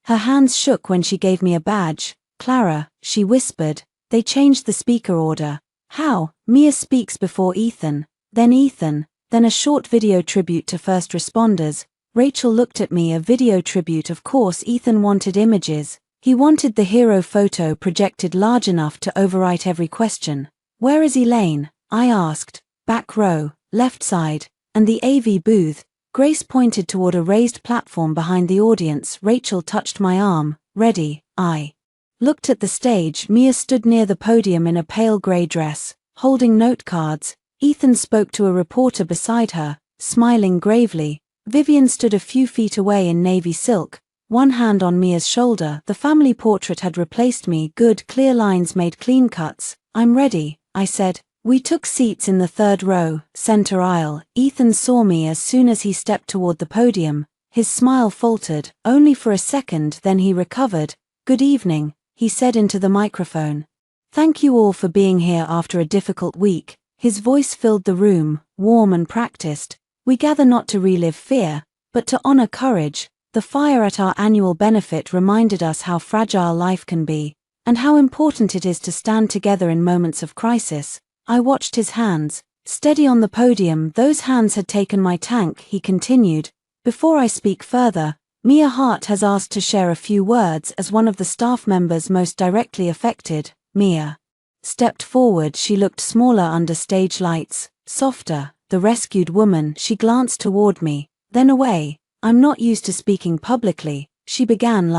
Her hands shook when she gave me a badge. Clara, she whispered, they changed the speaker order. How? Mia speaks before Ethan, then a short video tribute to first responders. Rachel looked at me. A video tribute, of course. Ethan wanted images. He wanted the hero photo projected large enough to overwrite every question. Where is Elaine? I asked. Back row, left side, and the AV booth. Grace pointed toward a raised platform behind the audience. Rachel touched my arm. Ready? I looked at the stage. Mia stood near the podium in a pale gray dress, holding note cards. Ethan spoke to a reporter beside her, smiling gravely. Vivian stood a few feet away in navy silk, one hand on Mia's shoulder. The family portrait had replaced me. Good, clear lines made clean cuts. I'm ready, I said. We took seats in the third row, center aisle. Ethan saw me as soon as he stepped toward the podium. His smile faltered, only for a second, then he recovered. Good evening, he said into the microphone. Thank you all for being here after a difficult week. His voice filled the room, warm and practiced. We gather not to relive fear, but to honor courage. The fire at our annual benefit reminded us how fragile life can be, and how important it is to stand together in moments of crisis. I watched his hands, steady on the podium. Those hands had taken my tank. He continued. Before I speak further, Mia Hart has asked to share a few words as one of the staff members most directly affected. Mia stepped forward. She looked smaller under stage lights, softer. The rescued woman. She glanced toward me, then away. I'm not used to speaking publicly, she began.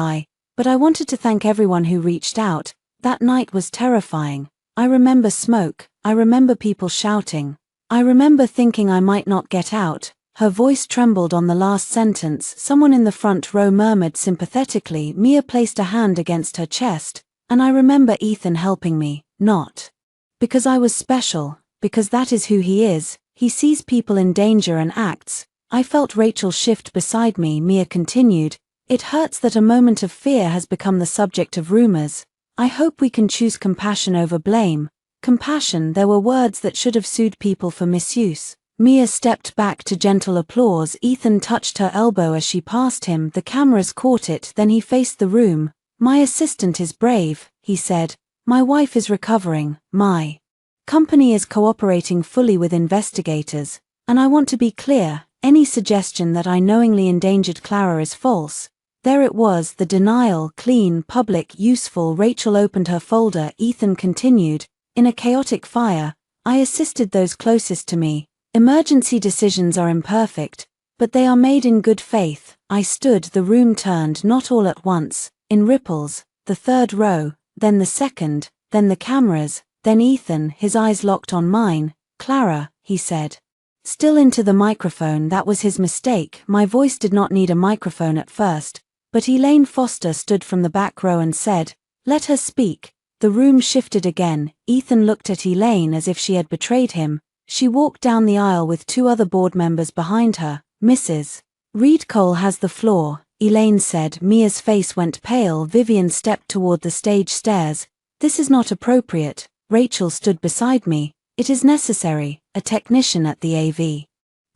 But I wanted to thank everyone who reached out. That night was terrifying. I remember smoke. I remember people shouting. I remember thinking I might not get out. Her voice trembled on the last sentence. Someone in the front row murmured sympathetically. Mia placed a hand against her chest, and I remember Ethan helping me, not because I was special, because that is who he is. He sees people in danger and acts. I felt Rachel shift beside me. Mia continued. It hurts that a moment of fear has become the subject of rumors. I hope we can choose compassion over blame. Compassion. There were words that should have sued people for misuse. Mia stepped back to gentle applause. Ethan touched her elbow as she passed him. The cameras caught it, then he faced the room. My assistant is brave, he said. My wife is recovering. My company is cooperating fully with investigators. And I want to be clear, any suggestion that I knowingly endangered Clara is false. There it was, the denial, clean, public, useful. Rachel opened her folder. Ethan continued. In a chaotic fire, I assisted those closest to me. Emergency decisions are imperfect, but they are made in good faith. I stood. The room turned, not all at once, in ripples. The third row, then the second, then the cameras, then Ethan. His eyes locked on mine. Clara, he said. Still into the microphone. That was his mistake. My voice did not need a microphone at first, but Elaine Foster stood from the back row and said, "Let her speak." The room shifted again. Ethan looked at Elaine as if she had betrayed him. She walked down the aisle with two other board members behind her. Mrs. Reed Cole has the floor, Elaine said. Mia's face went pale. Vivian stepped toward the stage stairs. This is not appropriate. Rachel stood beside me. It is necessary. A technician at the AV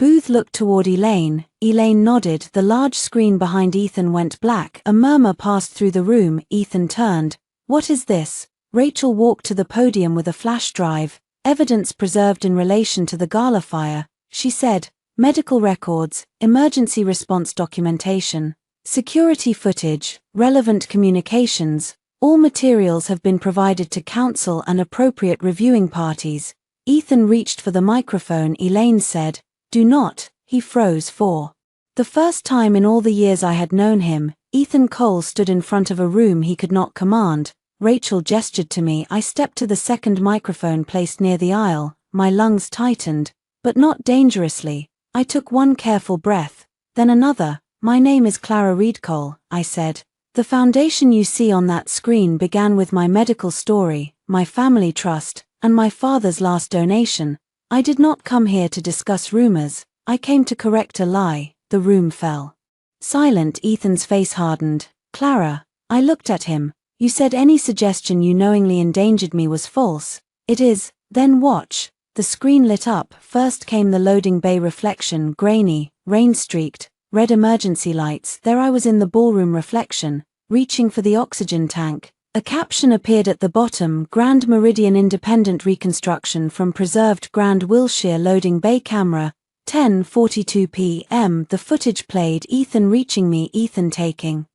Booth looked toward Elaine. Elaine nodded. The large screen behind Ethan went black. A murmur passed through the room. Ethan turned. What is this? Rachel walked to the podium with a flash drive. Evidence preserved in relation to the gala fire, she said. Medical records, emergency response documentation, security footage, relevant communications. All materials have been provided to counsel and appropriate reviewing parties. Ethan reached for the microphone. Elaine said, "Do not." He froze. For the first time in all the years I had known him, Ethan Cole stood in front of a room he could not command. Rachel gestured to me. I stepped to the second microphone placed near the aisle. My lungs tightened, but not dangerously. I took one careful breath, then another. "My name is Clara Reed Cole," I said. "The foundation you see on that screen began with my medical story, my family trust, and my father's last donation. I did not come here to discuss rumors, I came to correct a lie." The room fell silent. Ethan's face hardened. "Clara." I looked at him. "You said any suggestion you knowingly endangered me was false." "It is." "Then watch." The screen lit up. First came the loading bay reflection, grainy, rain-streaked, red emergency lights. There I was in the ballroom reflection, reaching for the oxygen tank. A caption appeared at the bottom, Grand Meridian Independent Reconstruction from Preserved Grand Wilshire Loading Bay Camera, 10:42 p.m. The footage played. Ethan reaching me, Ethan taking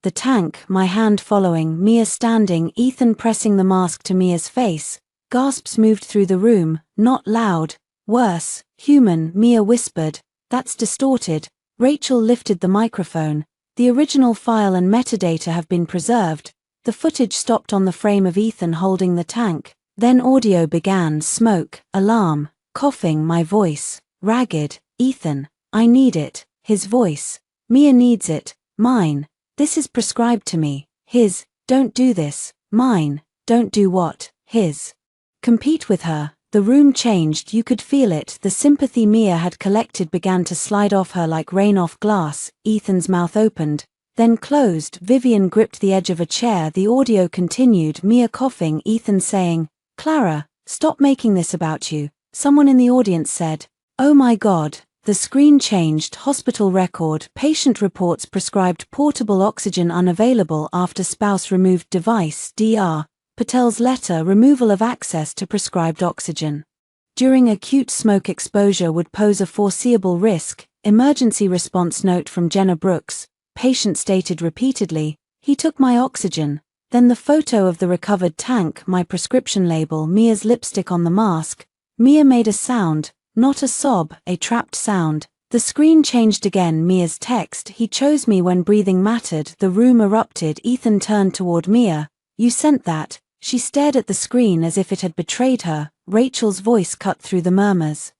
the tank, my hand following, Mia standing, Ethan pressing the mask to Mia's face. Gasps moved through the room, not loud. "Worse, human," Mia whispered. "That's distorted." Rachel lifted the microphone. "The original file and metadata have been preserved." The footage stopped on the frame of Ethan holding the tank. Then audio began. Smoke, alarm, coughing, my voice, ragged. "Ethan, I need it." His voice. "Mia needs it." Mine. "This is prescribed to me." His. "Don't do this." Mine. "Don't do what?" His. "Compete with her." The room changed. You could feel it. The sympathy Mia had collected began to slide off her like rain off glass. Ethan's mouth opened, then closed. Vivian gripped the edge of a chair. The audio continued. Mia coughing. Ethan saying, "Clara, stop making this about you." Someone in the audience said, "Oh my God." The screen changed. Hospital record. Patient reports prescribed portable oxygen unavailable after spouse removed device. Dr. Patel's letter. Removal of access to prescribed oxygen during acute smoke exposure would pose a foreseeable risk. Emergency response note from Jenna Brooks. Patient stated repeatedly, "He took my oxygen." Then the photo of the recovered tank, my prescription label, Mia's lipstick on the mask. Mia made a sound, not a sob, a trapped sound. The screen changed again. Mia's text, "He chose me when breathing mattered." The room erupted. Ethan turned toward Mia. "You sent that." She stared at the screen as if it had betrayed her. Rachel's voice cut through the murmurs.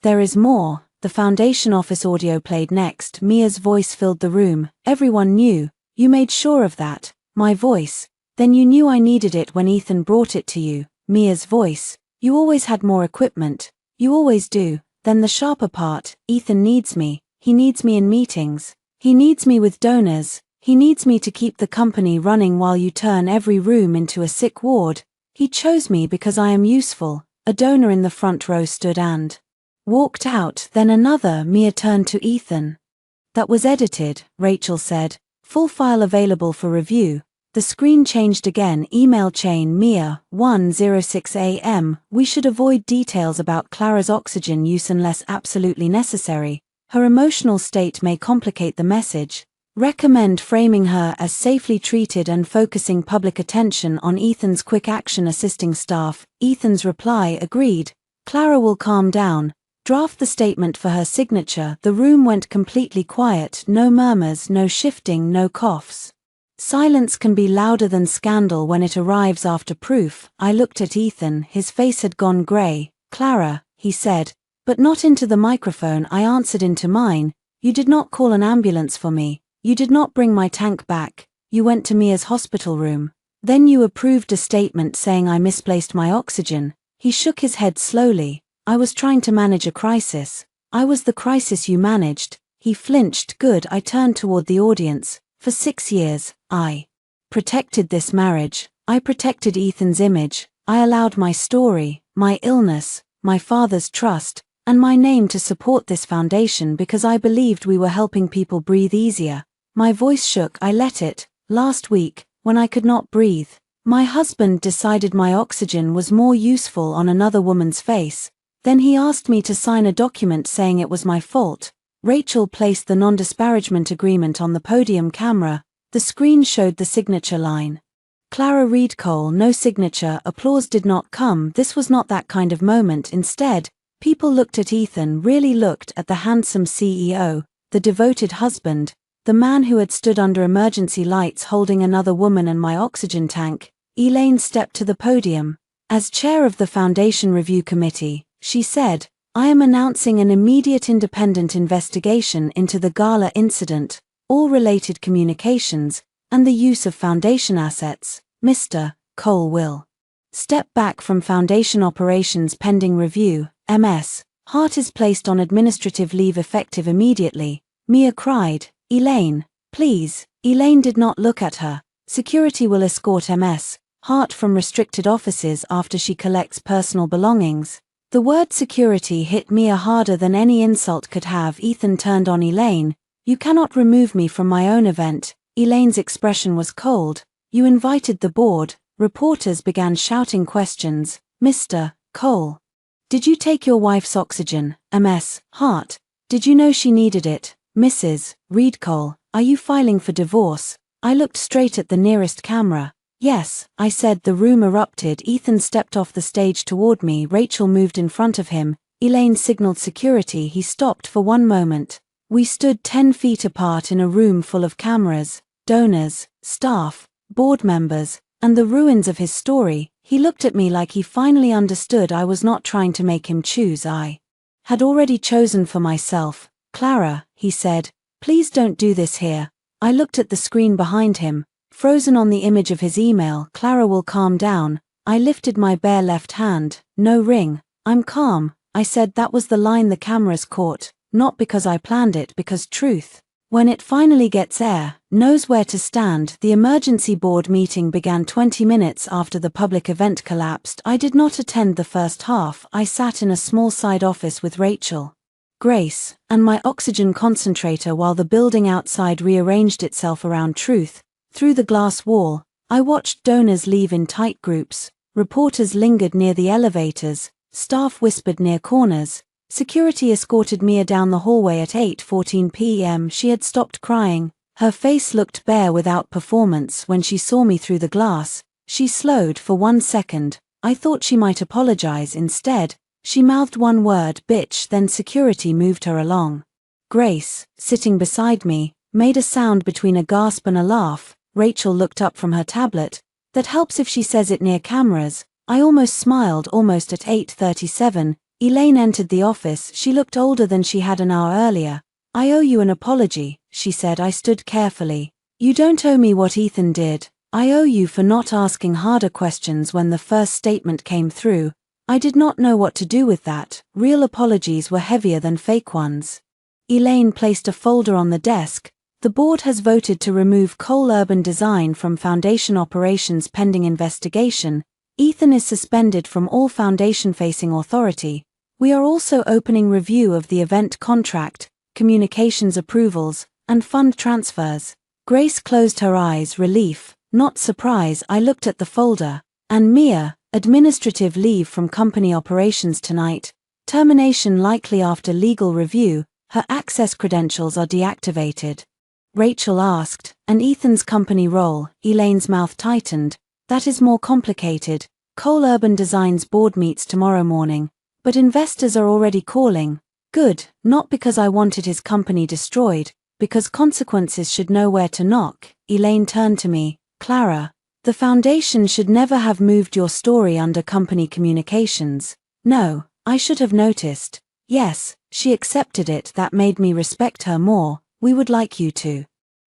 "There is more." The foundation office audio played next. Mia's voice filled the room. "Everyone knew. You made sure of that." My voice. "Then you knew I needed it when Ethan brought it to you." Mia's voice. "You always had more equipment. You always do." Then the sharper part, "Ethan needs me. He needs me in meetings. He needs me with donors. He needs me to keep the company running while you turn every room into a sick ward. He chose me because I am useful." A donor in the front row stood and walked out. Then another. Mia turned to Ethan. "That was edited," Rachel said. "Full file available for review." The screen changed again. Email chain. Mia, 1:06 a.m. "We should avoid details about Clara's oxygen use unless absolutely necessary. Her emotional state may complicate the message. Recommend framing her as safely treated and focusing public attention on Ethan's quick action assisting staff." Ethan's reply. "Agreed. Clara will calm down. Draft the statement for her signature." The room went completely quiet. No murmurs, no shifting, no coughs. Silence can be louder than scandal when it arrives after proof. I looked at Ethan. His face had gone gray. "Clara," he said, but not into the microphone. I answered into mine. "You did not call an ambulance for me. You did not bring my tank back. You went to Mia's hospital room. Then you approved a statement saying I misplaced my oxygen." He shook his head slowly. "I was trying to manage a crisis." "I was the crisis you managed." He flinched. "Good." I turned toward the audience. "For 6 years, I protected this marriage. I protected Ethan's image. I allowed my story, my illness, my father's trust, and my name to support this foundation because I believed we were helping people breathe easier. My voice shook. I let it. Last week, when I could not breathe, my husband decided my oxygen was more useful on another woman's face. Then he asked me to sign a document saying it was my fault. Rachel placed the non-disparagement agreement on the podium camera. The screen showed the signature line. Clara Reed Cole, no signature. Applause did not come. This was not that kind of moment. Instead, people looked at Ethan, really looked at the handsome CEO, the devoted husband, the man who had stood under emergency lights holding another woman and my oxygen tank. Elaine stepped to the podium. As chair of the Foundation Review Committee, she said, "I am announcing an immediate independent investigation into the gala incident, all related communications, and the use of Foundation assets. Mr. Cole will step back from Foundation operations pending review. Ms. Hart is placed on administrative leave effective immediately." Mia cried, "Elaine, please." Elaine did not look at her. "Security will escort Ms. Hart from restricted offices after she collects personal belongings." The word security hit Mia harder than any insult could have. Ethan turned on Elaine. "You cannot remove me from my own event." Elaine's expression was cold. "You invited the board." Reporters began shouting questions. "Mr. Cole, did you take your wife's oxygen? Ms. Hart, did you know she needed it? Mrs. Reed Cole, are you filing for divorce?" I looked straight at the nearest camera. "Yes," I said. The room erupted. Ethan stepped off the stage toward me. Rachel moved in front of him. Elaine signaled security. He stopped for one moment. We stood 10 feet apart in a room full of cameras, donors, staff, board members, and the ruins of his story. He looked at me like he finally understood I was not trying to make him choose. I had already chosen for myself. "Clara," he said, "please don't do this here." I looked at the screen behind him, frozen on the image of his email. "Clara will calm down." I lifted my bare left hand. "No ring. I'm calm," I said. That was the line the cameras caught, not because I planned it, because truth, when it finally gets air, knows where to stand. The emergency board meeting began 20 minutes after the public event collapsed. I did not attend the first half. I sat in a small side office with Rachel, Grace, and my oxygen concentrator while the building outside rearranged itself around truth. Through the glass wall, I watched donors leave in tight groups. Reporters lingered near the elevators. Staff whispered near corners. Security escorted Mia down the hallway at 8:14 p.m. She had stopped crying. Her face looked bare without performance. When she saw me through the glass, she slowed for 1 second. I thought she might apologize. Instead, she mouthed one word, "bitch," then security moved her along. Grace, sitting beside me, made a sound between a gasp and a laugh. Rachel looked up from her tablet. "That helps if she says it near cameras." I almost smiled. Almost at 8:37, Elaine entered the office. She looked older than she had an hour earlier. "I owe you an apology," she said. I stood carefully. "You don't owe me what Ethan did. I owe you for not asking harder questions when the first statement came through. I did not know what to do with that." Real apologies were heavier than fake ones. Elaine placed a folder on the desk. "The board has voted to remove Cole Urban Design from Foundation operations pending investigation. Ethan is suspended from all Foundation-facing authority. We are also opening review of the event contract, communications approvals, and fund transfers." Grace closed her eyes. Relief, not surprise. I looked at the folder. "And Mia, administrative leave from company operations tonight. Termination likely after legal review. Her access credentials are deactivated." Rachel asked, "And Ethan's company role?" Elaine's mouth tightened. "That is more complicated. Cole Urban Design's board meets tomorrow morning, but investors are already calling." "Good, not because I wanted his company destroyed, because consequences should know where to knock." Elaine turned to me. "Clara, the Foundation should never have moved your story under company communications." "No, I should have noticed." "Yes, she accepted it. That made me respect her more." "We would like you to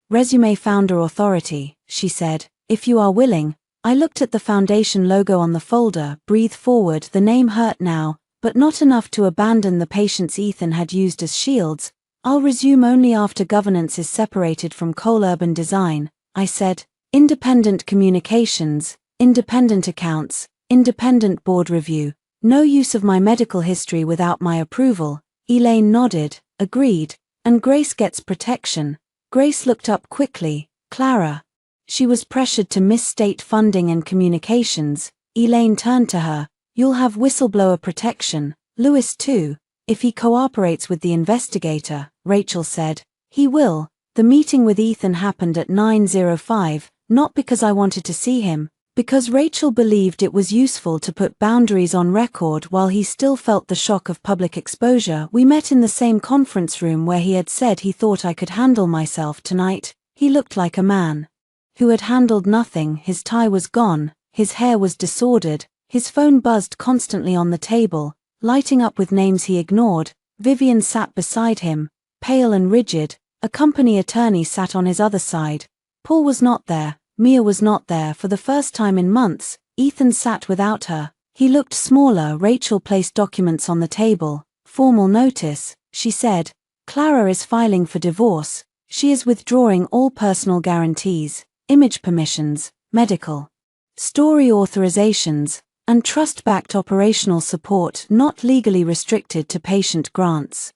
resume founder authority," she said, "if you are willing." I looked at the Foundation logo on the folder. Breathe forward. The name hurt now, but not enough to abandon the patients Ethan had used as shields. "I'll resume only after governance is separated from Cole Urban Design," I said. "Independent communications, independent accounts, independent board review." No use of my medical history without my approval. Elaine nodded, agreed. And Grace gets protection. Grace looked up quickly. Clara. She was pressured to miss state funding and communications. Elaine turned to her. You'll have whistleblower protection. Louis too, if he cooperates with the investigator, Rachel said. He will. The meeting with Ethan happened at 9:05, not because I wanted to see him, because Rachel believed it was useful to put boundaries on record while he still felt the shock of public exposure. We met in the same conference room where he had said he thought I could handle myself tonight. He looked like a man who had handled nothing. His tie was gone, his hair was disordered, his phone buzzed constantly on the table, lighting up with names he ignored. Vivian sat beside him, pale and rigid. A company attorney sat on his other side. Paul was not there. Mia was not there for the first time in months. Ethan sat without her. He looked smaller. Rachel placed documents on the table. Formal notice, she said. Clara is filing for divorce. She is withdrawing all personal guarantees, image permissions, medical story authorizations, and trust-backed operational support not legally restricted to patient grants.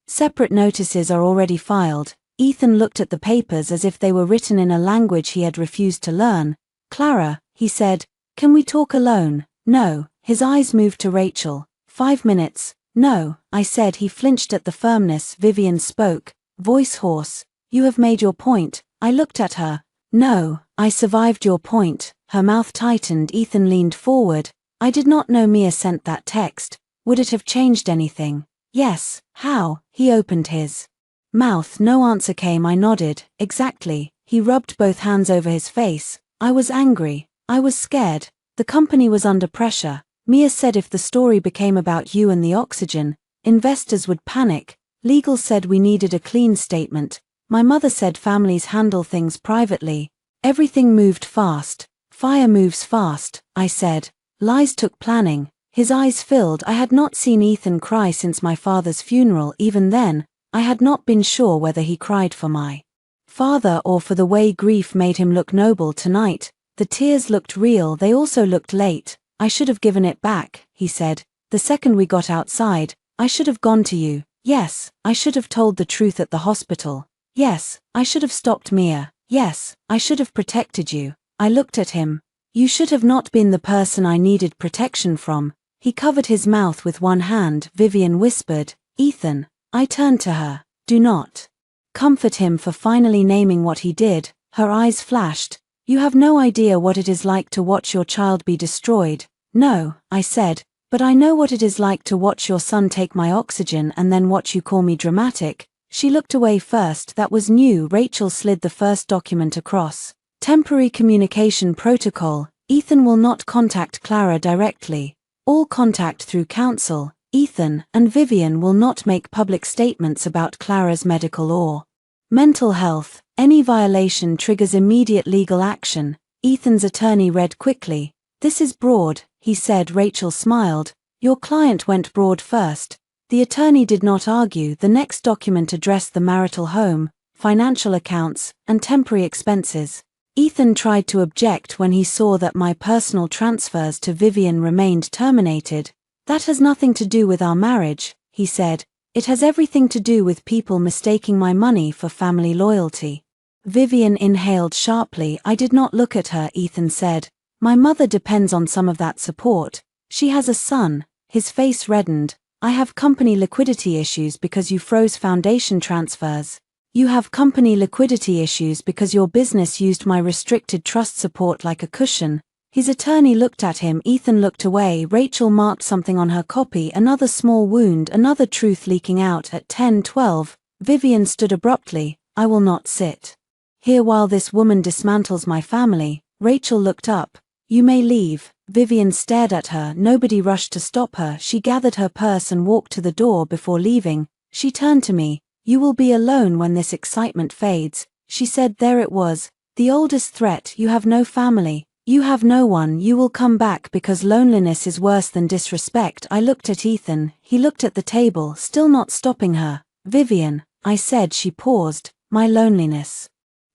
Separate notices are already filed. Ethan looked at the papers as if they were written in a language he had refused to learn. Clara, he said, can we talk alone? No. His eyes moved to Rachel. 5 minutes. No, I said. He flinched at the firmness. Vivian spoke, voice hoarse. You have made your point. I looked at her. No, I survived your point. Her mouth tightened. Ethan leaned forward. I did not know Mia sent that text. Would it have changed anything? Yes. How? He opened his mouth. No answer came. I nodded. Exactly. He rubbed both hands over his face. I was angry. I was scared. The company was under pressure. Mia said if the story became about you and the oxygen, investors would panic. Legal said we needed a clean statement. My mother said families handle things privately. Everything moved fast. Fire moves fast, I said. Lies took planning. His eyes filled. I had not seen Ethan cry since my father's funeral. Even then, I had not been sure whether he cried for my father or for the way grief made him look noble tonight. The tears looked real. They also looked late. I should have given it back, he said. The second we got outside, I should have gone to you. Yes, I should have told the truth at the hospital. Yes, I should have stopped Mia. Yes, I should have protected you. I looked at him. You should have not been the person I needed protection from. He covered his mouth with one hand. Vivian whispered, Ethan. I turned to her. Do not comfort him for finally naming what he did. Her eyes flashed. You have no idea what it is like to watch your child be destroyed. No, I said, but I know what it is like to watch your son take my oxygen and then watch you call me dramatic. She looked away first. That was new. Rachel slid the first document across. Temporary communication protocol. Ethan will not contact Clara directly. All contact through counsel. Ethan and Vivian will not make public statements about Clara's medical or mental health. Any violation triggers immediate legal action. Ethan's attorney read quickly. This is broad, he said. Rachel smiled. Your client went broad first. The attorney did not argue. The next document addressed the marital home, financial accounts, and temporary expenses. Ethan tried to object when he saw that my personal transfers to Vivian remained terminated. That has nothing to do with our marriage, he said. It has everything to do with people mistaking my money for family loyalty. Vivian inhaled sharply. I did not look at her. Ethan said. My mother depends on some of that support. She has a son. His face reddened. I have company liquidity issues because you froze foundation transfers. You have company liquidity issues because your business used my restricted trust support like a cushion. His attorney looked at him. Ethan looked away. Rachel marked something on her copy. Another small wound, another truth leaking out at 10:12. Vivian stood abruptly. I will not sit here while this woman dismantles my family. Rachel looked up. You may leave. Vivian stared at her. Nobody rushed to stop her. She gathered her purse and walked to the door. Before leaving, she turned to me. You will be alone when this excitement fades, she said. There it was. The oldest threat. You have no family. You have no one. You will come back because loneliness is worse than disrespect. I looked at Ethan. He looked at the table, still not stopping her. Vivian, I said. She paused. My loneliness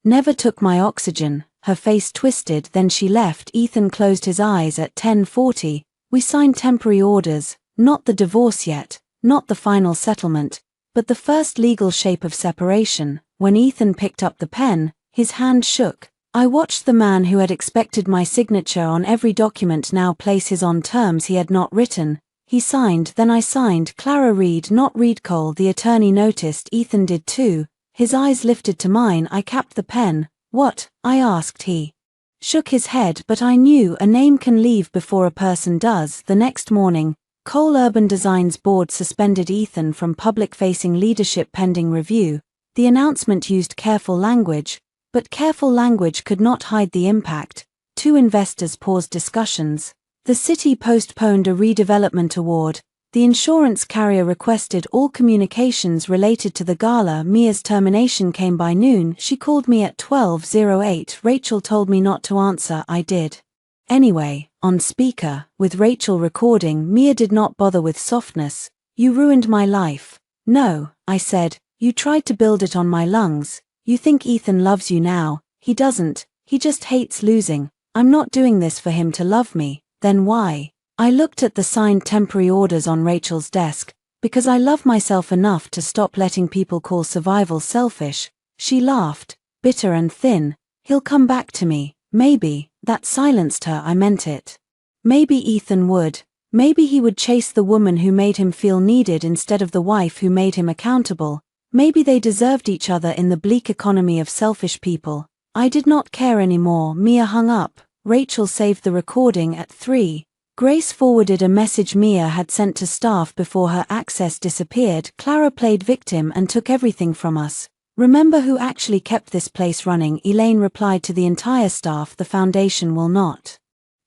never took my oxygen. Her face twisted. Then she left. Ethan closed his eyes at 10:40. We signed temporary orders, not the divorce yet, not the final settlement, but the first legal shape of separation. When Ethan picked up the pen, his hand shook. I watched the man who had expected my signature on every document now place his on terms he had not written. He signed, then I signed. Clara Reed, not Reed Cole. The attorney noticed. Ethan did too. His eyes lifted to mine. I capped the pen. What? I asked. He shook his head, but I knew a name can leave before a person does. The next morning, Cole Urban Design's board suspended Ethan from public-facing leadership pending review. The announcement used careful language, but careful language could not hide the impact. 2 investors paused discussions. The city postponed a redevelopment award. The insurance carrier requested all communications related to the gala. Mia's termination came by noon. She called me at 12:08. Rachel told me not to answer. I did anyway, on speaker, with Rachel recording. Mia did not bother with softness. You ruined my life. No, I said, you tried to build it on my lungs. You think Ethan loves you now. He doesn't, he just hates losing. I'm not doing this for him to love me. Then why? I looked at the signed temporary orders on Rachel's desk, because I love myself enough to stop letting people call survival selfish. She laughed, bitter and thin. He'll come back to me, maybe. That silenced her. I meant it. Maybe Ethan would. Maybe he would chase the woman who made him feel needed instead of the wife who made him accountable. Maybe they deserved each other in the bleak economy of selfish people. I did not care anymore. Mia hung up. Rachel saved the recording at 3. Grace forwarded a message Mia had sent to staff before her access disappeared. Clara played victim and took everything from us. Remember who actually kept this place running? Elaine replied to the entire staff. The foundation will not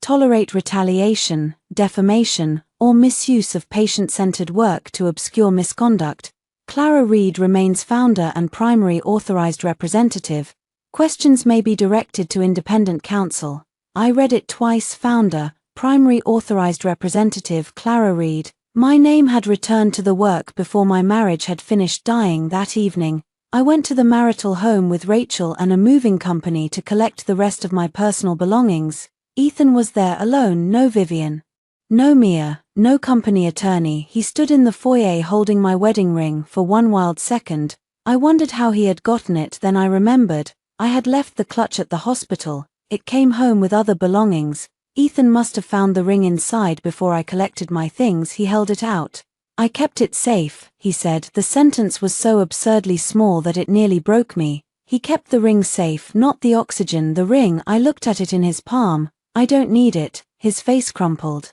tolerate retaliation, defamation, or misuse of patient-centered work to obscure misconduct. Clara Reed remains founder and primary authorized representative. Questions may be directed to independent counsel. I read it twice. Founder, primary authorized representative Clara Reed. My name had returned to the work before my marriage had finished dying. That evening, I went to the marital home with Rachel and a moving company to collect the rest of my personal belongings. Ethan was there alone. No Vivian, no Mia, no company attorney. He stood in the foyer holding my wedding ring. For one wild second, I wondered how he had gotten it. Then I remembered, I had left the clutch at the hospital. It came home with other belongings. Ethan must have found the ring inside before I collected my things. He held it out. I kept it safe, he said. The sentence was so absurdly small that it nearly broke me. He kept the ring safe, not the oxygen. The ring. I looked at it in his palm. I don't need it. His face crumpled.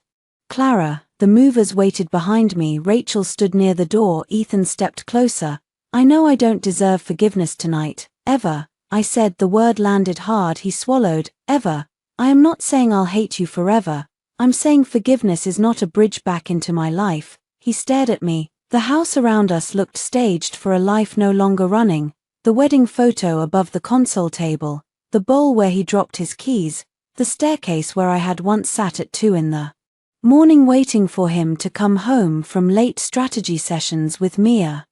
Clara, the movers waited behind me. Rachel stood near the door. Ethan stepped closer. I know I don't deserve forgiveness tonight, ever. I said. The word landed hard. He swallowed. Ever. I am not saying I'll hate you forever. I'm saying forgiveness is not a bridge back into my life. He stared at me. The house around us looked staged for a life no longer running. The wedding photo above the console table, the bowl where he dropped his keys, the staircase where I had once sat at 2 in the morning waiting for him to come home from late strategy sessions with Mia.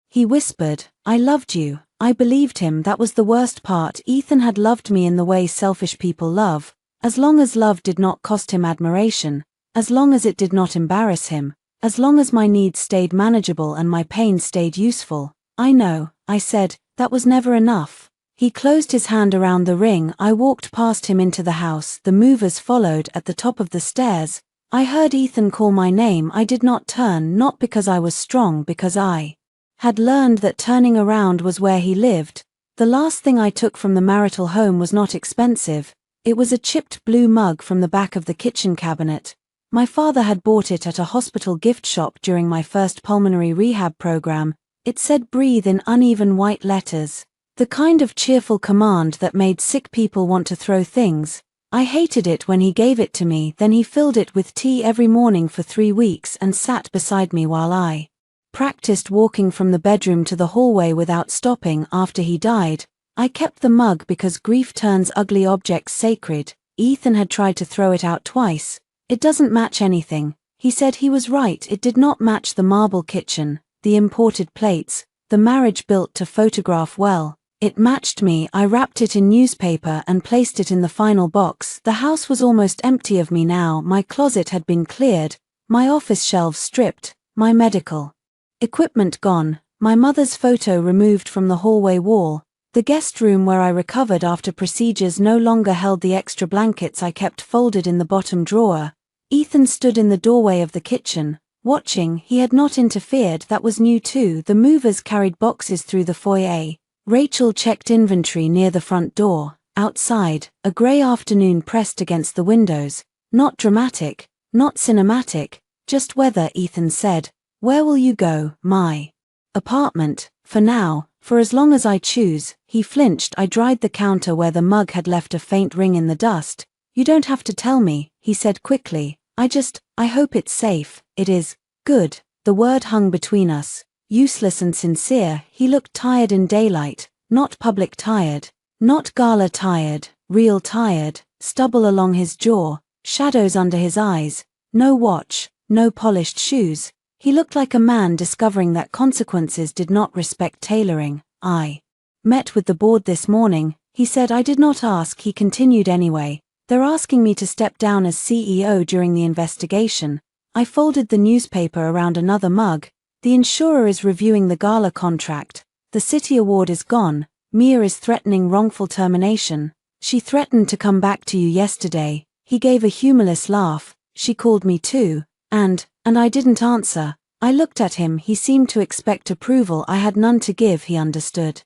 He whispered, I loved you. I believed him. That was the worst part. Ethan had loved me in the way selfish people love, as long as love did not cost him admiration, as long as it did not embarrass him, as long as my needs stayed manageable and my pain stayed useful. I know, I said, that was never enough. He closed his hand around the ring. I walked past him into the house. The movers followed. At the top of the stairs, I heard Ethan call my name. I did not turn, not because I was strong, because I had learned that turning around was where he lived. The last thing I took from the marital home was not expensive. It was a chipped blue mug from the back of the kitchen cabinet. My father had bought it at a hospital gift shop during my first pulmonary rehab program. It said breathe in uneven white letters. The kind of cheerful command that made sick people want to throw things. I hated it when he gave it to me. Then he filled it with tea every morning for 3 weeks and sat beside me while I practiced walking from the bedroom to the hallway without stopping. After he died, I kept the mug because grief turns ugly objects sacred. Ethan had tried to throw it out twice. It doesn't match anything. He said he was right. It did not match the marble kitchen, the imported plates, the marriage built to photograph well. It matched me. I wrapped it in newspaper and placed it in the final box. The house was almost empty of me now. My closet had been cleared, my office shelves stripped, my medical equipment gone, my mother's photo removed from the hallway wall. The guest room where I recovered after procedures no longer held the extra blankets I kept folded in the bottom drawer. Ethan stood in the doorway of the kitchen, watching. He had not interfered. That was new too. The movers carried boxes through the foyer. Rachel checked inventory near the front door. Outside, a grey afternoon pressed against the windows. Not dramatic, not cinematic, just weather. Ethan said, "Where will you go?" "My apartment, for now, for as long as I choose." He flinched. I dried the counter where the mug had left a faint ring in the dust. "You don't have to tell me," he said quickly. I hope it's safe." "It is. Good." The word hung between us, useless and sincere. He looked tired in daylight, not public tired, not gala tired, real tired, stubble along his jaw, shadows under his eyes, no watch, no polished shoes. He looked like a man discovering that consequences did not respect tailoring. "I met with the board this morning," he said. "I did not ask," he continued anyway. "They're asking me to step down as CEO during the investigation." I folded the newspaper around another mug. "The insurer is reviewing the gala contract. The city award is gone. Mia is threatening wrongful termination. She threatened to come back to you yesterday." He gave a humorless laugh. "She called me too. And I didn't answer." I looked at him. He seemed to expect approval. I had none to give. He understood.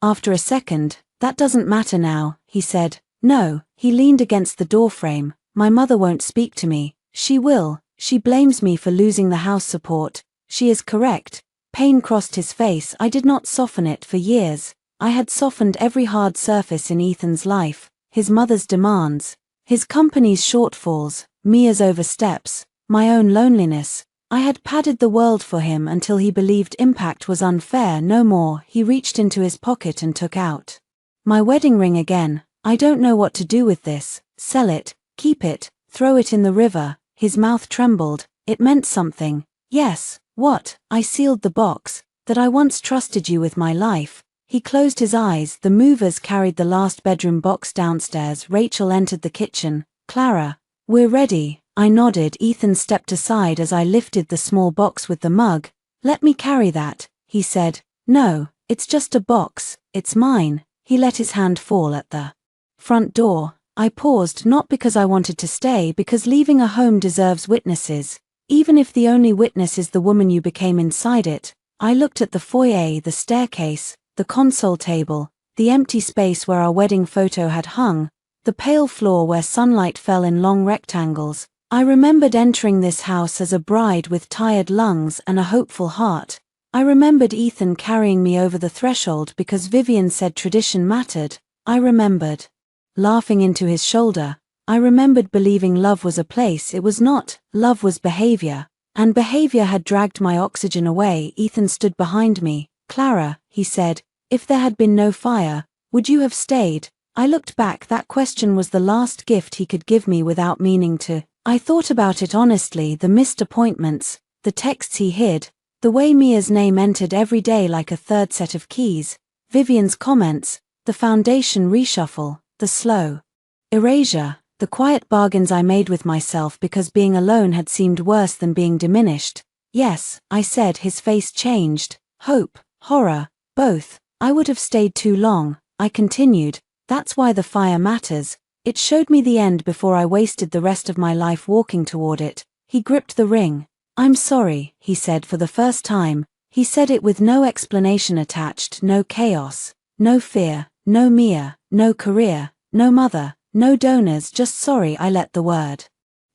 After a second, "That doesn't matter now," he said. "No." He leaned against the doorframe. "My mother won't speak to me." "She will. She blames me for losing the house support." "She is correct." Pain crossed his face. I did not soften it for years. I had softened every hard surface in Ethan's life, his mother's demands, his company's shortfalls, Mia's oversteps, my own loneliness. I had padded the world for him until he believed impact was unfair. No more. He reached into his pocket and took out my wedding ring again. "I don't know what to do with this. Sell it, keep it, throw it in the river." His mouth trembled. "It meant something." "Yes, what?" "I sealed the box. That I once trusted you with my life." He closed his eyes. The movers carried the last bedroom box downstairs. Rachel entered the kitchen. "Clara, we're ready." I nodded. Ethan stepped aside as I lifted the small box with the mug. "Let me carry that," he said. "No, it's just a box. It's mine." He let his hand fall at the front door. I paused, not because I wanted to stay, because leaving a home deserves witnesses, even if the only witness is the woman you became inside it. I looked at the foyer, the staircase, the console table, the empty space where our wedding photo had hung, the pale floor where sunlight fell in long rectangles. I remembered entering this house as a bride with tired lungs and a hopeful heart. I remembered Ethan carrying me over the threshold because Vivian said tradition mattered. I remembered laughing into his shoulder. I remembered believing love was a place it was not. Love was behavior, and behavior had dragged my oxygen away. Ethan stood behind me. "Clara," he said, "if there had been no fire, would you have stayed?" I looked back. That question was the last gift he could give me without meaning to. I thought about it honestly. The missed appointments, the texts he hid, the way Mia's name entered every day like a third set of keys, Vivian's comments, the foundation reshuffle, the slow erasure, the quiet bargains I made with myself because being alone had seemed worse than being diminished. "Yes," I said. His face changed. "Hope, horror, both." "I would have stayed too long," I continued. "That's why the fire matters. It showed me the end before I wasted the rest of my life walking toward it." He gripped the ring. "I'm sorry," he said for the first time. He said it with no explanation attached, no chaos, no fear, no Mia, no career, no mother, no donors, just sorry. I let the word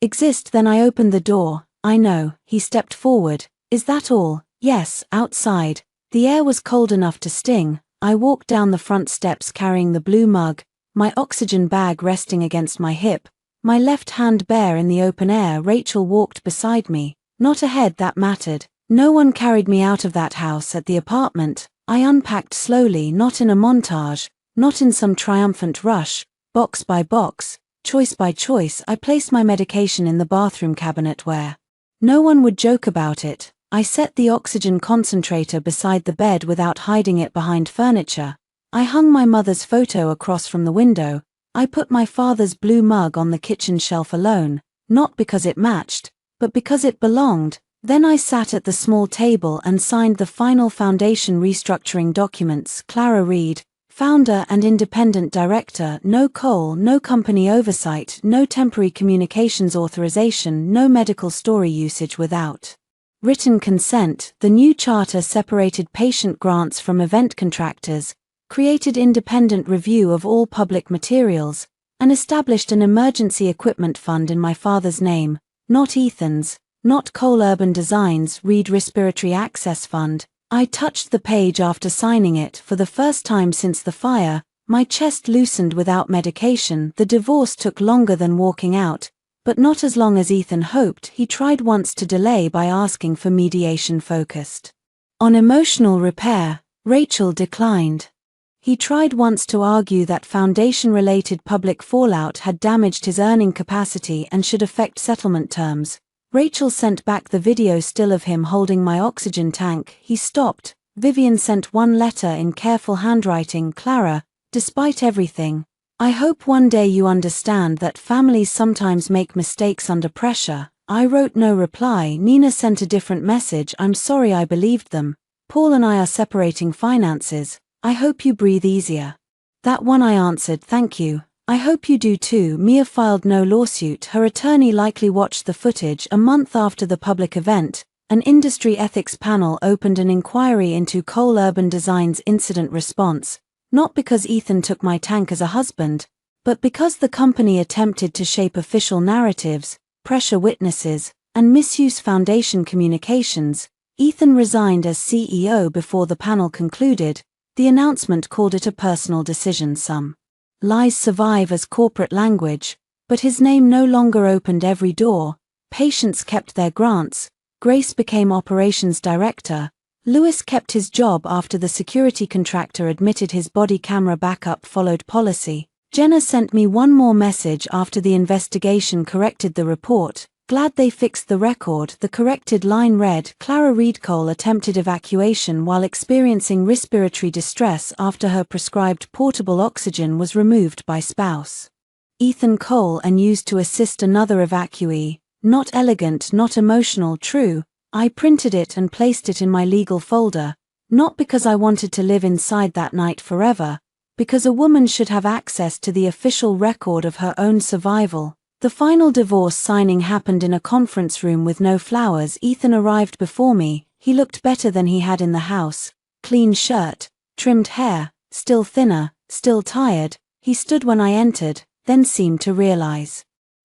exist. Then I opened the door. "I know." He stepped forward. "Is that all?" "Yes." Outside, the air was cold enough to sting. I walked down the front steps carrying the blue mug, my oxygen bag resting against my hip, my left hand bare in the open air. Rachel walked beside me. Not a head that mattered. No one carried me out of that house. At the apartment, I unpacked slowly, not in a montage, not in some triumphant rush, box by box, choice by choice. I placed my medication in the bathroom cabinet where no one would joke about it. I set the oxygen concentrator beside the bed without hiding it behind furniture. I hung my mother's photo across from the window. I put my father's blue mug on the kitchen shelf alone, not because it matched, but because it belonged. Then I sat at the small table and signed the final foundation restructuring documents. Clara Reed, founder and independent director, no coal, no company oversight, no temporary communications authorization, no medical story usage without written consent. The new charter separated patient grants from event contractors, created independent review of all public materials, and established an emergency equipment fund in my father's name, not Ethan's, not Cole Urban Designs' Reed Respiratory Access Fund. I touched the page after signing it. For the first time since the fire, my chest loosened without medication. The divorce took longer than walking out, but not as long as Ethan hoped. He tried once to delay by asking for mediation focused on emotional repair. Rachel declined. He tried once to argue that foundation-related public fallout had damaged his earning capacity and should affect settlement terms. Rachel sent back the video still of him holding my oxygen tank. He stopped. Vivian sent one letter in careful handwriting. Clara, despite everything, I hope one day you understand that families sometimes make mistakes under pressure. I wrote no reply. Nina sent a different message. I'm sorry I believed them. Paul and I are separating finances. I hope you breathe easier. That one I answered, thank you. I hope you do too. Mia filed no lawsuit. Her attorney likely watched the footage. A month after the public event, an industry ethics panel opened an inquiry into Cole Urban Designs' incident response, not because Ethan took my tank as a husband, but because the company attempted to shape official narratives, pressure witnesses, and misuse foundation communications. Ethan resigned as CEO before the panel concluded. The announcement called it a personal decision. Some lies survive as corporate language, but his name no longer opened every door. Patients kept their grants. Grace became operations director. Lewis kept his job after the security contractor admitted his body camera backup followed policy. Jenna sent me one more message after the investigation corrected the report. Glad they fixed the record. The corrected line read, Clara Reed Cole attempted evacuation while experiencing respiratory distress after her prescribed portable oxygen was removed by spouse Ethan Cole and used to assist another evacuee. Not elegant, not emotional, true. I printed it and placed it in my legal folder, not because I wanted to live inside that night forever, because a woman should have access to the official record of her own survival. The final divorce signing happened in a conference room with no flowers. Ethan arrived before me. He looked better than he had in the house. Clean shirt, trimmed hair, still thinner, still tired. He stood when I entered, then seemed to realize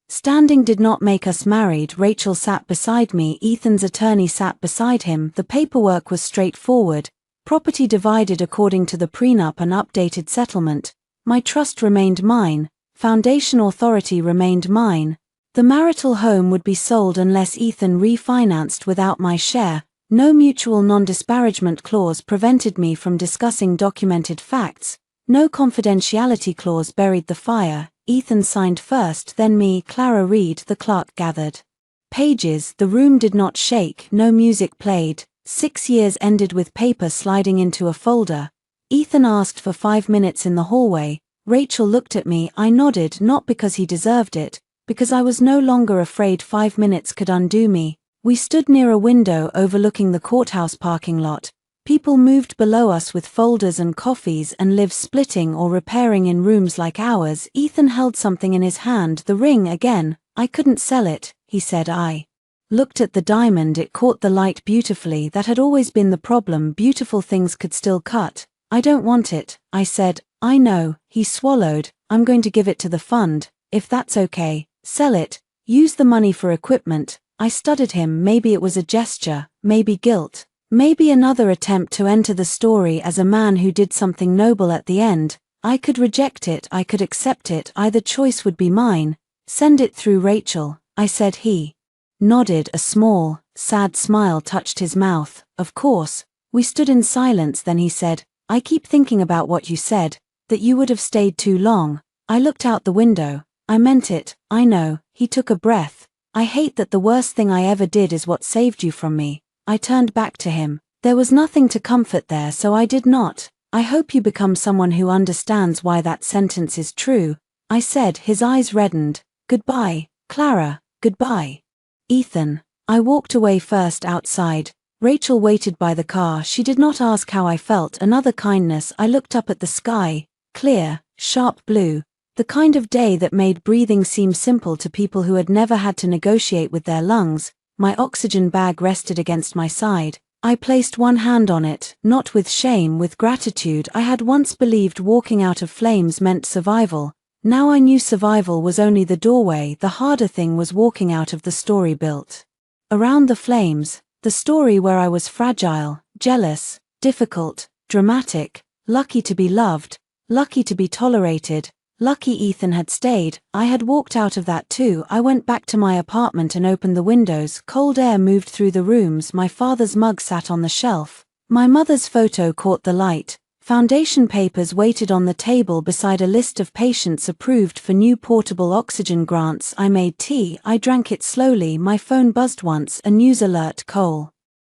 standing did not make us married. Rachel sat beside me. Ethan's attorney sat beside him. The paperwork was straightforward. Property divided according to the prenup and updated settlement. My trust remained mine. Foundation authority remained mine. The marital home would be sold unless Ethan refinanced without my share. No mutual non-disparagement clause prevented me from discussing documented facts. No confidentiality clause buried the fire. Ethan signed first, then me. Clara Reed, the clerk, gathered pages. The room did not shake. No music played. 6 years ended with paper sliding into a folder. Ethan asked for 5 minutes in the hallway. Rachel looked at me. I nodded, not because he deserved it, because I was no longer afraid 5 minutes could undo me. We stood near a window overlooking the courthouse parking lot. People moved below us with folders and coffees and lived splitting or repairing in rooms like ours. Ethan held something in his hand, the ring again. I couldn't sell it, he said. I looked at the diamond. It caught the light beautifully. That had always been the problem. Beautiful things could still cut. I don't want it, I said. I know, he swallowed. I'm going to give it to the fund, if that's okay. Sell it, use the money for equipment. I studied him. Maybe it was a gesture, maybe guilt, maybe another attempt to enter the story as a man who did something noble at the end. I could reject it, I could accept it. Either choice would be mine. Send it through Rachel, I said. He nodded. A small, sad smile touched his mouth. Of course. We stood in silence. Then he said, I keep thinking about what you said, that you would have stayed too long. I looked out the window. I meant it, I know. He took a breath. I hate that the worst thing I ever did is what saved you from me. I turned back to him. There was nothing to comfort there, so I did not. I hope you become someone who understands why that sentence is true, I said. His eyes reddened. Goodbye, Clara, goodbye. Ethan. I walked away first outside. Rachel waited by the car. She did not ask how I felt. Another kindness. I looked up at the sky, clear, sharp blue, the kind of day that made breathing seem simple to people who had never had to negotiate with their lungs. My oxygen bag rested against my side. I placed one hand on it, not with shame, with gratitude. I had once believed walking out of flames meant survival. Now I knew survival was only the doorway. The harder thing was walking out of the story built around the flames, the story where I was fragile, jealous, difficult, dramatic, lucky to be loved, lucky to be tolerated, lucky Ethan had stayed. I had walked out of that too. I went back to my apartment and opened the windows. Cold air moved through the rooms. My father's mug sat on the shelf. My mother's photo caught the light. Foundation papers waited on the table beside a list of patients approved for new portable oxygen grants. I made tea. I drank it slowly. My phone buzzed once. A news alert. Cole.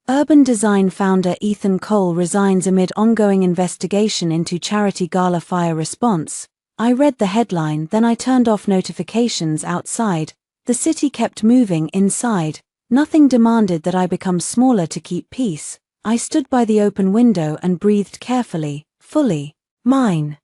Urban Design founder Ethan Cole resigns amid ongoing investigation into charity gala fire response. I read the headline, then I turned off notifications outside. The city kept moving inside. Nothing demanded that I become smaller to keep peace. I stood by the open window and breathed carefully, fully. Mine.